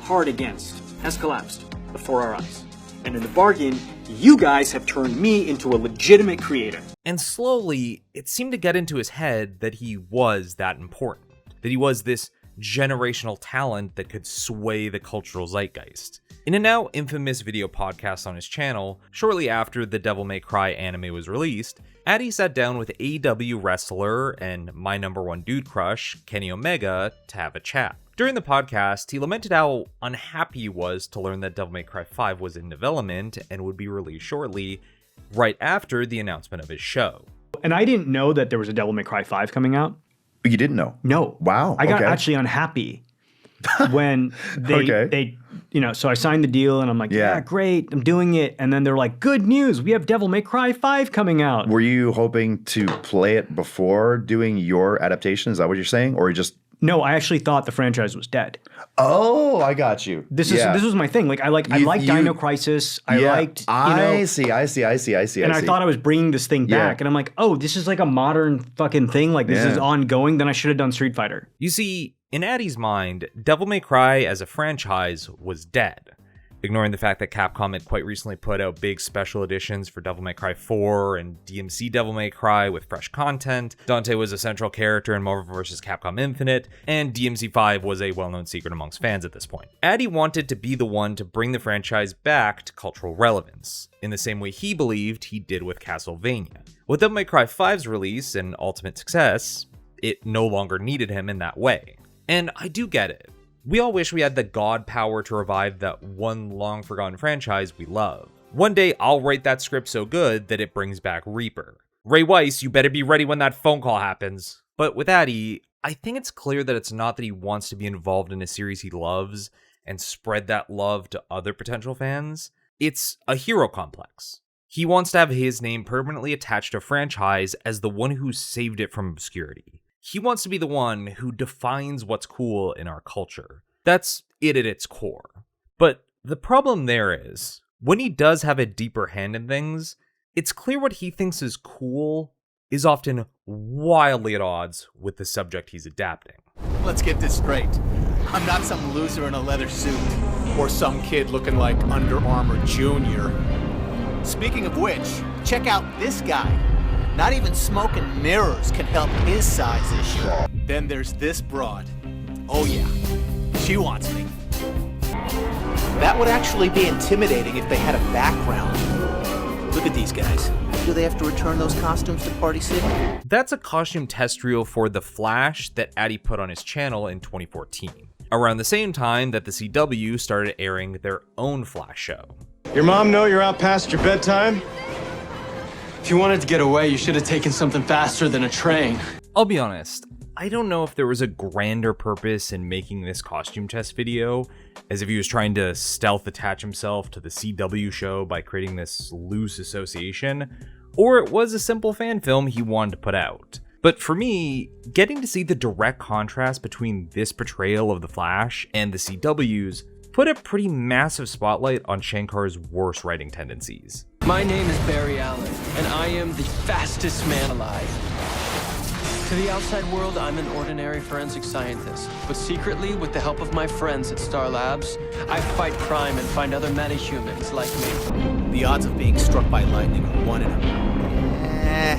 hard against has collapsed before our eyes. And in the bargain, you guys have turned me into a legitimate creator. And slowly, it seemed to get into his head that he was that important, that he was this generational talent that could sway the cultural zeitgeist. In a now infamous video podcast on his channel, shortly after the Devil May Cry anime was released, Addy sat down with AEW wrestler and my number one dude crush, Kenny Omega, to have a chat. During the podcast, he lamented how unhappy he was to learn that Devil May Cry 5 was in development and would be released shortly, right after the announcement of his show. And I didn't know that there was a Devil May Cry 5 coming out. You didn't know? No. Wow. I got actually unhappy when they, so I signed the deal and I'm like, yeah, great, I'm doing it. And then they're like, good news, we have Devil May Cry 5 coming out. Were you hoping to play it before doing your adaptation? Is that what you're saying? Or you just... No, I actually thought the franchise was dead. Oh, I got you. This was my thing. Like I liked Dino Crisis. I see. And I thought I was bringing this thing back, and I'm like, oh, this is like a modern fucking thing. Like this is ongoing. Then I should have done Street Fighter. You see, in Addy's mind, Devil May Cry as a franchise was dead. Ignoring the fact that Capcom had quite recently put out big special editions for Devil May Cry 4 and DMC Devil May Cry with fresh content, Dante was a central character in Marvel vs. Capcom Infinite, and DMC 5 was a well-known secret amongst fans at this point. Addy wanted to be the one to bring the franchise back to cultural relevance, in the same way he believed he did with Castlevania. With Devil May Cry 5's release and ultimate success, it no longer needed him in that way. And I do get it. We all wish we had the god power to revive that one long-forgotten franchise we love. One day, I'll write that script so good that it brings back Reaper. Ray Weiss, you better be ready when that phone call happens. But with Addy, I think it's clear that it's not that he wants to be involved in a series he loves and spread that love to other potential fans. It's a hero complex. He wants to have his name permanently attached to a franchise as the one who saved it from obscurity. He wants to be the one who defines what's cool in our culture. That's it at its core. But the problem there is, when he does have a deeper hand in things, it's clear what he thinks is cool is often wildly at odds with the subject he's adapting. Let's get this straight. I'm not some loser in a leather suit, or some kid looking like Under Armour Jr. Speaking of which, check out this guy. Not even smoke and mirrors can help his size issue. Then there's this broad. Oh yeah, she wants me. That would actually be intimidating if they had a background. Look at these guys. Do they have to return those costumes to Party City? That's a costume test reel for The Flash that Addy put on his channel in 2014, around the same time that the CW started airing their own Flash show. Your mom know you're out past your bedtime? If you wanted to get away, you should have taken something faster than a train. I'll be honest, I don't know if there was a grander purpose in making this costume test video, as if he was trying to stealth attach himself to the CW show by creating this loose association, or it was a simple fan film he wanted to put out. But for me, getting to see the direct contrast between this portrayal of the Flash and the CW's put a pretty massive spotlight on Shankar's worst writing tendencies. My name is Barry Allen, and I am the fastest man alive. To the outside world, I'm an ordinary forensic scientist, but secretly, with the help of my friends at Star Labs, I fight crime and find other metahumans like me. The odds of being struck by lightning are 1 in a...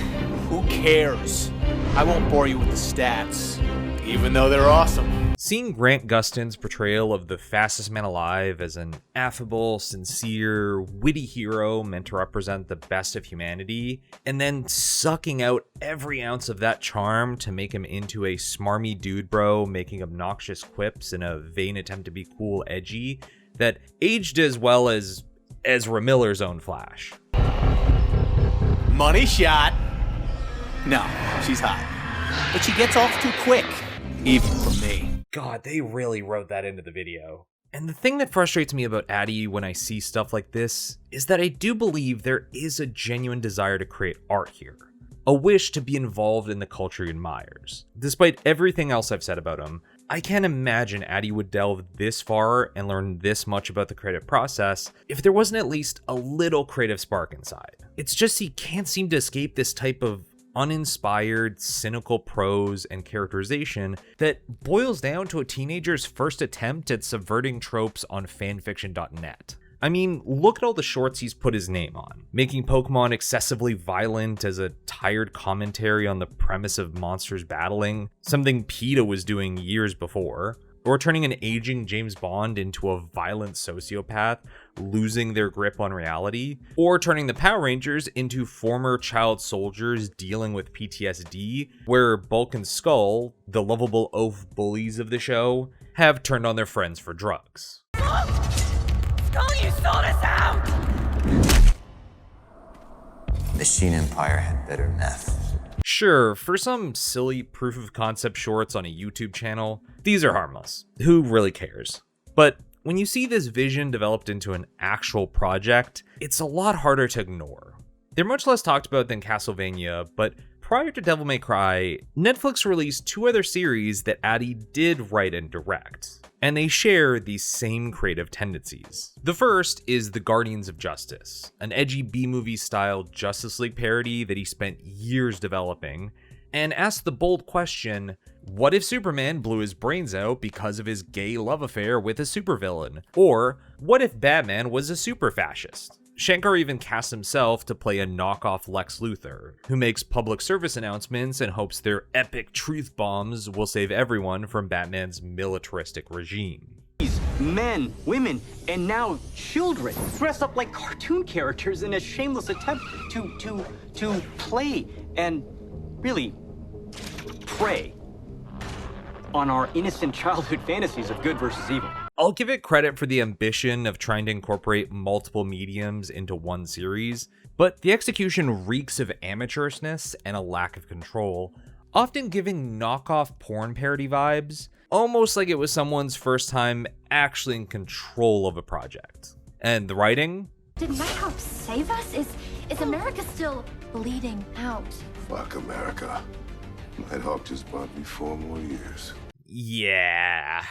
who cares? I won't bore you with the stats, even though they're awesome. Seeing Grant Gustin's portrayal of the fastest man alive as an affable, sincere, witty hero meant to represent the best of humanity, and then sucking out every ounce of that charm to make him into a smarmy dude bro making obnoxious quips in a vain attempt to be cool edgy, that aged as well as Ezra Miller's own Flash. Money shot. No, she's hot. But she gets off too quick, even for me. God, they really wrote that into the video. And the thing that frustrates me about Addy when I see stuff like this is that I do believe there is a genuine desire to create art here. A wish to be involved in the culture he admires. Despite everything else I've said about him, I can't imagine Addy would delve this far and learn this much about the creative process if there wasn't at least a little creative spark inside. It's just he can't seem to escape this type of uninspired, cynical prose and characterization that boils down to a teenager's first attempt at subverting tropes on fanfiction.net. I mean, look at all the shorts he's put his name on, making Pokemon excessively violent as a tired commentary on the premise of monsters battling, something PETA was doing years before, or turning an aging James Bond into a violent sociopath, losing their grip on reality, or turning the Power Rangers into former child soldiers dealing with PTSD, where Bulk and Skull, the lovable oaf bullies of the show, have turned on their friends for drugs. Skull, you sold us out! The Sheen Empire had better meth. Sure, for some silly proof of concept shorts on a YouTube channel, these are harmless. Who really cares? But when you see this vision developed into an actual project, it's a lot harder to ignore. They're much less talked about than Castlevania, but prior to Devil May Cry, Netflix released 2 other series that Addy did write and direct, and they share these same creative tendencies. The first is The Guardians of Justice, an edgy B-movie style Justice League parody that he spent years developing, and asked the bold question, what if Superman blew his brains out because of his gay love affair with a supervillain? Or what if Batman was a super fascist? Shankar even cast himself to play a knockoff Lex Luthor, who makes public service announcements and hopes their epic truth bombs will save everyone from Batman's militaristic regime. Men, women, and now children dress up like cartoon characters in a shameless attempt to play and really prey on our innocent childhood fantasies of good versus evil. I'll give it credit for the ambition of trying to incorporate multiple mediums into one series, but the execution reeks of amateurishness and a lack of control, often giving knockoff porn parody vibes, almost like it was someone's first time actually in control of a project. And the writing? Did Nighthawk save us? Is America still bleeding out? Fuck America. Nighthawk just bought me 4 more years. Yeah.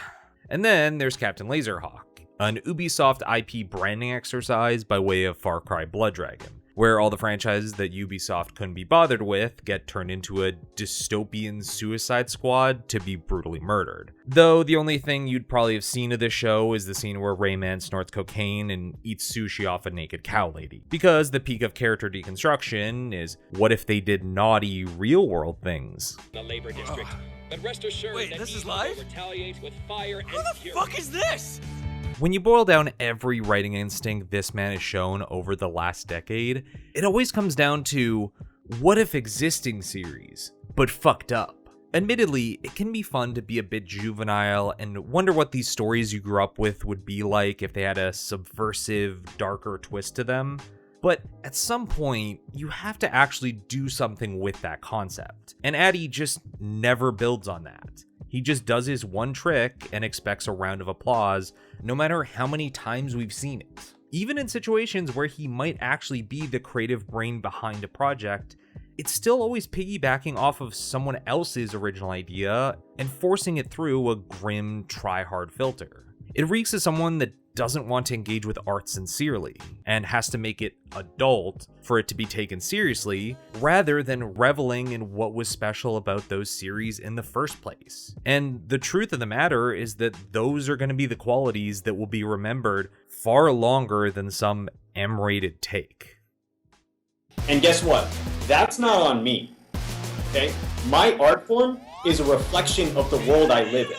And then there's Captain Laserhawk, an Ubisoft IP branding exercise by way of Far Cry Blood Dragon, where all the franchises that Ubisoft couldn't be bothered with get turned into a dystopian suicide squad to be brutally murdered. Though the only thing you'd probably have seen of this show is the scene where Rayman snorts cocaine and eats sushi off a naked cow lady. Because the peak of character deconstruction is, what if they did naughty real-world things? The labor district. But rest assured that this is evil live? will retaliate with fire Who and the fury. fuck is this? When you boil down every writing instinct this man has shown over the last decade, it always comes down to, what if existing series, but fucked up? Admittedly, it can be fun to be a bit juvenile and wonder what these stories you grew up with would be like if they had a subversive, darker twist to them. But at some point, you have to actually do something with that concept. And Addy just never builds on that. He just does his one trick and expects a round of applause, no matter how many times we've seen it. Even in situations where he might actually be the creative brain behind a project, it's still always piggybacking off of someone else's original idea and forcing it through a grim, try-hard filter. It reeks of someone that doesn't want to engage with art sincerely and has to make it adult for it to be taken seriously, rather than reveling in what was special about those series in the first place. And the truth of the matter is that those are going to be the qualities that will be remembered far longer than some M-rated take. And guess what? That's not on me. Okay? My art form is a reflection of the world I live in.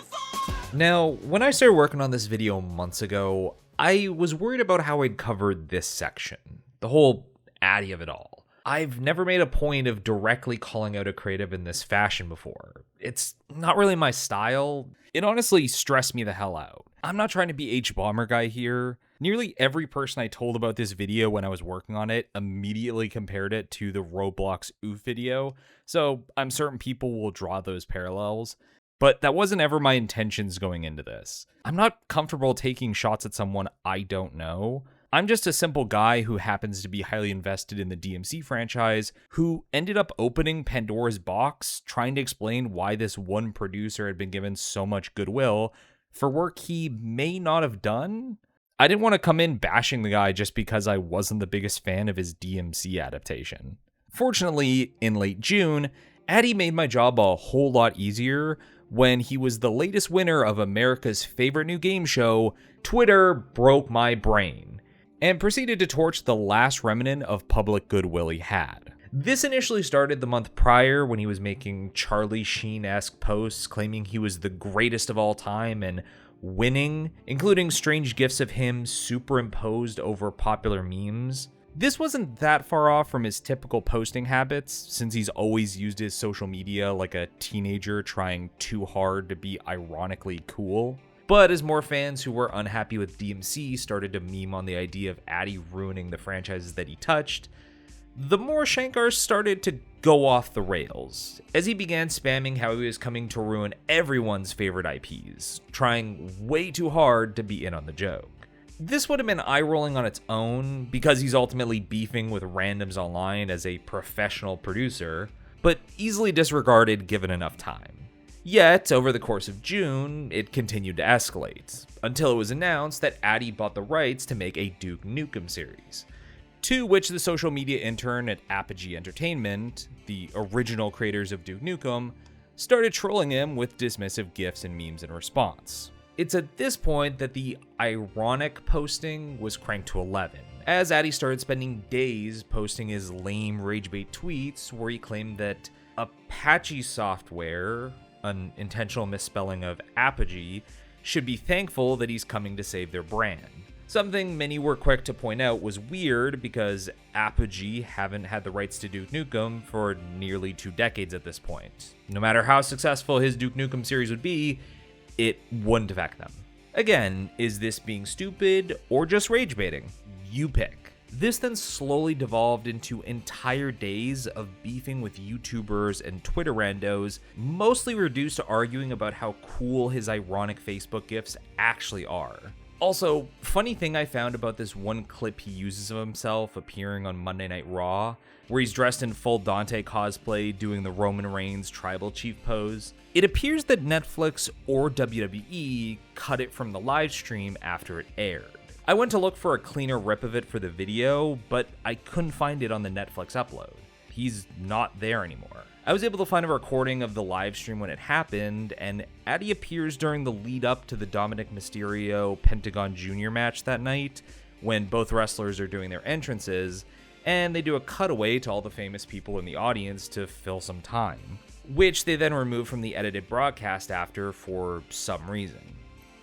Now, when I started working on this video months ago, I was worried about how I'd cover this section, the whole Addy of it all. I've never made a point of directly calling out a creative in this fashion before. It's not really my style. It honestly stressed me the hell out. I'm not trying to be H-Bomber guy here. Nearly every person I told about this video when I was working on it immediately compared it to the Roblox Oof video, so I'm certain people will draw those parallels. But that wasn't ever my intentions going into this. I'm not comfortable taking shots at someone I don't know. I'm just a simple guy who happens to be highly invested in the DMC franchise, who ended up opening Pandora's box, trying to explain why this one producer had been given so much goodwill for work he may not have done. I didn't want to come in bashing the guy just because I wasn't the biggest fan of his DMC adaptation. Fortunately, in late June, Addy made my job a whole lot easier when he was the latest winner of America's favorite new game show, Twitter Broke My Brain, and proceeded to torch the last remnant of public goodwill he had. This initially started the month prior when he was making Charlie Sheen-esque posts claiming he was the greatest of all time and winning, including strange gifs of him superimposed over popular memes. This wasn't that far off from his typical posting habits, since he's always used his social media like a teenager trying too hard to be ironically cool. But as more fans who were unhappy with DMC started to meme on the idea of Addy ruining the franchises that he touched, the more Shankar started to go off the rails, as he began spamming how he was coming to ruin everyone's favorite IPs, trying way too hard to be in on the joke. This would have been eye-rolling on its own, because he's ultimately beefing with randoms online as a professional producer, but easily disregarded given enough time. Yet, over the course of June, it continued to escalate, until it was announced that Addy bought the rights to make a Duke Nukem series, to which the social media intern at Apogee Entertainment, the original creators of Duke Nukem, started trolling him with dismissive gifs and memes in response. It's at this point that the ironic posting was cranked to 11, as Addy started spending days posting his lame ragebait tweets where he claimed that Apache Software, an intentional misspelling of Apogee, should be thankful that he's coming to save their brand. Something many were quick to point out was weird because Apogee haven't had the rights to Duke Nukem for nearly 2 decades at this point. No matter how successful his Duke Nukem series would be, it wouldn't affect them. Again, is this being stupid or just rage baiting? You pick. This then slowly devolved into entire days of beefing with YouTubers and Twitter randos, mostly reduced to arguing about how cool his ironic Facebook gifs actually are. Also, funny thing I found about this one clip he uses of himself appearing on Monday Night Raw, where he's dressed in full Dante cosplay doing the Roman Reigns tribal chief pose. It appears that Netflix or WWE cut it from the live stream after it aired. I went to look for a cleaner rip of it for the video, but I couldn't find it on the Netflix upload. He's not there anymore. I was able to find a recording of the live stream when it happened, and Addy appears during the lead up to the Dominic Mysterio Pentagon Jr. match that night, when both wrestlers are doing their entrances, and they do a cutaway to all the famous people in the audience to fill some time, which they then remove from the edited broadcast after for some reason.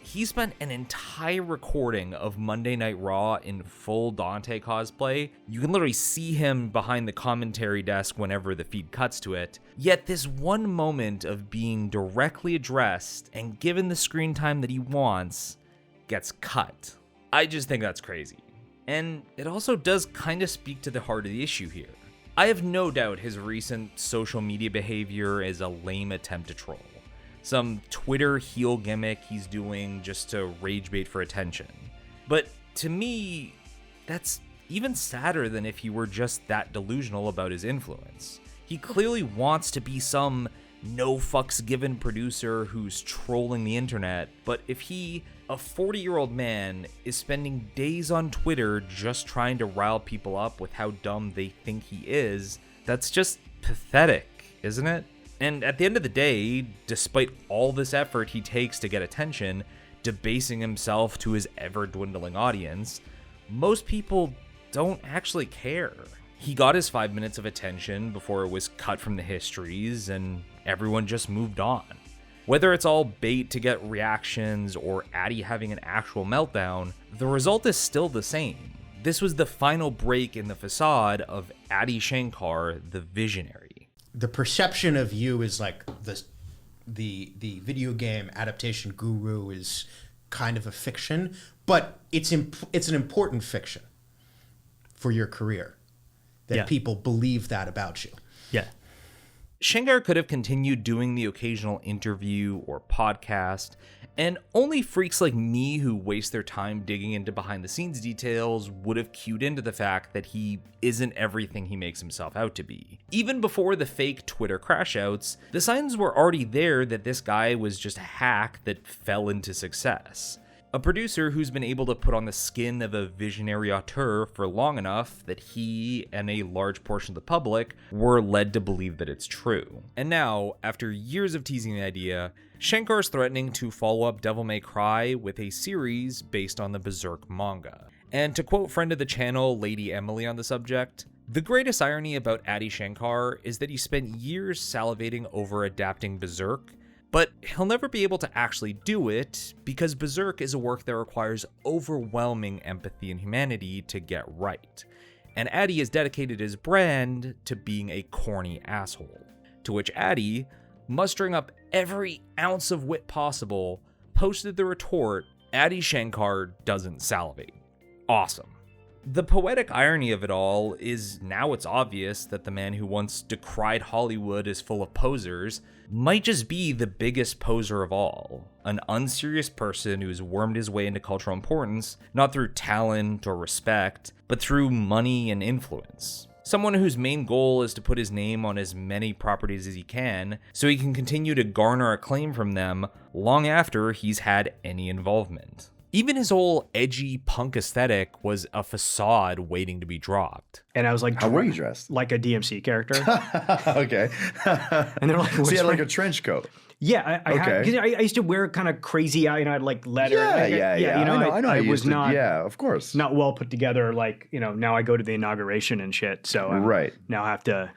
He spent an entire recording of Monday Night Raw in full Dante cosplay. You can literally see him behind the commentary desk whenever the feed cuts to it. Yet this one moment of being directly addressed and given the screen time that he wants gets cut. I just think that's crazy. And it also does kind of speak to the heart of the issue here. I have no doubt his recent social media behavior is a lame attempt to troll. Some Twitter heel gimmick he's doing just to rage bait for attention. But to me, that's even sadder than if he were just that delusional about his influence. He clearly wants to be some no fucks given producer who's trolling the internet, but if he, a 40-year-old man, is spending days on Twitter just trying to rile people up with how dumb they think he is, that's just pathetic, isn't it? And at the end of the day, despite all this effort he takes to get attention, debasing himself to his ever-dwindling audience, most people don't actually care. He got his 5 minutes of attention before it was cut from the histories, and everyone just moved on. Whether it's all bait to get reactions or Addy having an actual meltdown, the result is still the same. This was the final break in the facade of Addy Shankar, the visionary. The perception of you is like the video game adaptation guru is kind of a fiction, but it's an important fiction for your career that people believe that about you. Yeah. Shankar could have continued doing the occasional interview or podcast, and only freaks like me who waste their time digging into behind-the-scenes details would have cued into the fact that he isn't everything he makes himself out to be. Even before the fake Twitter crashouts, the signs were already there that this guy was just a hack that fell into success. A producer who's been able to put on the skin of a visionary auteur for long enough that he and a large portion of the public were led to believe that it's true. And now, after years of teasing the idea, Shankar's threatening to follow up Devil May Cry with a series based on the Berserk manga. And to quote friend of the channel, Lady Emily, on the subject, "The greatest irony about Adi Shankar is that he spent years salivating over adapting Berserk, but he'll never be able to actually do it because Berserk is a work that requires overwhelming empathy and humanity to get right. And Adi has dedicated his brand to being a corny asshole." To which Adi, mustering up every ounce of wit possible, posted the retort, "Adi Shankar doesn't salivate." Awesome. The poetic irony of it all is now it's obvious that the man who once decried Hollywood as full of posers might just be the biggest poser of all. An unserious person who's wormed his way into cultural importance, not through talent or respect, but through money and influence. Someone whose main goal is to put his name on as many properties as he can, so he can continue to garner acclaim from them long after he's had any involvement. Even his whole edgy punk aesthetic was a facade waiting to be dropped. And I was like, how were you dressed? Like a DMC character. Okay. And they're like, so you had like a trench coat. Yeah, I used to wear kind of crazy, I'd like leather. Yeah. You know, I know. I was not. Yeah, of course. Not well put together. Like, you know, now I go to the inauguration and shit. So I now have to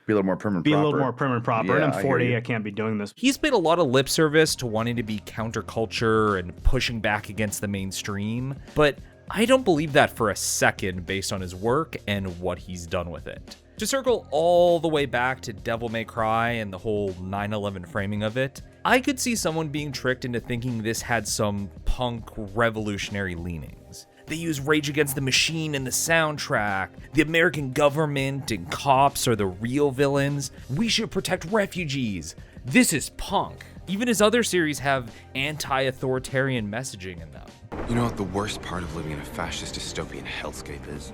be a little more prim and proper. Yeah, and I'm 40. I can't be doing this. He's paid a lot of lip service to wanting to be counterculture and pushing back against the mainstream, but I don't believe that for a second based on his work and what he's done with it. To circle all the way back to Devil May Cry and the whole 9/11 framing of it, I could see someone being tricked into thinking this had some punk revolutionary leanings. They use Rage Against the Machine in the soundtrack. The American government and cops are the real villains. We should protect refugees. This is punk. Even his other series have anti-authoritarian messaging in them. You know what the worst part of living in a fascist dystopian hellscape is?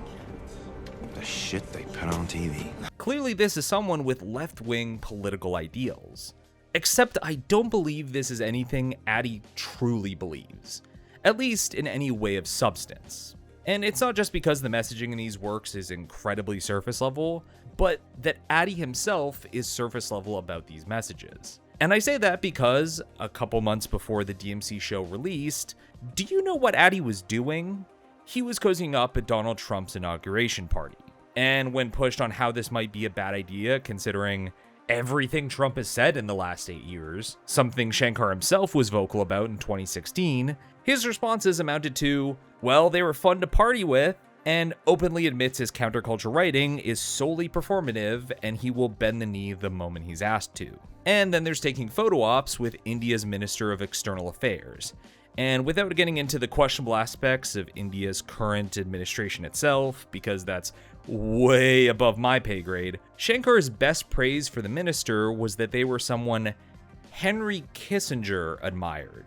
The shit they put on TV. Clearly this is someone with left-wing political ideals. Except I don't believe this is anything Adi truly believes. At least in any way of substance. And it's not just because the messaging in these works is incredibly surface level, but that Adi himself is surface level about these messages. And I say that because, a couple months before the DMC show released, do you know what Adi was doing? He was cozying up at Donald Trump's inauguration party. And when pushed on how this might be a bad idea, considering everything Trump has said in the last 8 years, something Shankar himself was vocal about in 2016, his responses amounted to, well, they were fun to party with, and openly admits his counterculture writing is solely performative and he will bend the knee the moment he's asked to. And then there's taking photo ops with India's Minister of External Affairs. And without getting into the questionable aspects of India's current administration itself, because that's way above my pay grade, Shankar's best praise for the minister was that they were someone Henry Kissinger admired.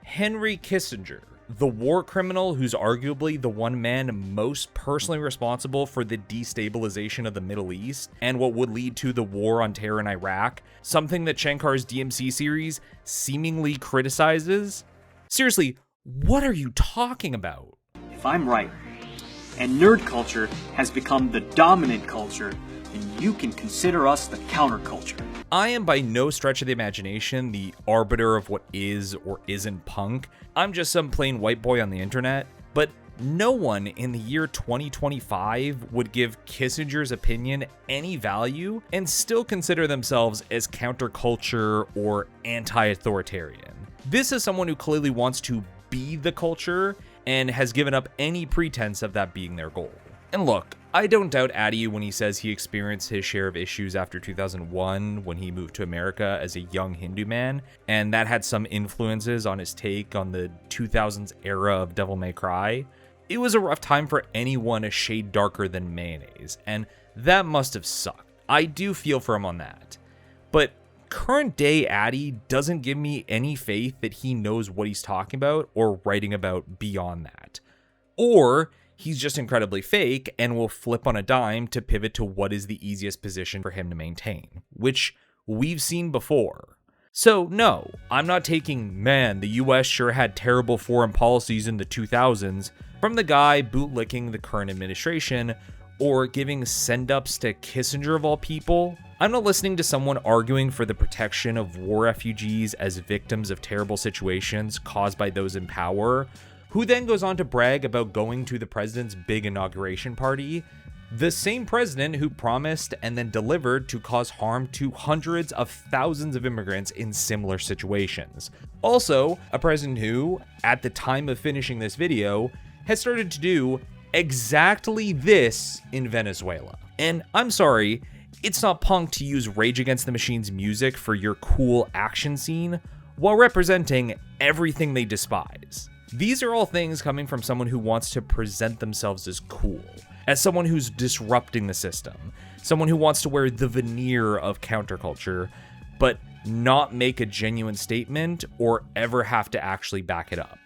Henry Kissinger, the war criminal who's arguably the one man most personally responsible for the destabilization of the Middle East and what would lead to the war on terror in Iraq, something that Shankar's DMC series seemingly criticizes? Seriously, what are you talking about? If I'm right, and nerd culture has become the dominant culture, then you can consider us the counterculture. I am by no stretch of the imagination the arbiter of what is or isn't punk. I'm just some plain white boy on the internet, but no one in the year 2025 would give Kissinger's opinion any value and still consider themselves as counterculture or anti-authoritarian. This is someone who clearly wants to be the culture and has given up any pretense of that being their goal. And look, I don't doubt Adi when he says he experienced his share of issues after 2001 when he moved to America as a young Hindu man, and that had some influences on his take on the 2000s era of Devil May Cry. It was a rough time for anyone a shade darker than mayonnaise, and that must have sucked. I do feel for him on that. But current day Adi doesn't give me any faith that he knows what he's talking about or writing about beyond that. Or he's just incredibly fake and will flip on a dime to pivot to what is the easiest position for him to maintain, which we've seen before. So no, I'm not taking, man, the US sure had terrible foreign policies in the 2000s from the guy bootlicking the current administration, or giving send-ups to Kissinger of all people. I'm not listening to someone arguing for the protection of war refugees as victims of terrible situations caused by those in power, who then goes on to brag about going to the president's big inauguration party, the same president who promised and then delivered to cause harm to hundreds of thousands of immigrants in similar situations. Also, a president who, at the time of finishing this video, has started to do exactly this in Venezuela. And I'm sorry, it's not punk to use Rage Against the Machine's music for your cool action scene while representing everything they despise. These are all things coming from someone who wants to present themselves as cool, as someone who's disrupting the system, someone who wants to wear the veneer of counterculture, but not make a genuine statement or ever have to actually back it up.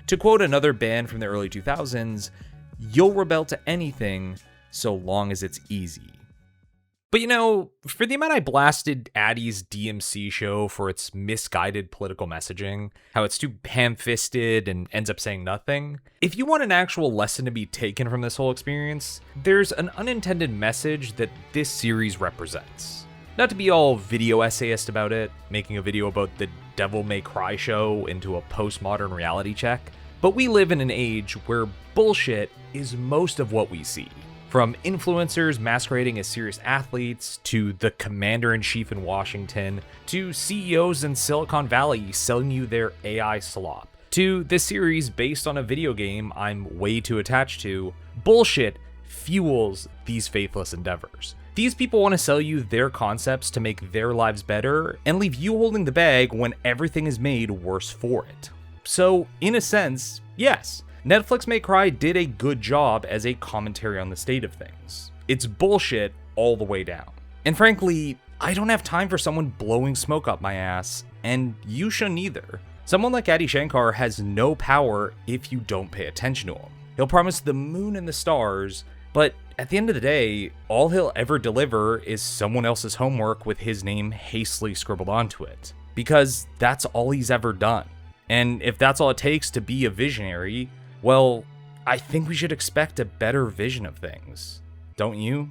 To quote another band from the early 2000s, "You'll rebel to anything so long as it's easy." But you know, for the amount I blasted Addie's DMC show for its misguided political messaging, how it's too ham-fisted and ends up saying nothing, if you want an actual lesson to be taken from this whole experience, there's an unintended message that this series represents. Not to be all video essayist about it, making a video about the Devil May Cry show into a postmodern reality check, but we live in an age where bullshit is most of what we see. From influencers masquerading as serious athletes, to the commander-in-chief in Washington, to CEOs in Silicon Valley selling you their AI slop, to this series based on a video game I'm way too attached to, bullshit fuels these faithless endeavors. These people want to sell you their concepts to make their lives better, and leave you holding the bag when everything is made worse for it. So, in a sense, yes, Netflix May Cry did a good job as a commentary on the state of things. It's bullshit all the way down. And frankly, I don't have time for someone blowing smoke up my ass, and you shouldn't either. Someone like Adi Shankar has no power if you don't pay attention to him. He'll promise the moon and the stars, but at the end of the day, all he'll ever deliver is someone else's homework with his name hastily scribbled onto it. Because that's all he's ever done. And if that's all it takes to be a visionary, well, I think we should expect a better vision of things. Don't you?